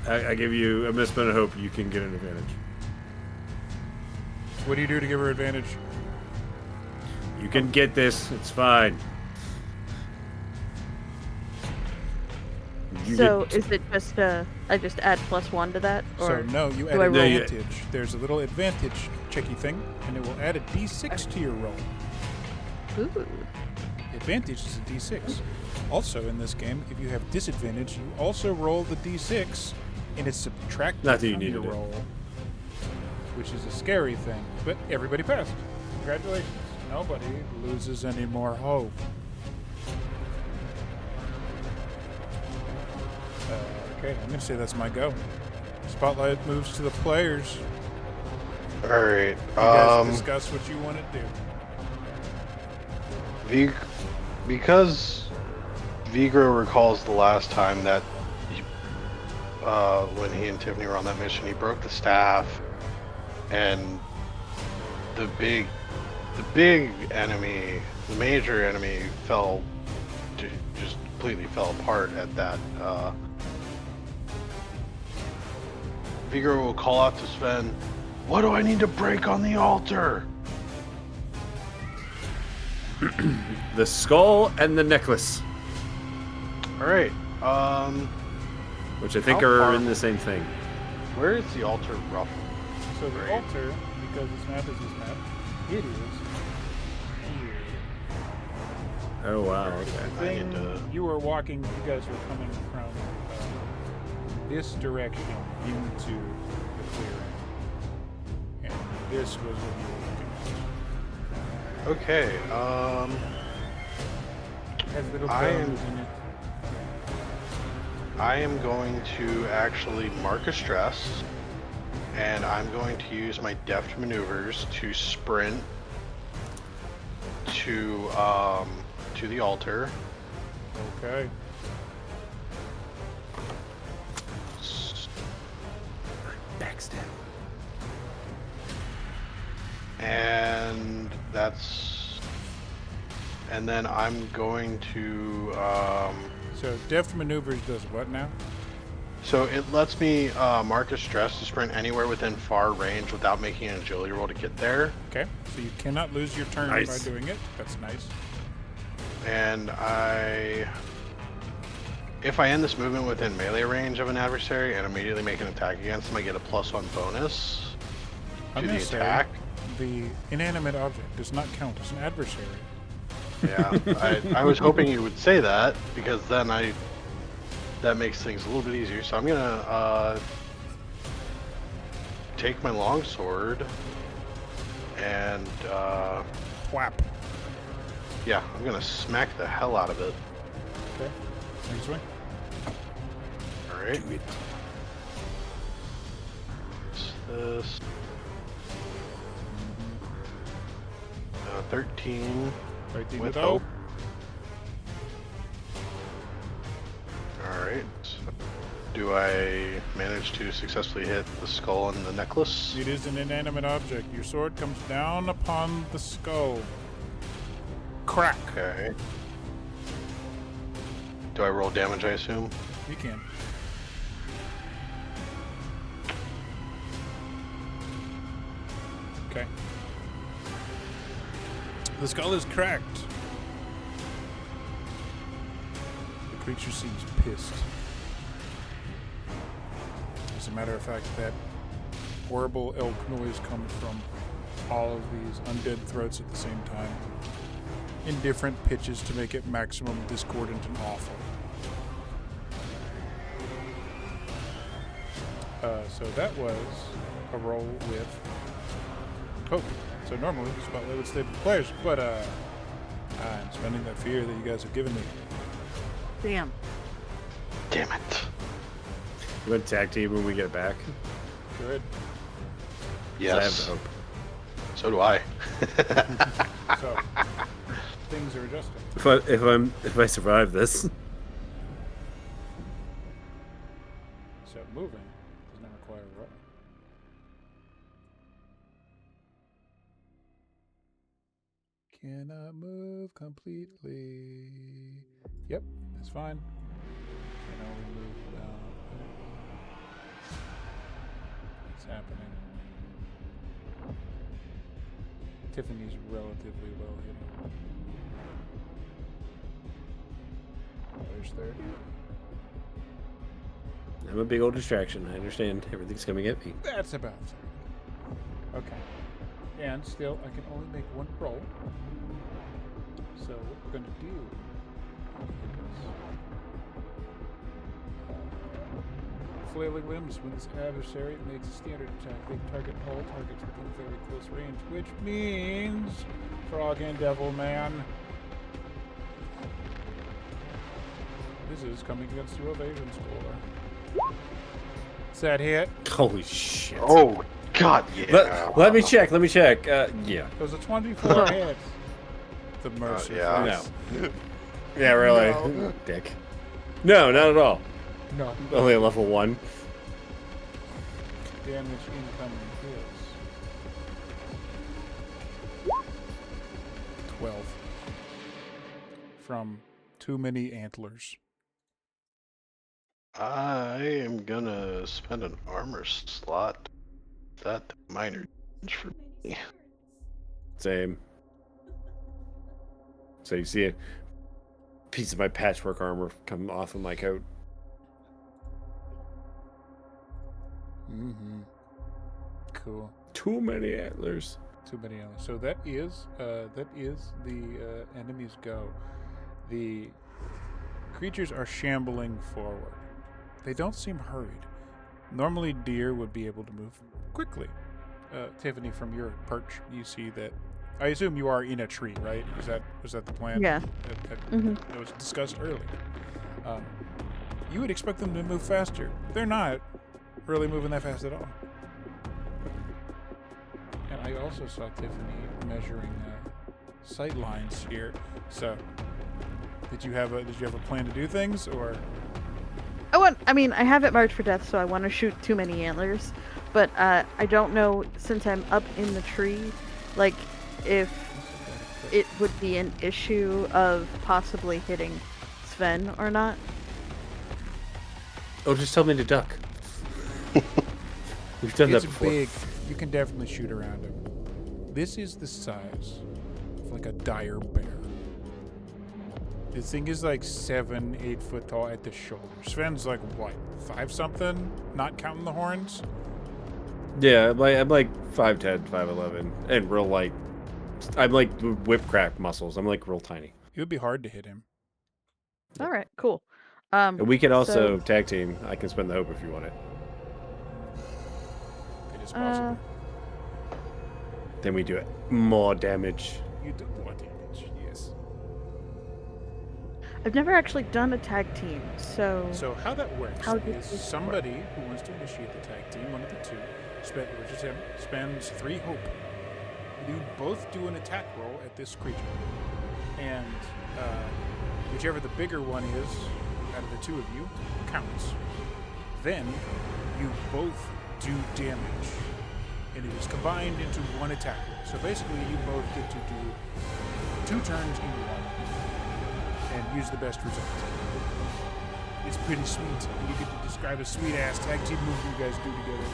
I give you. I'm gonna spend a hope you can get an advantage. What do you do to give her advantage? You can get this. It's fine. So is it just I just add +1 to that, or So no, you add do I roll? advantage. There's a little advantage checky thing, and it will add a d6 to your roll. Ooh. Advantage is a d6. Also in this game, if you have disadvantage, you also roll the d6, and it's subtracted Not that you from your needed it. roll, which is a scary thing. But everybody passed. Congratulations. Nobody loses any more hope. Okay, I'm going to say that's my go. Spotlight moves to the players. All right. You guys discuss what you want to do. Because Vigro recalls the last time that when he and Tiffany were on that mission, he broke the staff, and the big enemy, the major enemy, just completely fell apart at that. Vigro will call out to Sven, "What do I need to break on the altar?" The skull and the necklace, All right. which I think How are far- in the same thing. Where is the altar roughly? So the Right. altar, because this map is this map, it is here. Oh wow. I Okay. need to. You were walking, you guys were coming from this direction into the clearing. And this was what you were looking Okay. at. It has little I am- bones in it. I am going to actually mark a stress, and I'm going to use my deft maneuvers to sprint to the altar. Okay. Backstab. And then I'm going to So deft maneuvers does what now? so it lets me mark a stress to sprint anywhere within far range without making an agility roll to get there. Okay. So you cannot lose your turn Nice. by doing it. That's nice. And if I end this movement within melee range of an adversary and immediately make an attack against them, I get a +1 bonus I'm to the gonna say attack. the inanimate object does not count as an adversary. Yeah, I was hoping you would say that, because then that makes things a little bit easier. So I'm gonna take my longsword and Whap. yeah, I'm gonna smack the hell out of it. Okay. Next way. All right. This 13 13 with with hope. hope. All right. Do I manage to successfully hit the skull and the necklace? It is an inanimate object. Your sword comes down upon the skull. Crack. Okay. Do I roll damage, I assume? You can. Okay. The skull is cracked. The creature seems pissed. As a matter of fact, that horrible elk noise comes from all of these undead throats at the same time, in different pitches to make it maximum discordant and awful. So that was a roll with hope. So normally Spotlight would stay with the players, but I'm spending that fear that you guys have given me. Damn. Damn it. You want to tag team when we get back? Good. 'Cause I have Yes. the hope. So do I. So things are adjusting. If I survive this, So moving does not require a roll. Cannot move completely. Yep, that's fine. Can only move down. What's happening? Tiffany's relatively low hitting. Oh, there's 30. I'm a big old distraction. I understand. Everything's coming at me. That's about 30. Okay. And still, I can only make one roll. So what we're going to do is flailing limbs. When this adversary makes a standard attack, they target all targets within very close range, which means Frog and Devil Man. This is coming against your evasion score. Is that hit? Holy shit. Oh, God, yeah. Let me check. Yeah. It was a 24 hit. The mercy. yeah. No. Yeah, really. No. Dick. No, not at all. No. Only a level 1. Damage incoming is 12 from too many antlers. I am gonna spend an armor slot. That minor change for me. Same. So you see a piece of my patchwork armor come off of my coat. Mm-hmm. Cool. Too many antlers. Too many antlers. So that is the enemy's go. The creatures are shambling forward. They don't seem hurried. Normally, deer would be able to move quickly. Tiffany, from your perch, you see that. I assume you are in a tree, right? Was that the plan? Yeah. That was discussed earlier. You would expect them to move faster. They're not really moving that fast at all. And I also saw Tiffany measuring sight lines here. So, did you have a plan to do things, or? I have it marked for death, so I want to shoot too many antlers. But I don't know, since I'm up in the tree, like, if it would be an issue of possibly hitting Sven or not. Oh, just tell me to duck. We've done that before. It's big. You can definitely shoot around him. This is the size of like a dire bear. This thing is like 7-8 foot tall at the shoulder. Sven's like what, 5 something? Not counting the horns. Yeah, I'm like 5'10", 5'11", and real light. I'm like whip crack muscles. I'm like real tiny. It would be hard to hit him. All right, cool. And we can also so, tag team. I can spend the hope if you want it. It is possible. Then we do it. More damage. You do more damage, yes. I've never actually done a tag team, so... So how that works How is does this somebody who wants to initiate the tag team, one of the two, which is him, spends 3 hope. You both do an attack roll at this creature. And whichever the bigger one is, out of the two of you, counts. Then you both do damage. And it is combined into one attack roll. So basically you both get to do 2 turns in one and use the best result. It's pretty sweet. And you get to describe a sweet ass tag team move you guys do together.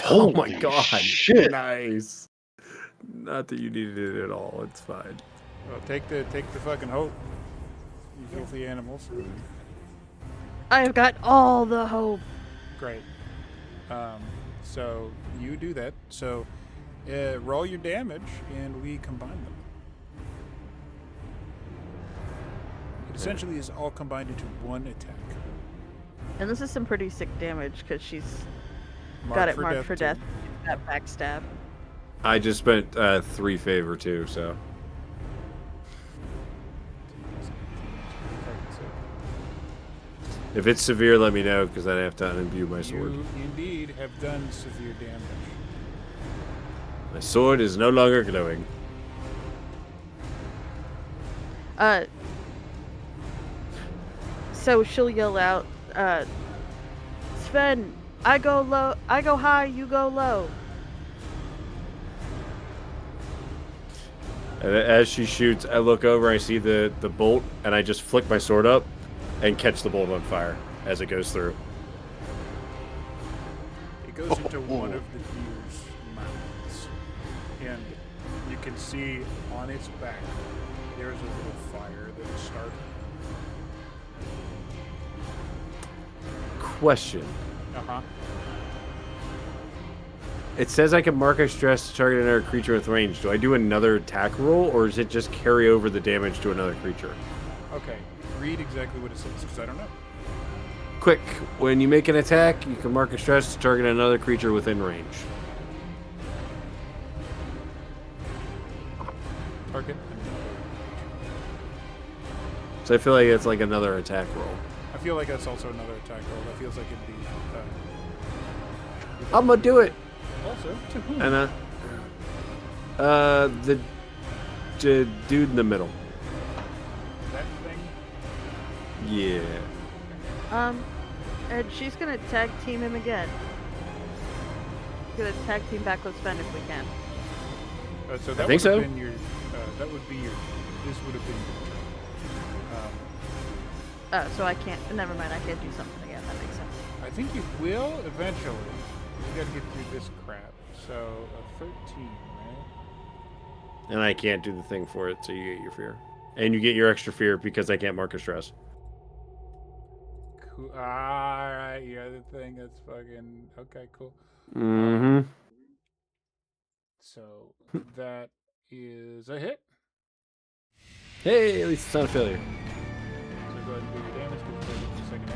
Oh my Holy god. shit. Nice. Not that you needed it at all. It's fine. Well, take the fucking hope. You filthy animals. I've got all the hope. Great. So you do that. So roll your damage, and we combine them. It essentially is all combined into one attack. And this is some pretty sick damage, because she's got it marked for death. too. That backstab. I just spent 3 favor too, so. If it's severe, let me know, because I'd have to unimbue my sword. You indeed have done severe damage. My sword is no longer glowing. So she'll yell out, Sven, I go low, I go high, you go low. And as she shoots, I look over, I see the bolt, and I just flick my sword up and catch the bolt on fire. as it goes through. It goes into one of the deer's mouths, and you can see on its back there's a little fire that is starting. Question. Uh-huh. It says I can mark a stress to target another creature with range. Do I do another attack roll, or does it just carry over the damage to another creature? Okay, read exactly what it says, because I don't know. Quick, when you make an attack, you can mark a stress to target another creature within range. Target. So I feel like it's like another attack roll. I feel like that's also another attack roll. That feels like it'd be... I'm gonna do it! Also, to whom? And the dude in the middle. That thing? Yeah. And she's gonna tag team him again. Gonna tag team back with Sven if we can. So that I think so. Been your, that would be your... This would have been your turn. So I can't. Never mind. I can't do something again. That makes sense. I think you will eventually. You gotta get through this crap. So, a 13, right? And I can't do the thing for it, so you get your fear. And you get your extra fear because I can't mark a stress. Cool. Alright, yeah, the thing that's fucking... Okay, cool. Mm-hmm. So, that is a hit. Hey, at least it's not a failure. So go ahead and do your damage, because it's the second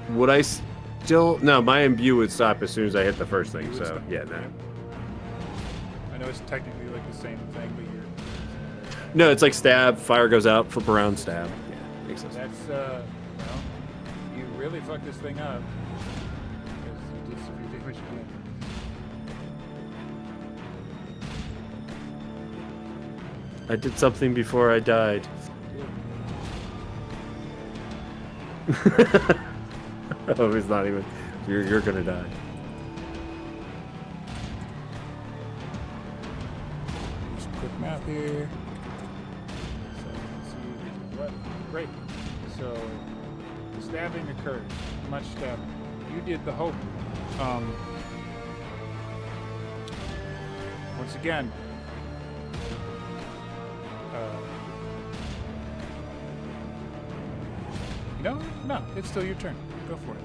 aim. Would I still... No, my imbue would stop as soon as I hit the first thing, You would so stop. yeah, no. I know it's technically like the same thing, but you're... No, it's like stab, fire goes out, flip around, stab. Yeah, makes sense. That's, well, you really fucked this thing up. Because you did some damage again. I did something before I died. Oh, it's not even... You're gonna die. Do some quick math here. So let's see what. Great. So the stabbing occurs. Much stabbing. You did the hope. Once again. No, it's still your turn. Go for it.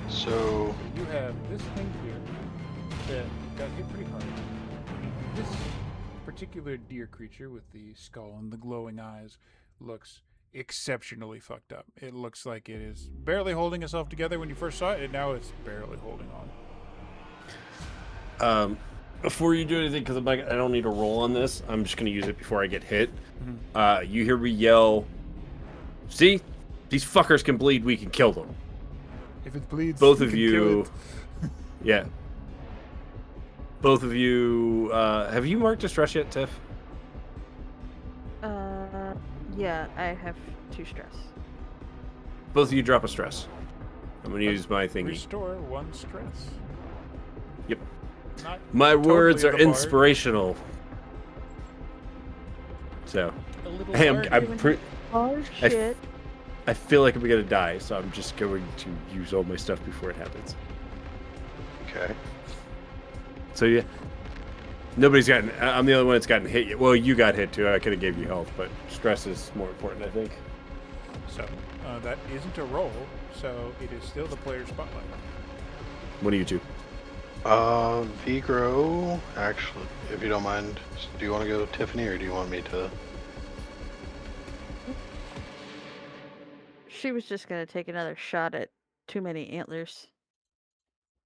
So, You have this thing here that got hit pretty hard. This particular deer creature with the skull and the glowing eyes looks exceptionally fucked up. It looks like it is barely holding itself together when you first saw it, and now it's barely holding on. Before you do anything, because I don't need to roll on this, I'm just gonna use it before I get hit. Mm-hmm. You hear me yell, "See? These fuckers can bleed, we can kill them." If it bleeds, Both you of can you... kill it. Yeah. Both of you, have you marked a stress yet, Tiff? Yeah, I have 2 stress. Both of you drop a stress. I'm gonna use my thingy. Restore 1 stress. Yep. Not My words totally are the bar. inspirational. So, A little hey, larger. Oh shit. I feel like I'm gonna die, so I'm just going to use all my stuff before it happens. okay. So yeah, nobody's gotten. I'm the only one that's gotten hit yet. Well, you got hit too. I could have gave you health, but stress is more important, I think. So, that isn't a roll, so it is still the player's spotlight. What do you do? Vigro, actually, if you don't mind, do you want to go Tiffany or do you want me to? She was just gonna take another shot at too many antlers.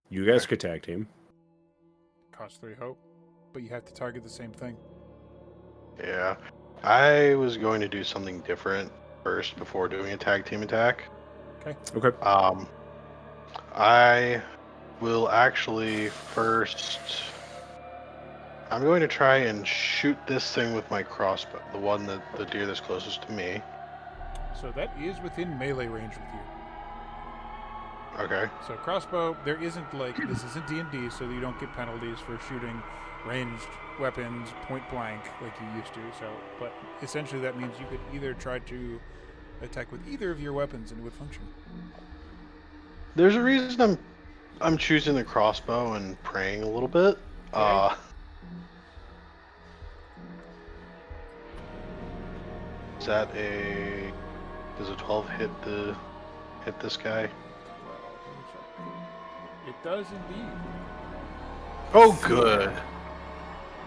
You guys could tag team. Cost 3 hope, but you have to target the same thing. Yeah. I was going to do something different first before doing a tag team attack. Okay. I will actually first... I'm going to try and shoot this thing with my crossbow, the deer that's closest to me. So that is within melee range with you. Okay. So crossbow, there isn't this isn't D&D, so you don't get penalties for shooting ranged weapons point blank like you used to. So, but essentially that means you could either try to attack with either of your weapons and it would function. There's a reason I'm choosing the crossbow and praying a little bit. Okay. Is that a... Does a 12 hit this guy? It does indeed. Oh, good.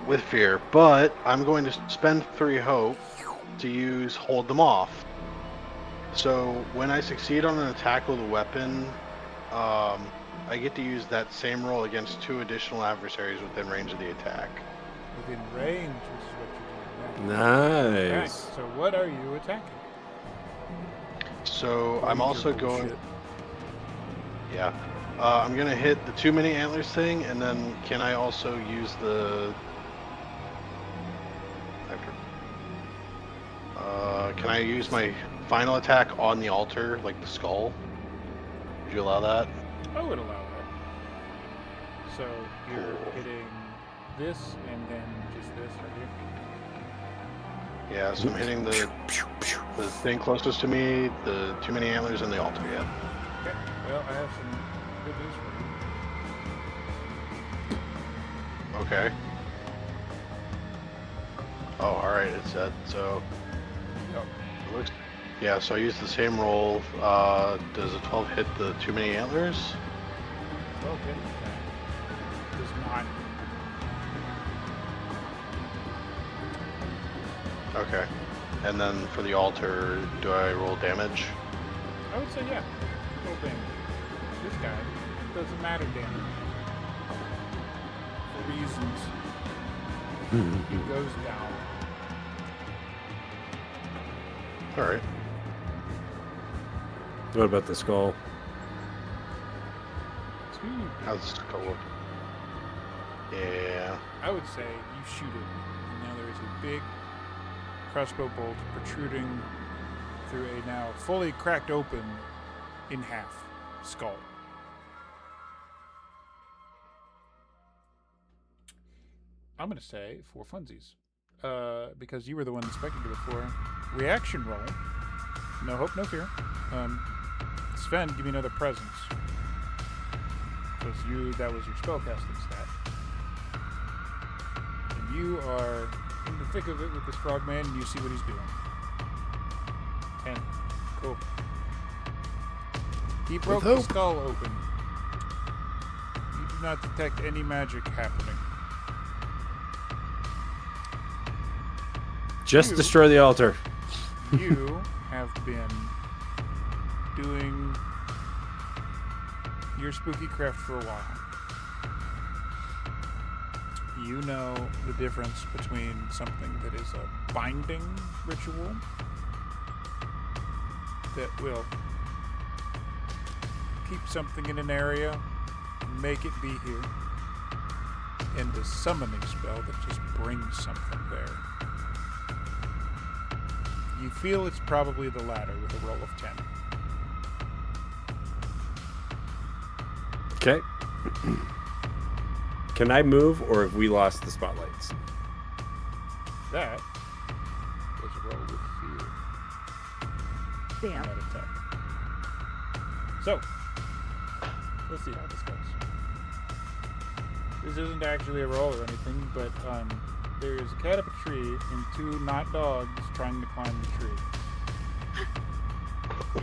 With fear, but I'm going to spend 3 hope to use hold them off. So when I succeed on an attack with a weapon, I get to use that same roll against 2 additional adversaries within range of the attack. Within range, which is what you're doing now. Nice. Alright, so what are you attacking? So I'm also going... Yeah. I'm going to hit the 2 mini antlers thing, and then can I also use the... Can I use my final attack on the altar, like the skull? Would you allow that? I would allow that. So you're hitting this and then just this right here? Yeah, so I'm hitting the thing closest to me, the 2 mini antlers, and the altar, yeah. Okay, well, I have some good news for you. Okay. Oh, alright, it's set, so... Yep. It looks... Yeah, so I use the same roll. Does a 12 hit the 2 mini antlers? 12 hit does not. Okay. And then for the altar, do I roll damage? I would say yeah. Roll damage. This guy doesn't matter damage. For reasons. He goes down. Alright. What about the skull? How's this go look? Yeah. I would say you shoot it, and now there is a big crossbow bolt protruding through a now fully cracked open in half skull. I'm going to say for funsies, because you were the one that spectated it before. Reaction roll. No hope, no fear. Sven, give me another presence. Because that was your spellcasting stat. And you are in the thick of it with this frogman, and you see what he's doing. 10. Cool. He broke the skull open. You do not detect any magic happening. Just destroy the altar. You have been doing your spooky craft for a while. You know the difference between something that is a binding ritual that will keep something in an area, make it be here, and a summoning spell that just brings something there. You feel it's probably the latter with a roll of 10. Okay. Can I move, or have we lost the spotlights? That was a roll with fear. Damn. That attack. So, let's see how this goes. This isn't actually a roll or anything, but there is a cat up a tree and 2 not dogs trying to climb the tree.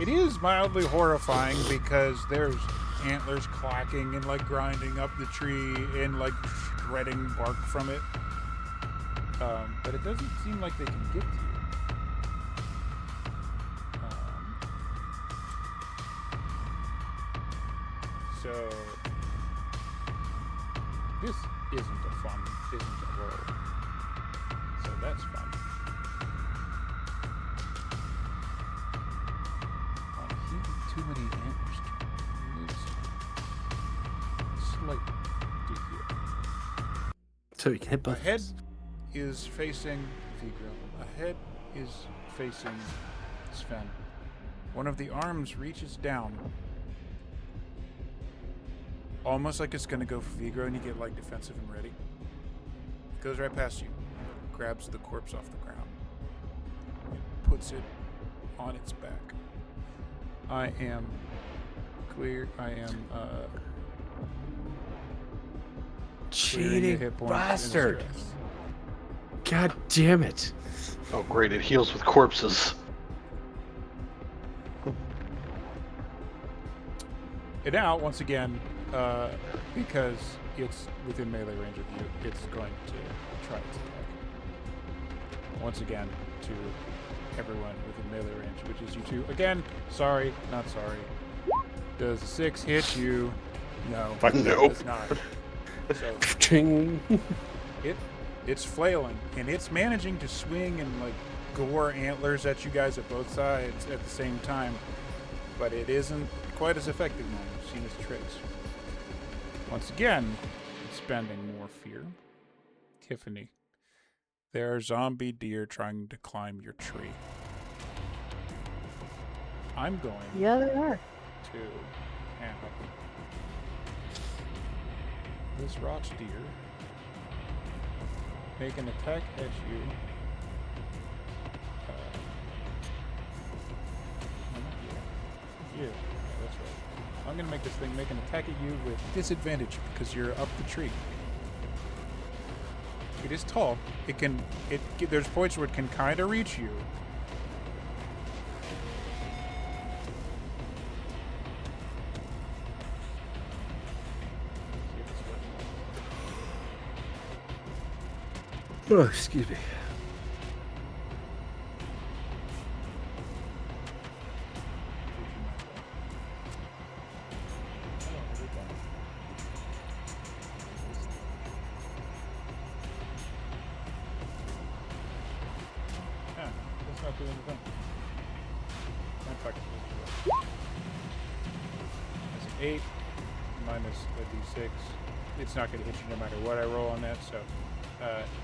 It is mildly horrifying because there's antlers clacking and like grinding up the tree and like shredding bark from it. But it doesn't seem like they can get to you. So this isn't a roll. So that's fun. He too many antlers moves slightly to here. So you can hit both. Ahead is facing Vigro. Ahead is facing Sven. One of the arms reaches down, almost like it's gonna go for Vigro, and you get like defensive and ready. It goes right past you, grabs the corpse off the ground, and puts it on its back. I am clear. I am clearing the Cheating hit points in bastard! stress. God damn it! Oh, great! It heals with corpses. And now, once again, because it's within melee range of you, it's going to try its attack. Once again, to everyone within melee range, which is you two. Again, sorry, not sorry. Does a 6 hit you? No. Fuck nope. It's not. So Ching. it's flailing, and it's managing to swing and like gore antlers at you guys at both sides at the same time, but it isn't quite as effective now. You've seen its tricks. Once again, expending more fear. Tiffany, there are zombie deer trying to climb your tree. I'm going Yeah, they are. to have this roc's deer make an attack at you. Yeah, that's right. I'm gonna make this thing make an attack at you with disadvantage because you're up the tree. It is tall. There's points where it can kind of reach you. Oh, excuse me. Yeah, that's not doing anything. That's an 8 minus a d6. It's not going to hit you no matter what I roll on that, so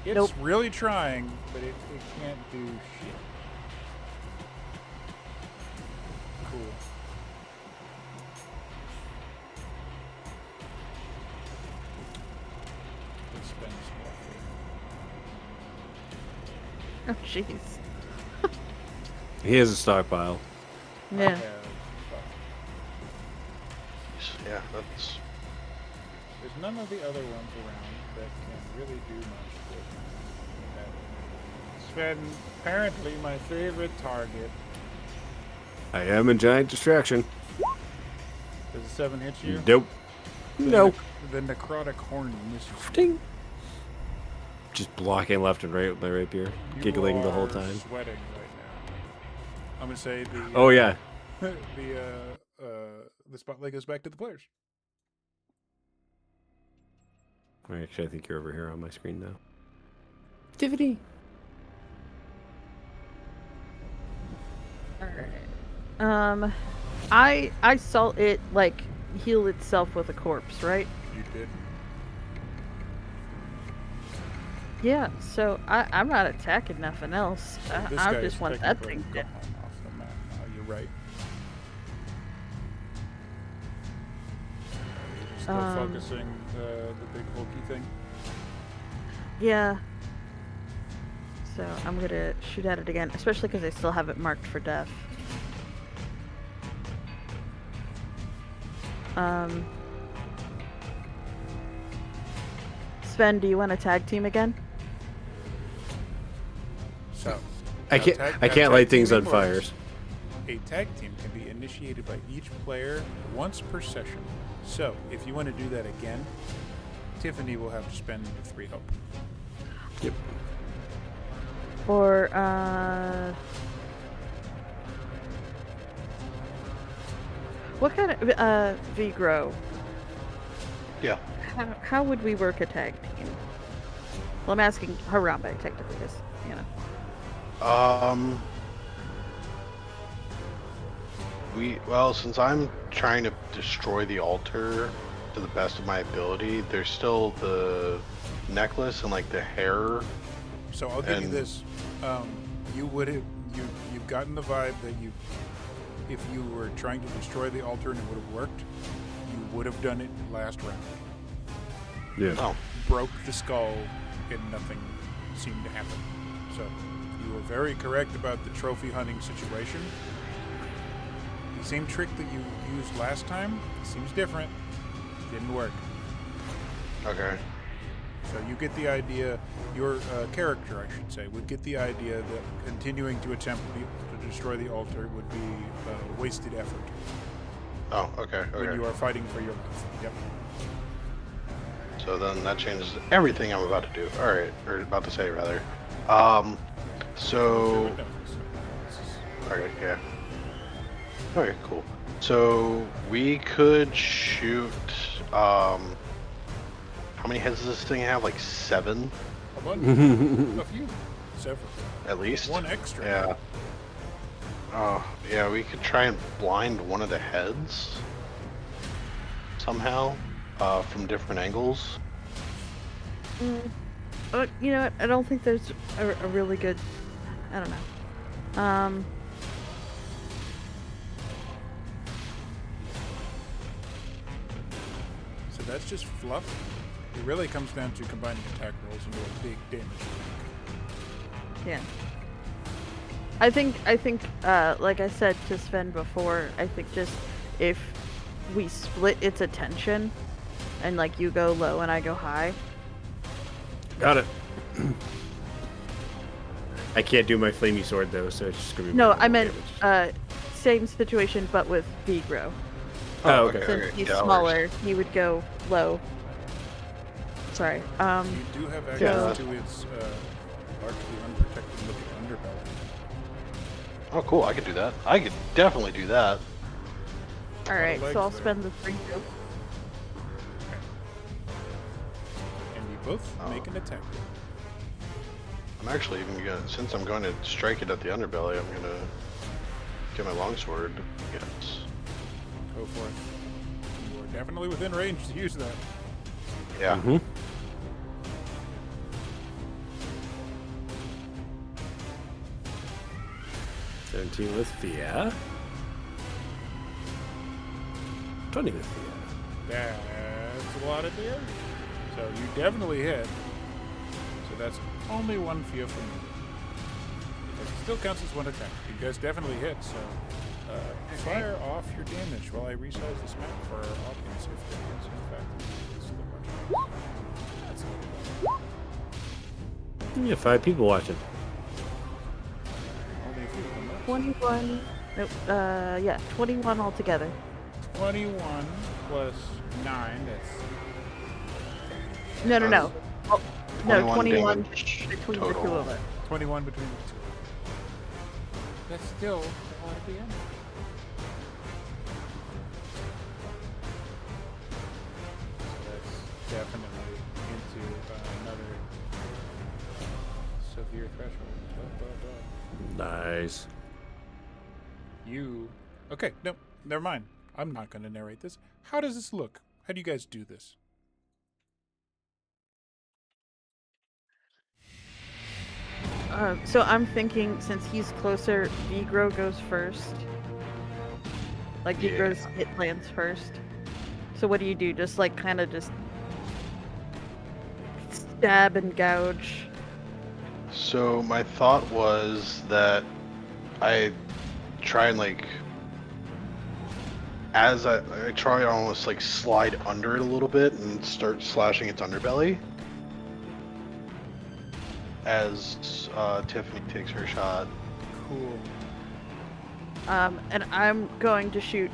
it's Nope. really trying, but it can't do shit. Cool. Let's spend some more Oh, jeez. He has a stockpile. fear. Yeah. Yeah, that's. There's none of the other ones around that can really do much for me. Sven, apparently my favorite target. I am a giant distraction. Does a 7 hit you? Nope. Nope. The necrotic horn misses. Ding. Just blocking left and right with my rapier, You giggling the whole are time. Sweating right now. I'm gonna say the. Oh yeah. The spotlight goes back to the players. Actually, I think you're over here on my screen now. Tiffany. Alright. I saw it like heal itself with a corpse, right? You did. Yeah, so I'm not attacking nothing else. This I guy just is want that technically thing dead. gone off the map now. You're right. You're still focusing the big hulky thing. Yeah. So I'm gonna shoot at it again, especially because I still have it marked for death. Sven, do you want to tag team again? So I now can't. I now can't light tag things on teaming works. fires. A tag team can be initiated by each player once per session. So, if you want to do that again, Tiffany will have to spend 3 hope. Yep. Or what kind of V-Grow? Yeah. How would we work a tag team? Well, I'm asking Harambe technically, because you know. Well, since I'm trying to destroy the altar to the best of my ability, there's still the necklace and like the hair. So I'll give you And- this. You've gotten the vibe that if you were trying to destroy the altar and it would have worked, you would have done it last round. Yeah. Oh, Broke the skull and nothing seemed to happen. So You were very correct about the trophy hunting situation. The same trick that you used last time seems different. Didn't work. Okay. So you get the idea, your character, I should say, would get the idea that continuing to attempt to destroy the altar would be a wasted effort. Oh, okay. When you are fighting for your life. Yep. So then that changes everything I'm about to do. All right, or about to say rather. So. Okay, yeah. Okay, cool. So we could shoot. How many heads does this thing have? Like 7? A bunch. A few. Several. At least. One extra. Yeah. Oh, yeah. We could try and blind one of the heads somehow from different angles. But you know what? I don't think there's a really good. I don't know. So that's just fluff. It really comes down to combining attack rolls into a big damage. Yeah. I think, like I said to Sven before, I think just if we split its attention, and like you go low and I go high. Got it. I can't do my flamey sword though, so it's just gonna be. No, I meant same situation but with Vigro. Oh, okay. Since he's smaller, he would go low. Sorry. You do have access to its largely unprotected looking underbelly. Oh, cool. I could do that. I could definitely do that. All right, so I'll there. spend the 3 too. And you both make an attack. I'm actually even gonna, since I'm going to strike it at the underbelly, I'm gonna get my longsword. Yes. Go for it. You are definitely within range to use that. Yeah. Mm-hmm. $17 with Fia. 20 with Fia. That's a lot of damage. So you definitely hit. So that's only 1 Fia from you. But it still counts as 1 attack. You guys definitely hit, so fire off your damage while I resize this map for our audience if there is in fact still watching. That's not Yeah, 5 people watching. only a few of them left. 21. Nope. Yeah, 21 altogether. 21 plus 9, that's No. Oh, no, 21 damage between the total. 2 of us. 21 between the 2. That's still a lot of damage. So that's definitely into another severe threshold. Nice. You... Okay, no, never mind. I'm not going to narrate this. How does this look? How do you guys do this? So I'm thinking, since he's closer, Vigro goes first. Like, Vigro's hit lands first. So what do you do? Just, like, kind of just stab and gouge? So my thought was that I try and like, as I try to almost like slide under it a little bit and start slashing its underbelly as Tiffany takes her shot. Cool. And I'm going to shoot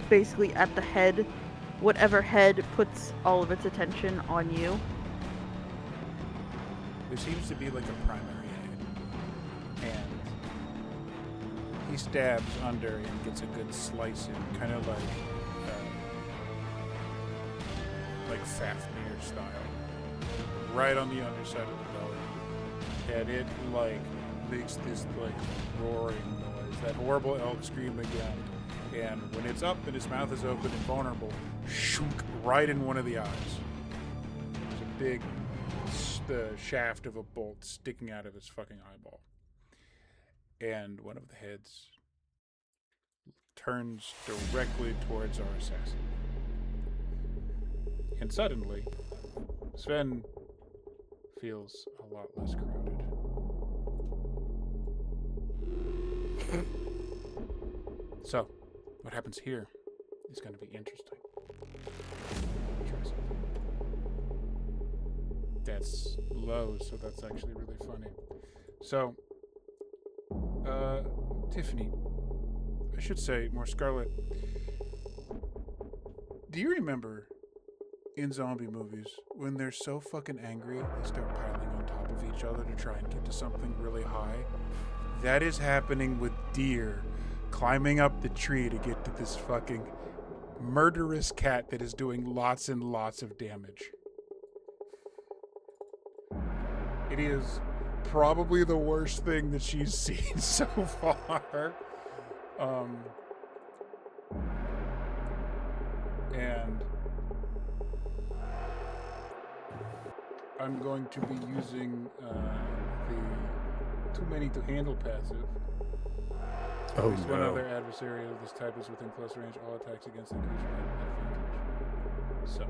basically at the head. Whatever head puts all of its attention on you. There seems to be like a primary aim. And he stabs under and gets a good slice in, kind of like Fafnir style. Right on the underside of the belly. And it like makes this like roaring noise, that horrible elk scream again. And when it's up and its mouth is open and vulnerable, shook right in one of the eyes. There's a big the shaft of a bolt sticking out of his fucking eyeball. And one of the heads turns directly towards our assassin. And suddenly, Sven feels a lot less crowded. So, what happens here is going to be interesting. That's low, so that's actually really funny. So, Tiffany, I should say more Scarlet. Do you remember in zombie movies when they're so fucking angry they start piling on top of each other to try and get to something really high? That is happening with deer climbing up the tree to get to this fucking murderous cat that is doing lots and lots of damage. It is probably the worst thing that she's seen so far. And I'm going to be using the too many to handle passive. Oh, Least one no. other adversary of this type is within close range. All attacks against the creature have advantage. So,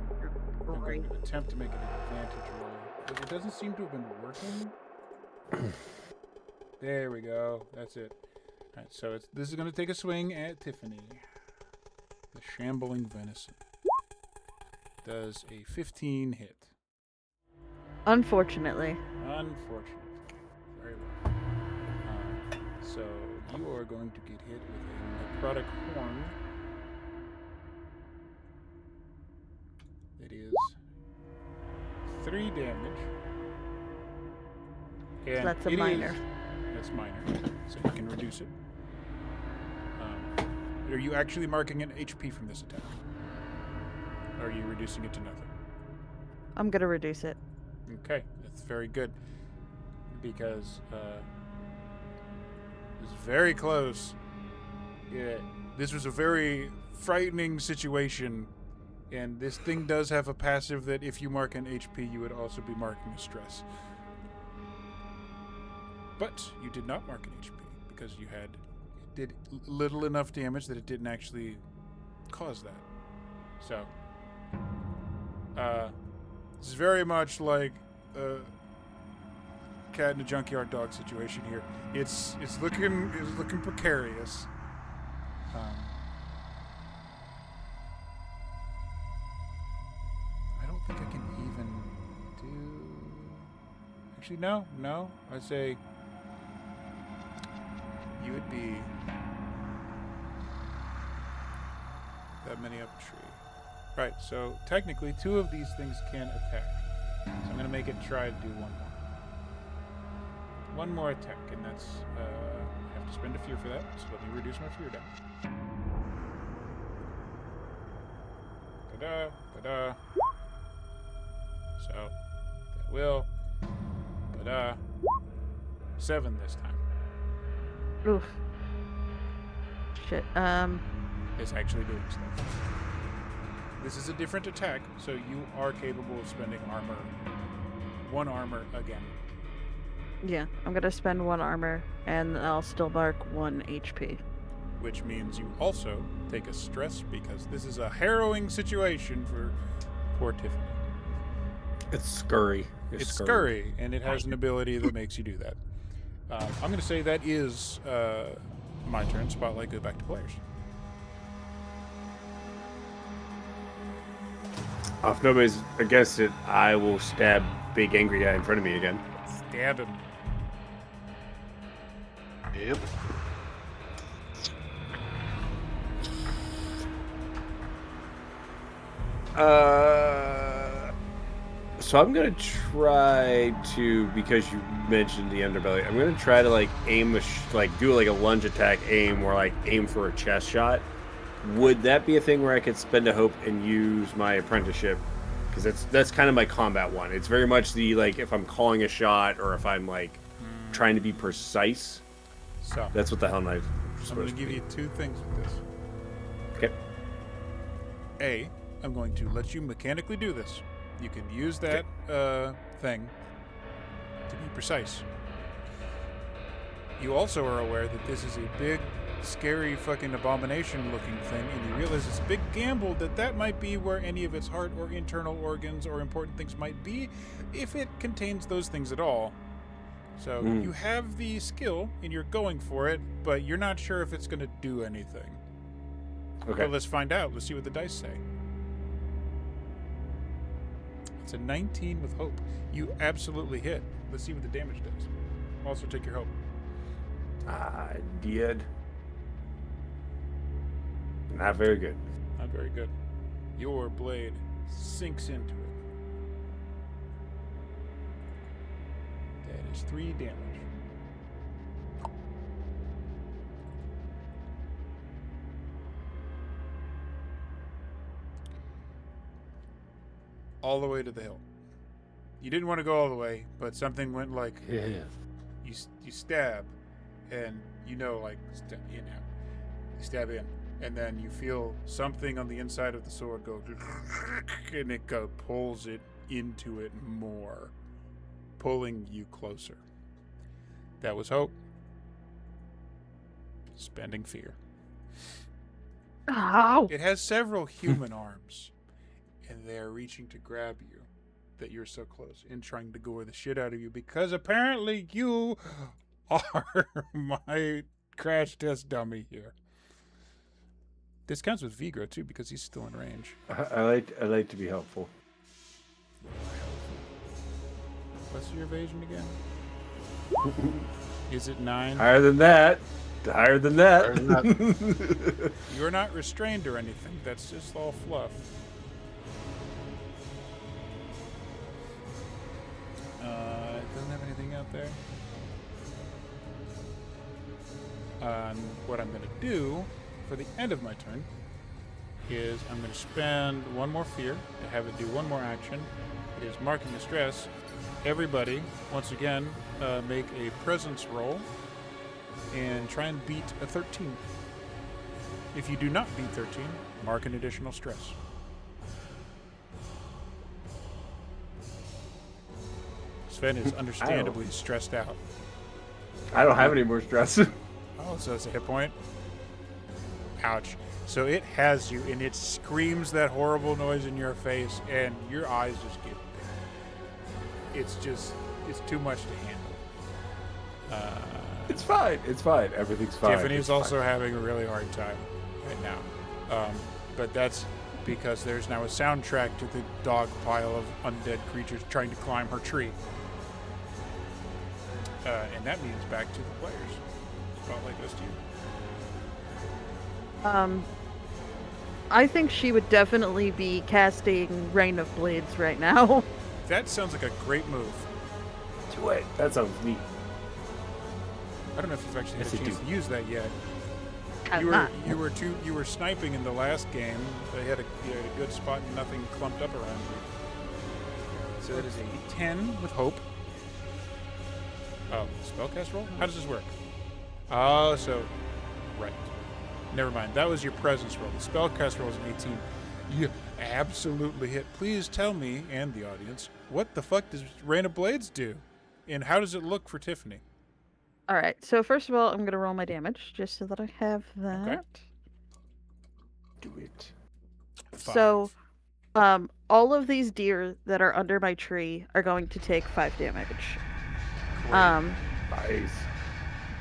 I'm going to attempt to make an advantage roll. But it doesn't seem to have been working. There we go. That's it. Alright, so this is going to take a swing at Tiffany. The Shambling Venison. Does a 15 hit. Unfortunately. Very well. So you are going to get hit with a necrotic horn. That is 3 damage. And That's a minor. That's minor, so you can reduce it. Are you actually marking an HP from this attack? Or are you reducing it to nothing? I'm gonna reduce it. Okay, that's very good. Because it's very close. Yeah, this was a very frightening situation. And this thing does have a passive that if you mark an HP, you would also be marking a stress. But you did not mark an HP because you did little enough damage that it didn't actually cause that. So, this is very much like a cat in a junkyard dog situation here. It's looking precarious. I don't think I can even do. Actually, no. I say you would be that many up a tree. Right, so technically 2 of these things can attack. So I'm going to make it try to do 1 more. 1 more attack, and that's, I have to spend a fear for that, so let me reduce my fear down. Ta-da. So, that will, 7 this time. Oof. Shit. It's actually doing stuff. This is a different attack, so you are capable of spending 1 armor again. Yeah, I'm gonna spend 1 armor, and I'll still mark 1 HP. Which means you also take a stress because this is a harrowing situation for poor Tiffany. It's scurry. It's scurry, and it has an ability that makes you do that. I'm going to say that is my turn. Spotlight, go back to players. If nobody's against it, I will stab big angry guy in front of me again. Stab him. Yep. So I'm gonna try to, because you mentioned the underbelly, I'm gonna try to aim do a lunge attack aim or aim for a chest shot. Would that be a thing where I could spend a hope and use my apprenticeship? Because that's kind of my combat one. It's very much the if I'm calling a shot or if I'm trying to be precise. So That's what the Hell Knife I'm going to give you 2 things with this. Okay. A, I'm going to let you mechanically do this. You can use that thing to be precise. You also are aware that this is a big, scary fucking abomination-looking thing, and you realize it's a big gamble that might be where any of its heart or internal organs or important things might be, if it contains those things at all. So you have the skill, and you're going for it, but you're not sure if it's going to do anything. Okay. Well, let's find out. Let's see what the dice say. It's a 19 with hope. You absolutely hit. Let's see what the damage does. Also take your hope. I did. Not very good. Not very good. Your blade sinks into it. That is 3 damage. All the way to the hill. You didn't want to go all the way, but something went like Yeah. you stab, and like in out. You stab in, and then you feel something on the inside of the sword go, and it pulls it into it more, pulling you closer. That was hope. Spending fear. Ow! It has several human arms, and they are reaching to grab you. That you're so close and trying to gore the shit out of you because apparently you are my crash test dummy here. This counts with Vigro too because he's still in range. I like to be helpful. What's your evasion again? Is it 9? Higher than that. Higher than that. Higher than that. You're not restrained or anything. That's just all fluff. It doesn't have anything out there. What I'm going to do for the end of my turn is I'm going to spend 1 more fear to have it do 1 more action. It is marking the stress. Everybody, once again, make a presence roll and try and beat a 13. If you do not beat 13, mark an additional stress. Sven is understandably stressed out. I don't have any more stress. Oh, so it's a hit point? Ouch. So it has you, and it screams that horrible noise in your face, and your eyes just get big. It's too much to handle. It's fine. It's fine. Everything's fine. Tiffany's also having a really hard time right now. But that's because there's now a soundtrack to the dog pile of undead creatures trying to climb her tree. And that means back to the players. Spotlight goes to you. I think she would definitely be casting Rain of Blades right now. That sounds like a great move. Do it. That sounds neat. I don't know if you've actually had Yes, a I chance do. to use that yet. I've You not. were sniping in the last game. You had a good spot and nothing clumped up around you. So that is a 10 with hope. Oh, spellcast roll? How does this work? Oh, so right. Never mind. That was your presence roll. The spellcast roll is an 18. You absolutely hit. Please tell me and the audience what the fuck does Rain of Blades do, and how does it look for Tiffany? All right. So first of all, I'm going to roll my damage just so that I have that. Okay. Do it. 5. So, all of these deer that are under my tree are going to take 5 damage. Nice.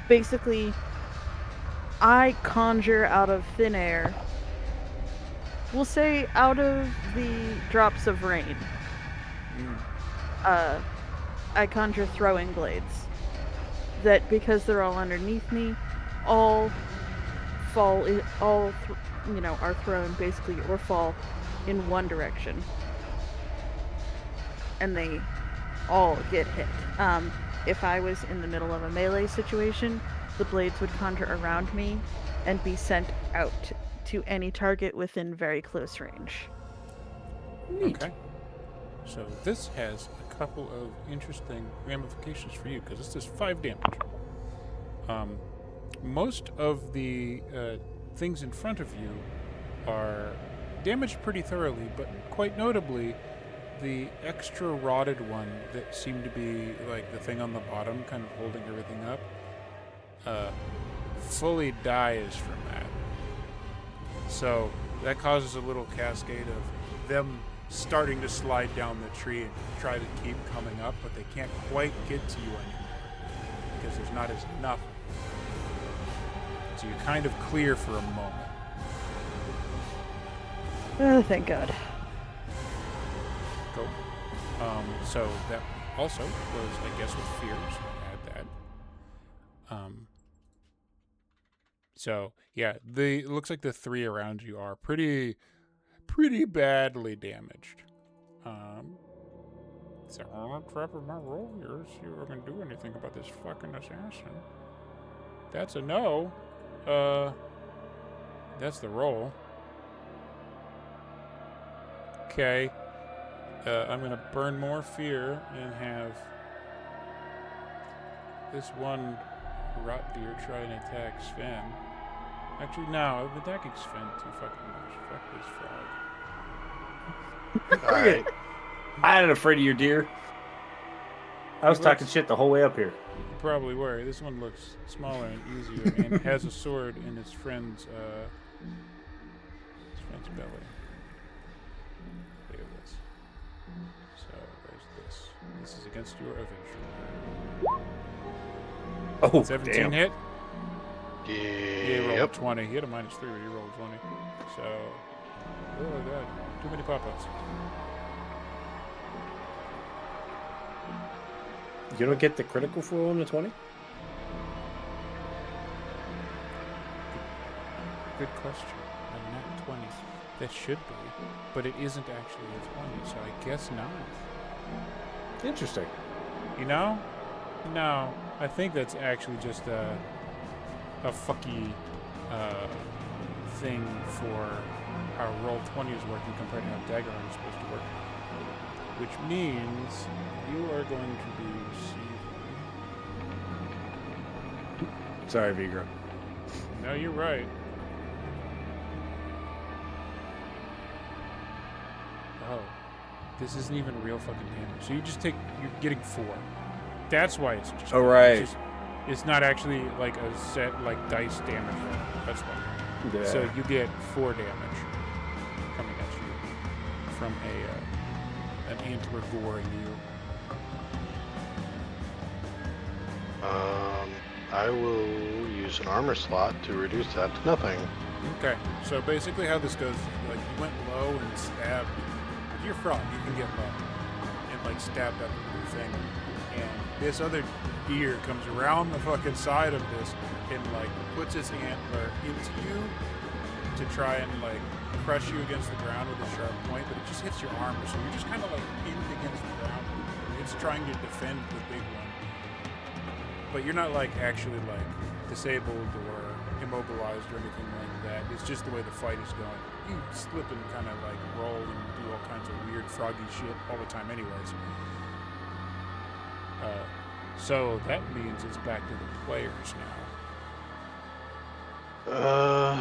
Basically, I conjure out of thin air. We'll say out of the drops of rain. I conjure throwing blades. That because they're all underneath me, all fall, are thrown basically or fall in one direction, and they all get hit. If I was in the middle of a melee situation, the blades would conjure around me and be sent out to any target within very close range. Okay. So this has a couple of interesting ramifications for you because this does 5 damage. Most of the things in front of you are damaged pretty thoroughly, but quite notably, the extra rotted one that seemed to be like the thing on the bottom, kind of holding everything up, fully dies from that. So that causes a little cascade of them starting to slide down the tree and try to keep coming up, but they can't quite get to you anymore because there's not as enough. So you're kind of clear for a moment. Oh, thank God. Cool. So that also was, I guess, with fear. So add that. So yeah, it looks like the 3 around you are pretty badly damaged. So I'm not trapping my roll here. See if I can do anything about this fucking assassin. That's a no. That's the roll. Okay. I'm gonna burn more fear and have this one rot deer try and attack Sven. Actually, no, I'm attacking Sven too fucking much. Fuck this frog. Alright. I ain't afraid of your deer. I was talking shit the whole way up here. You probably were. This one looks smaller and easier and has a sword in his friend's belly. Look at this. So there's this. This is against your evasion. Oh, 17 damn. hit? He rolled a Yep. 20. He had a -3, but he rolled 20. So, oh god, too many pop-ups. You don't get the critical for rolling a 20? Good question. A nat 20. That should be, but it isn't actually a 20, so I guess not. Interesting. You know? No, I think that's actually just a fucky thing for how roll 20 is working compared to how dagger is supposed to work. Which means you are going to be receiving. Sorry, Vigra. No, you're right. Oh, this isn't even real fucking damage. So you're getting 4. That's why it's just. Oh, right. It's not actually like a set like dice damage roll. That's why. Yeah. So you get 4 damage coming at you from an antler goring you. I will use an armor slot to reduce that to nothing. Okay, so basically how this goes is like you went low and stabbed. You're frog, you can get low and like stabbed up the thing, and this other deer comes around the fucking side of this and like puts its antler into you to try and like crush you against the ground with a sharp point, but it just hits your armor, so you're just kind of like pinned against the ground. It's trying to defend the big one, but you're not like actually like disabled or immobilized or anything like that. It's just the way the fight is going. You slip and kind of like roll and do all kinds of weird froggy shit all the time anyways. So that means it's back to the players now.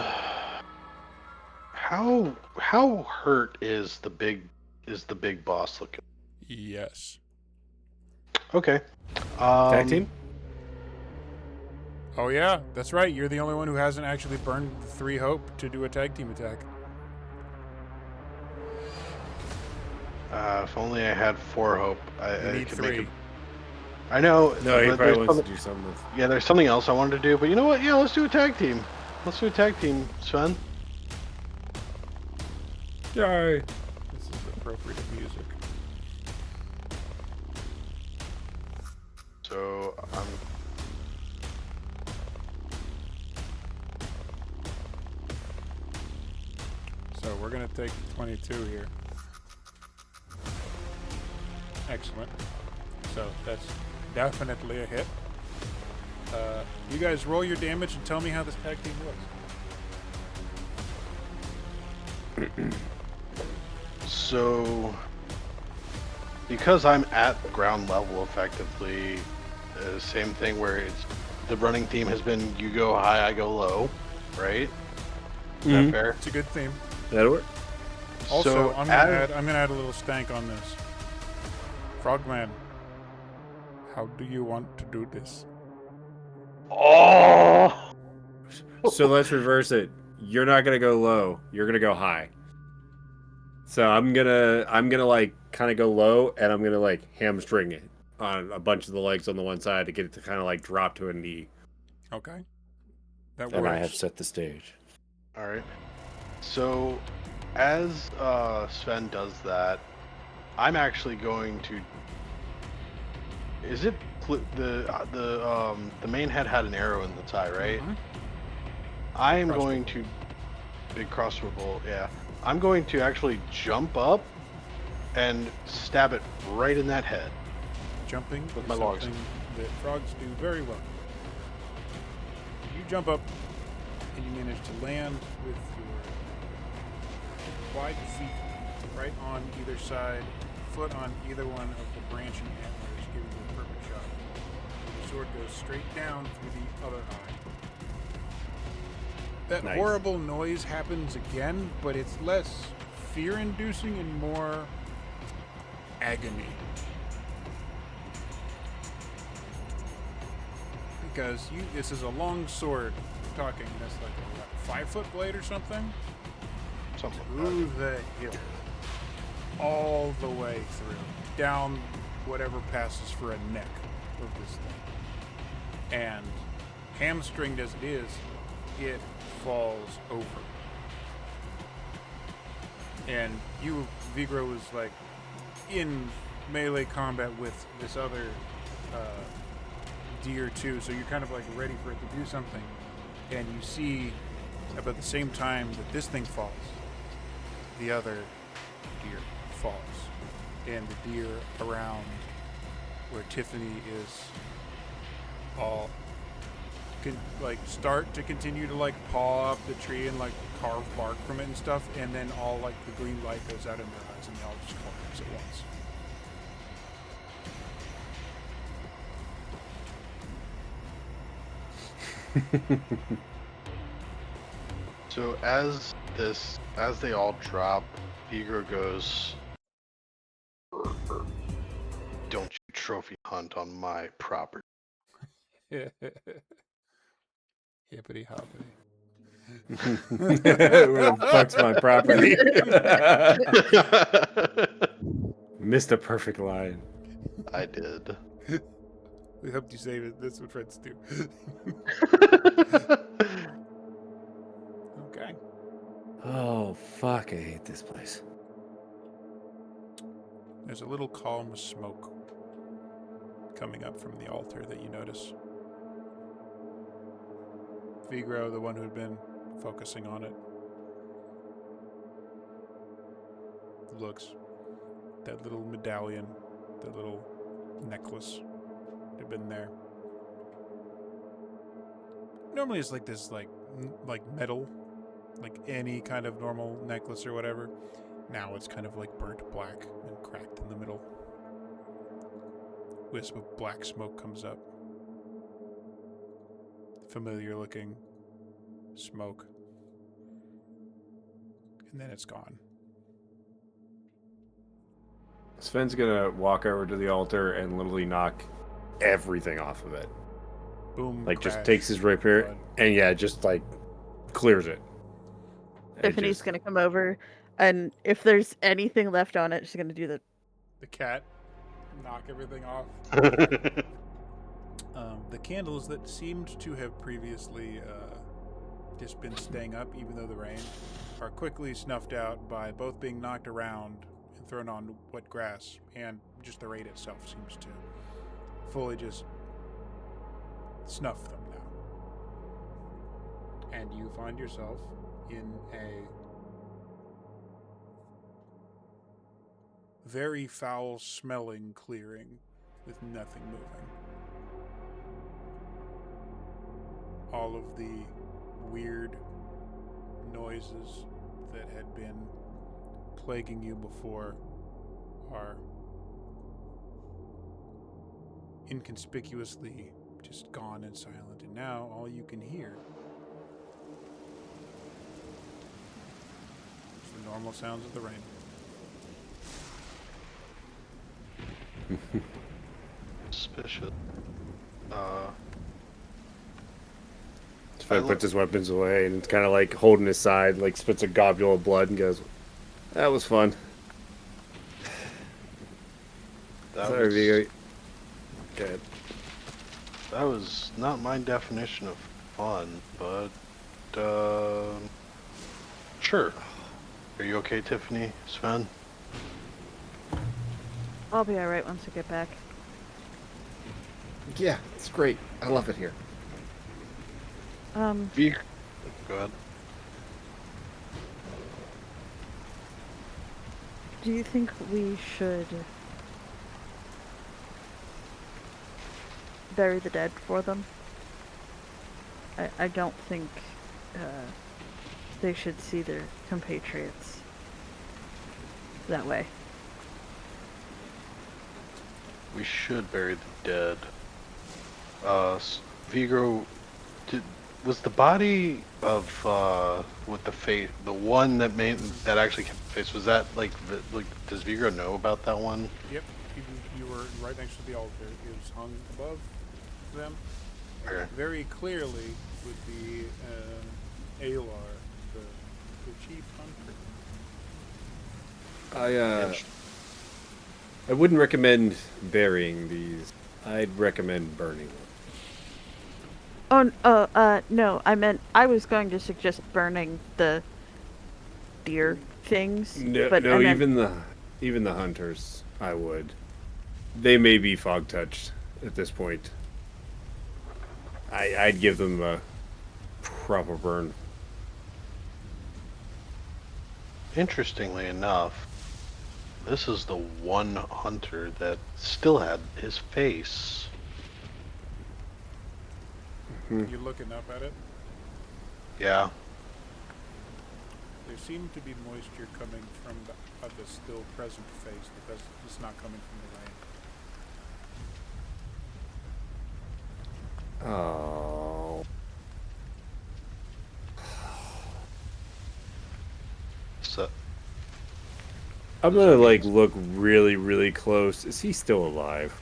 How hurt is the big boss looking? Yes. Okay. Tag team? Oh yeah, that's right. You're the only one who hasn't actually burned 3 hope to do a tag team attack. If only I had 4 hope. You I need could 3. make it. I know. No, he but probably there's wants to do something with... Yeah, there's something else I wanted to do, but you know what? Yeah, let's do a tag team. Let's do a tag team, Sven. Yay! This is appropriate music. So So we're gonna take 22 here. Excellent. So that's definitely a hit. You guys roll your damage and tell me how this tag team looks. So, because I'm at ground level, effectively, same thing where it's the running theme has been you go high, I go low, right? Is that fair? It's a good theme. That'll work. Also, So I'm gonna add a little stank on this. Frogman, how do you want to do this? Oh! So let's reverse it. You're not gonna go low. You're gonna go high. So I'm gonna like kind of go low, and I'm gonna like hamstring it on a bunch of the legs on the one side to get it to kind of like drop to a knee. Okay, that works. And I have set the stage. All right. So, as Sven does that, I'm actually going to. Is it the main head had an arrow in its eye, right? Mhm. I am Crossbow going bolt. to big crossbow bolt. Yeah, I'm going to actually jump up and stab it right in that head. Jumping With is my logs. something that frogs do very well. You jump up and you manage to land with your wide feet right on either side, foot on either one of the branching antlers, giving you a perfect shot. Your sword goes straight down through the other eye. That Nice. horrible noise happens again, but it's less fear-inducing and more agony. Because this is a long sword. We're talking that's like a 5-foot blade or something. Something like Through the hill, all the way through, down whatever passes for a neck of this thing. And hamstringed as it is, it falls over. And you, Vigro, was like in melee combat with this other deer too, so you're kind of like ready for it to do something. And you see, about the same time that this thing falls, the other deer falls. And the deer around where Tiffany is all start to continue to like paw up the tree and like carve bark from it and stuff, and then all like the green light goes out in their eyes and they all just collapse at once. So as they all drop, Vigro goes, "Don't you trophy hunt on my property." Hippity hoppity. Where the fuck's my property? Missed a perfect line. I did. We hope you save it. That's what friends do. Okay. Oh fuck! I hate this place. There's a little column of smoke coming up from the altar that you notice. Vigro, the one who had been focusing on it, looks. That little medallion, that little necklace had been there. Normally it's like this, like metal, like any kind of normal necklace or whatever. Now it's kind of like burnt black and cracked in the middle. Wisp of black smoke comes up. Familiar looking smoke. And then it's gone. Sven's gonna walk over to the altar and literally knock everything off of it. Boom. Like, crash, just takes his rapier blood. and just like clears it. Tiffany's gonna come over, and if there's anything left on it, she's gonna do the cat, knock everything off. The candles that seemed to have previously just been staying up, even though the rain, are quickly snuffed out by both being knocked around and thrown on wet grass, and just the raid itself seems to fully just snuff them now. And you find yourself in a very foul-smelling clearing with nothing moving. All of the weird noises that had been plaguing you before are inconspicuously just gone and silent, and now all you can hear is the normal sounds of the rain. Suspicious. Sven puts his weapons away and it's kind of like holding his side, like spits a globule of blood and goes, "That was fun." Sorry, Vigo. Go ahead. That was not my definition of fun, but sure. Are you okay, Tiffany? Sven? I'll be alright once I get back. Yeah, it's great. I love it here. Um, Go ahead. do you think we should bury the dead for them? I don't think they should see their compatriots that way. We should bury the dead. Vigro, was the body of with the face, the one that that actually kept the face, was that like does Vigro know about that one? Yep, you were right next to the altar. It was hung above them. Okay. Very clearly would be Alar, the chief hunter. I wouldn't recommend burying these. I'd recommend burning them. No, I was going to suggest burning the deer things. No, but no, I meant, even the hunters, I would. They may be fog touched at this point. I'd give them a proper burn. Interestingly enough, this is the one hunter that still had his face. You looking up at it? Yeah. There seemed to be moisture coming from the still present face, because it's not coming from the rain. Oh. So, I'm gonna like look really, really close. Is he still alive?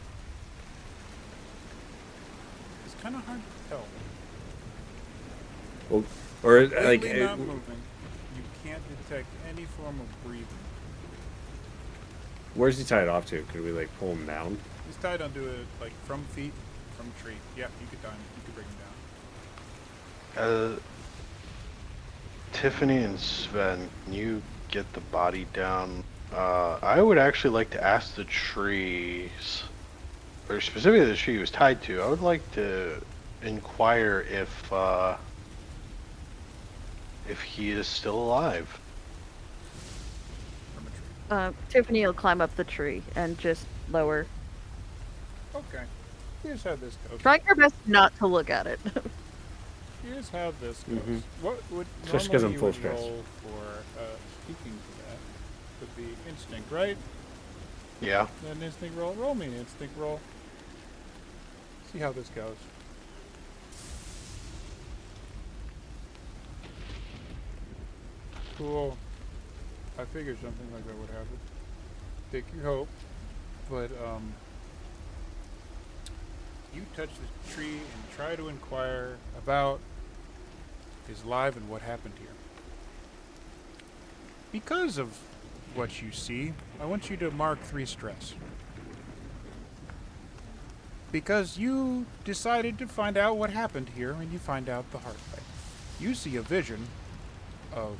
It's kind of hard to tell. Well, or like, Completely not moving. You can't detect any form of breathing. where's he tied off to? Could we like pull him down? He's tied onto it, like from feet, from tree. Yeah, you could tie him. You could bring him down. Tiffany and Sven, can you get the body down? I would actually like to ask the trees, or specifically the tree he was tied to. I would like to inquire if he is still alive. From a tree. Tiffany will climb up the tree and just lower. Okay. Here's how this goes. Trying her best not to look at it. Here's how this goes. Mhm. What would Especially 'cause normally I'm you full would stress. roll for speaking to that would be instinct, right? Yeah. An instinct roll. Roll me an instinct roll. See how this goes. Cool. I figured something like that would happen. Take your hope, but you touch the tree and try to inquire about his life and what happened here. Because of what you see, I want you to mark 3 stress. Because you decided to find out what happened here, and you find out the hard way. You see a vision of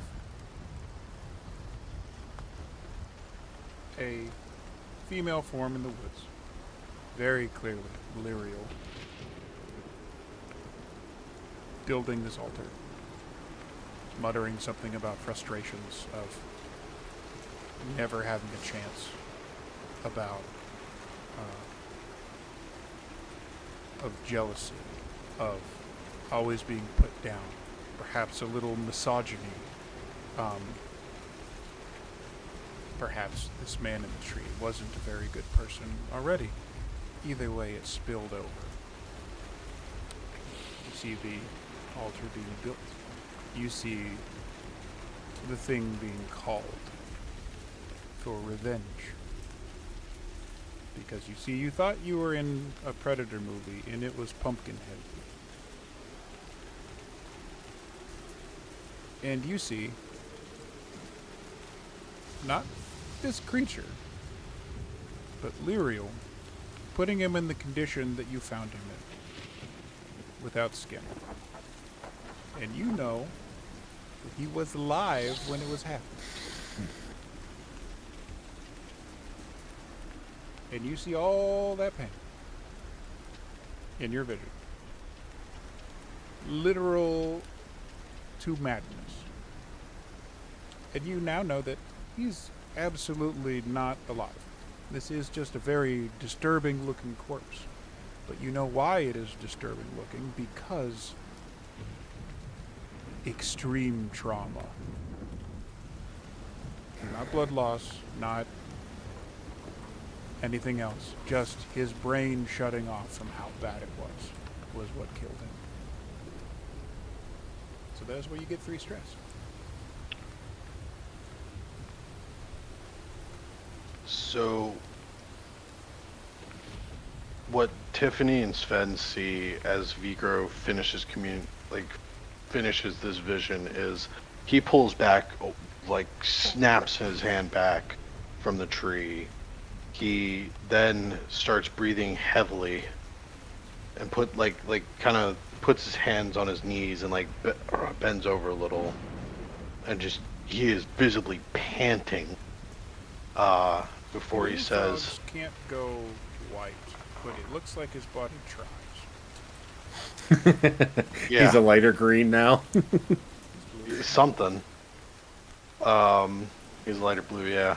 a female form in the woods. Very clearly, Lyrial. Building this altar. Muttering something about frustrations of never having a chance, about of jealousy, of always being put down, perhaps a little misogyny, perhaps this man in the tree wasn't a very good person already. Either way, it spilled over. You see the altar being built. You see the thing being called for revenge. Because you see, you thought you were in a Predator movie, and it was Pumpkinhead. And you see, not this creature, but Lyrial, putting him in the condition that you found him in, without skin. And you know that he was alive when it was happening. and you see all that pain in your vision. Literal to madness. And you now know that he's absolutely not alive. This is just a very disturbing looking corpse. But you know why it is disturbing looking, because extreme trauma. Not blood loss, not anything else. Just his brain shutting off from how bad it was what killed him. So that's where you get 3 stress. So, what Tiffany and Sven see as Vigro finishes this vision is he pulls back, like snaps his hand back from the tree. He then starts breathing heavily and kind of puts his hands on his knees and bends over a little, and just he is visibly panting. Before he says, dogs can't go white, but it looks like his body tries. yeah, He's a lighter green now. something. He's lighter blue, yeah.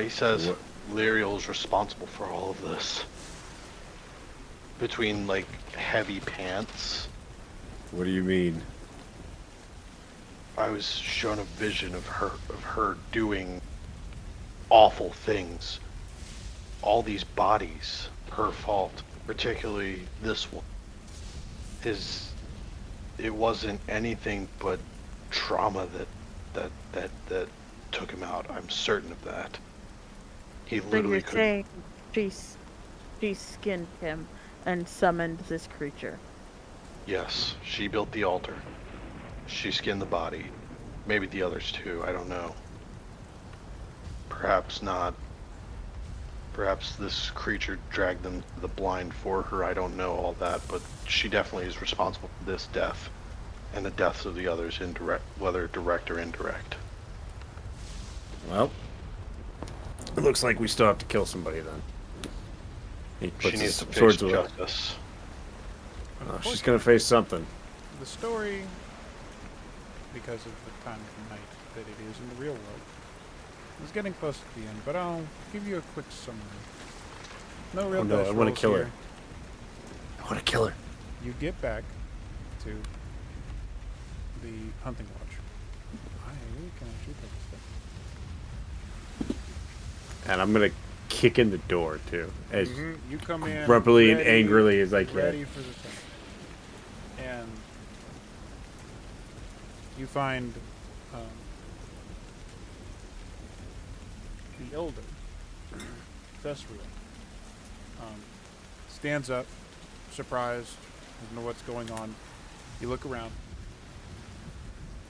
He says Lyriel's responsible for all of this. Between heavy pants. What do you mean? I was shown a vision of her doing awful things. All these bodies, her fault, particularly this one. It wasn't anything but trauma that took him out. I'm certain of that. He So literally you're could. saying she skinned him and summoned this creature. Yes, she built the altar. She skinned the body. Maybe the others too, I don't know. Perhaps not. Perhaps this creature dragged them to the blind for her, I don't know all that, but she definitely is responsible for this death. And the deaths of the others, whether direct or indirect. Well, it looks like we still have to kill somebody then. He She puts needs his to face swords away. justice. She's gonna face something. The story, because of the time of the night that it is in the real world, is getting close to the end, but I'll give you a quick summary. No real dice I want to rolls kill here. her. I want to kill her. You get back to the hunting lodge. I can actually take this thing. And I'm gonna kick in the door too, as You come in grumpily and ready- angrily as I can. ready for the thing. And you find the elder, Thesriel, stands up, surprised, doesn't know what's going on. You look around.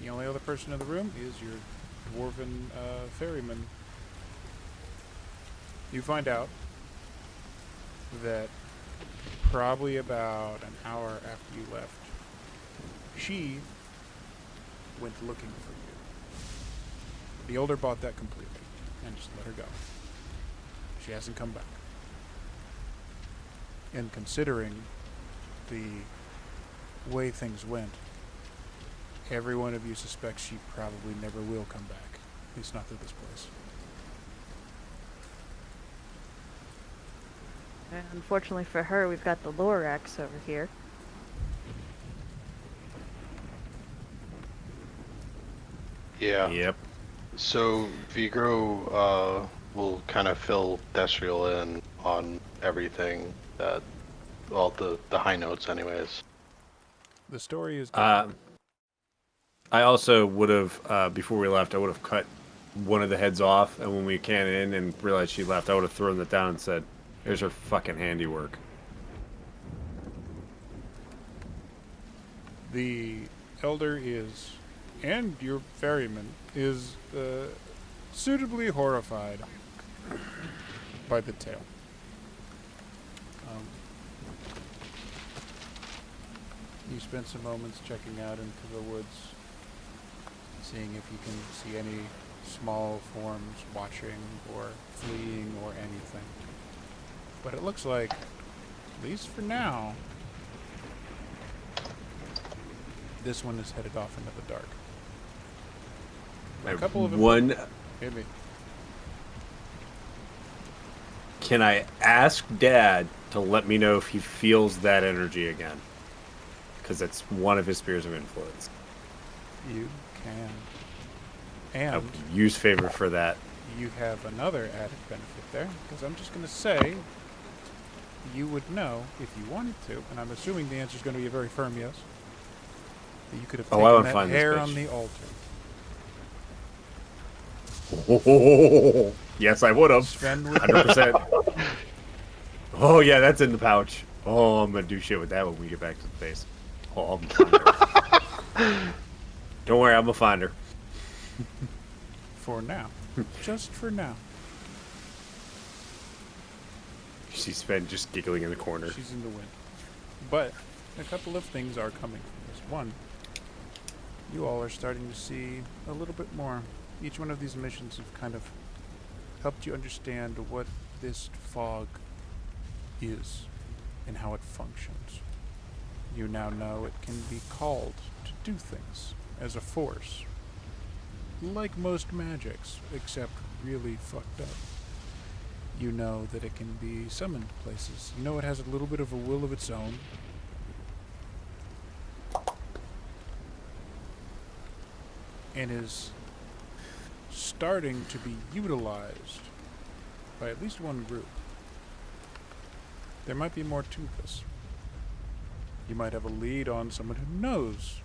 The only other person in the room is your dwarven ferryman. You find out that probably about an hour after you left, she went looking for you. The elder bought that completely and just let her go. She hasn't come back. And considering the way things went, every one of you suspects she probably never will come back. At least not to this place. And unfortunately for her, we've got the Lorax over here. Yeah. Yep. So Vigro will kind of fill Thesriel in on everything that, well, the high notes anyways. The story is I also would have, before we left, I would have cut one of the heads off, and when we came in and realized she left, I would have thrown it down and said, "Here's her fucking handiwork." the elder is, and your ferryman is suitably horrified by the tale. You spend some moments checking out into the woods, seeing if you can see any small forms watching or fleeing or anything. But it looks like, at least for now, this one is headed off into the dark. A couple of one. Maybe. Can I ask Dad to let me know if he feels that energy again? Because that's one of his spheres of influence. You can. I And would use favor for that. you have another added benefit there, because I'm just going to say you would know if you wanted to, and I'm assuming the answer is going to be a very firm yes, that you could have I taken wanna that find this hair bitch. on the altar. Oh, yes, I would have. Sven would 100%. Oh, yeah, that's in the pouch. Oh, I'm going to do shit with that when we get back to the base. Oh, I'm going to find her. Don't worry, I'm going to find her. for now. Just for now. She's Sven just giggling in the corner. She's in the wind. But a couple of things are coming from this. One, you all are starting to see a little bit more. Each one of these missions have kind of helped you understand what this fog is and how it functions. You now know it can be called to do things as a force. Like most magics, except really fucked up. You know that it can be summoned places. You know it has a little bit of a will of its own. And is starting to be utilized by at least one group. There might be more to this. You might have a lead on someone who knows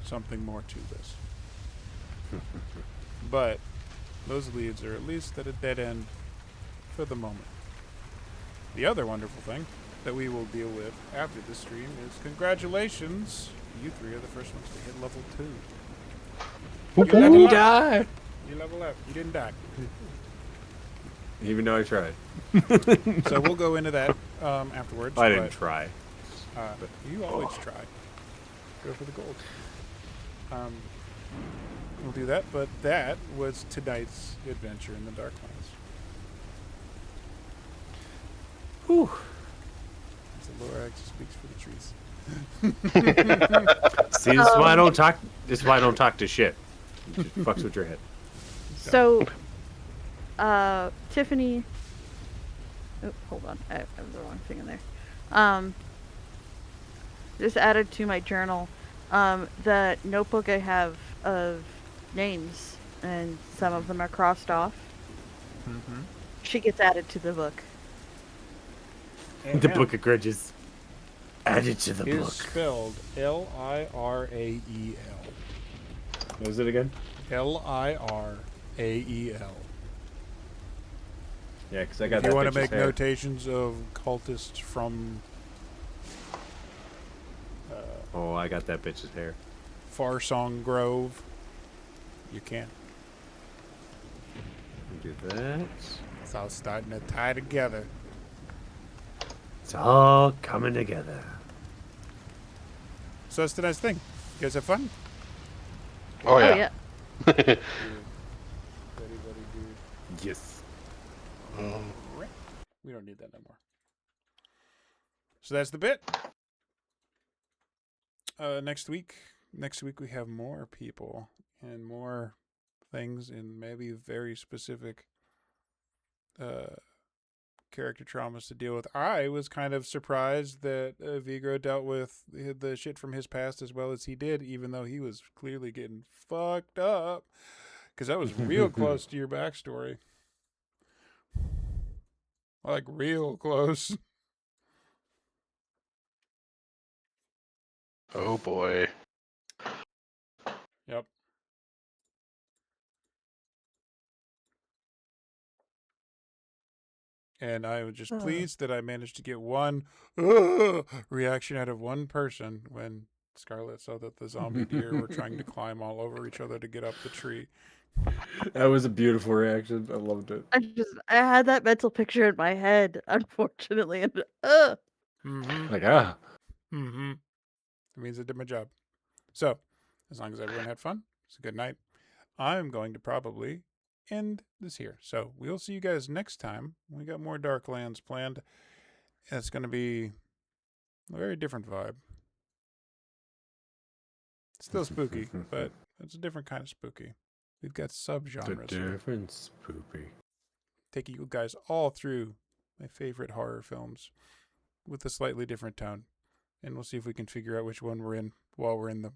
something more to this. But those leads are at least at a dead end for the moment. The other wonderful thing that we will deal with after the stream is congratulations. You three are the first ones to hit level 2. You level up. Die. You level up. You didn't die. Even though I tried. So we'll go into that afterwards. I didn't try. But you always try. Go for the gold. We'll do that, but that was tonight's adventure in the Darklands. Whew. As the Lorax speaks for the trees. See, this is why I don't talk. This is why I don't talk to shit. It just fucks with your head. So, Tiffany. Oh, hold on. I have the wrong thing in there. Just added to my journal. The notebook I have of names, and some of them are crossed off. Mm-hmm. She gets added to the book. The Book of Grudges. Added to the is book. spelled Lirael. What was it again? Lirael. Yeah, because I got If that. you want to bitch's make hair. notations of cultists from Oh, I got that bitch's hair. Farsong Grove, you can. Do that. It's all starting to tie together. It's all coming together. So that's tonight's thing. You guys have fun? Oh Oh yeah. yeah. Very, very good. Yes. We don't need that no more. So that's the bit. Next week we have more people and more things and maybe very specific character traumas to deal with. I was kind of surprised that Vigro dealt with the shit from his past as well as he did, even though he was clearly getting fucked up, because that was real close to your backstory. Like real close. Oh boy. Yep. And I was just pleased that I managed to get one reaction out of one person when Scarlet saw that the zombie deer were trying to climb all over each other to get up the tree. That was a beautiful reaction. I loved it. I had that mental picture in my head, unfortunately, and Mm-hmm. Like, ah. Mm-hmm. It means I did my job. So, as long as everyone had fun, it's a good night. I'm going to probably end this here. So we'll see you guys next time. We got more Darklands planned. It's going to be a very different vibe. Still spooky, but it's a different kind of spooky. We've got subgenres here. Different spooky. Taking you guys all through my favorite horror films with a slightly different tone. And we'll see if we can figure out which one we're in while we're in them.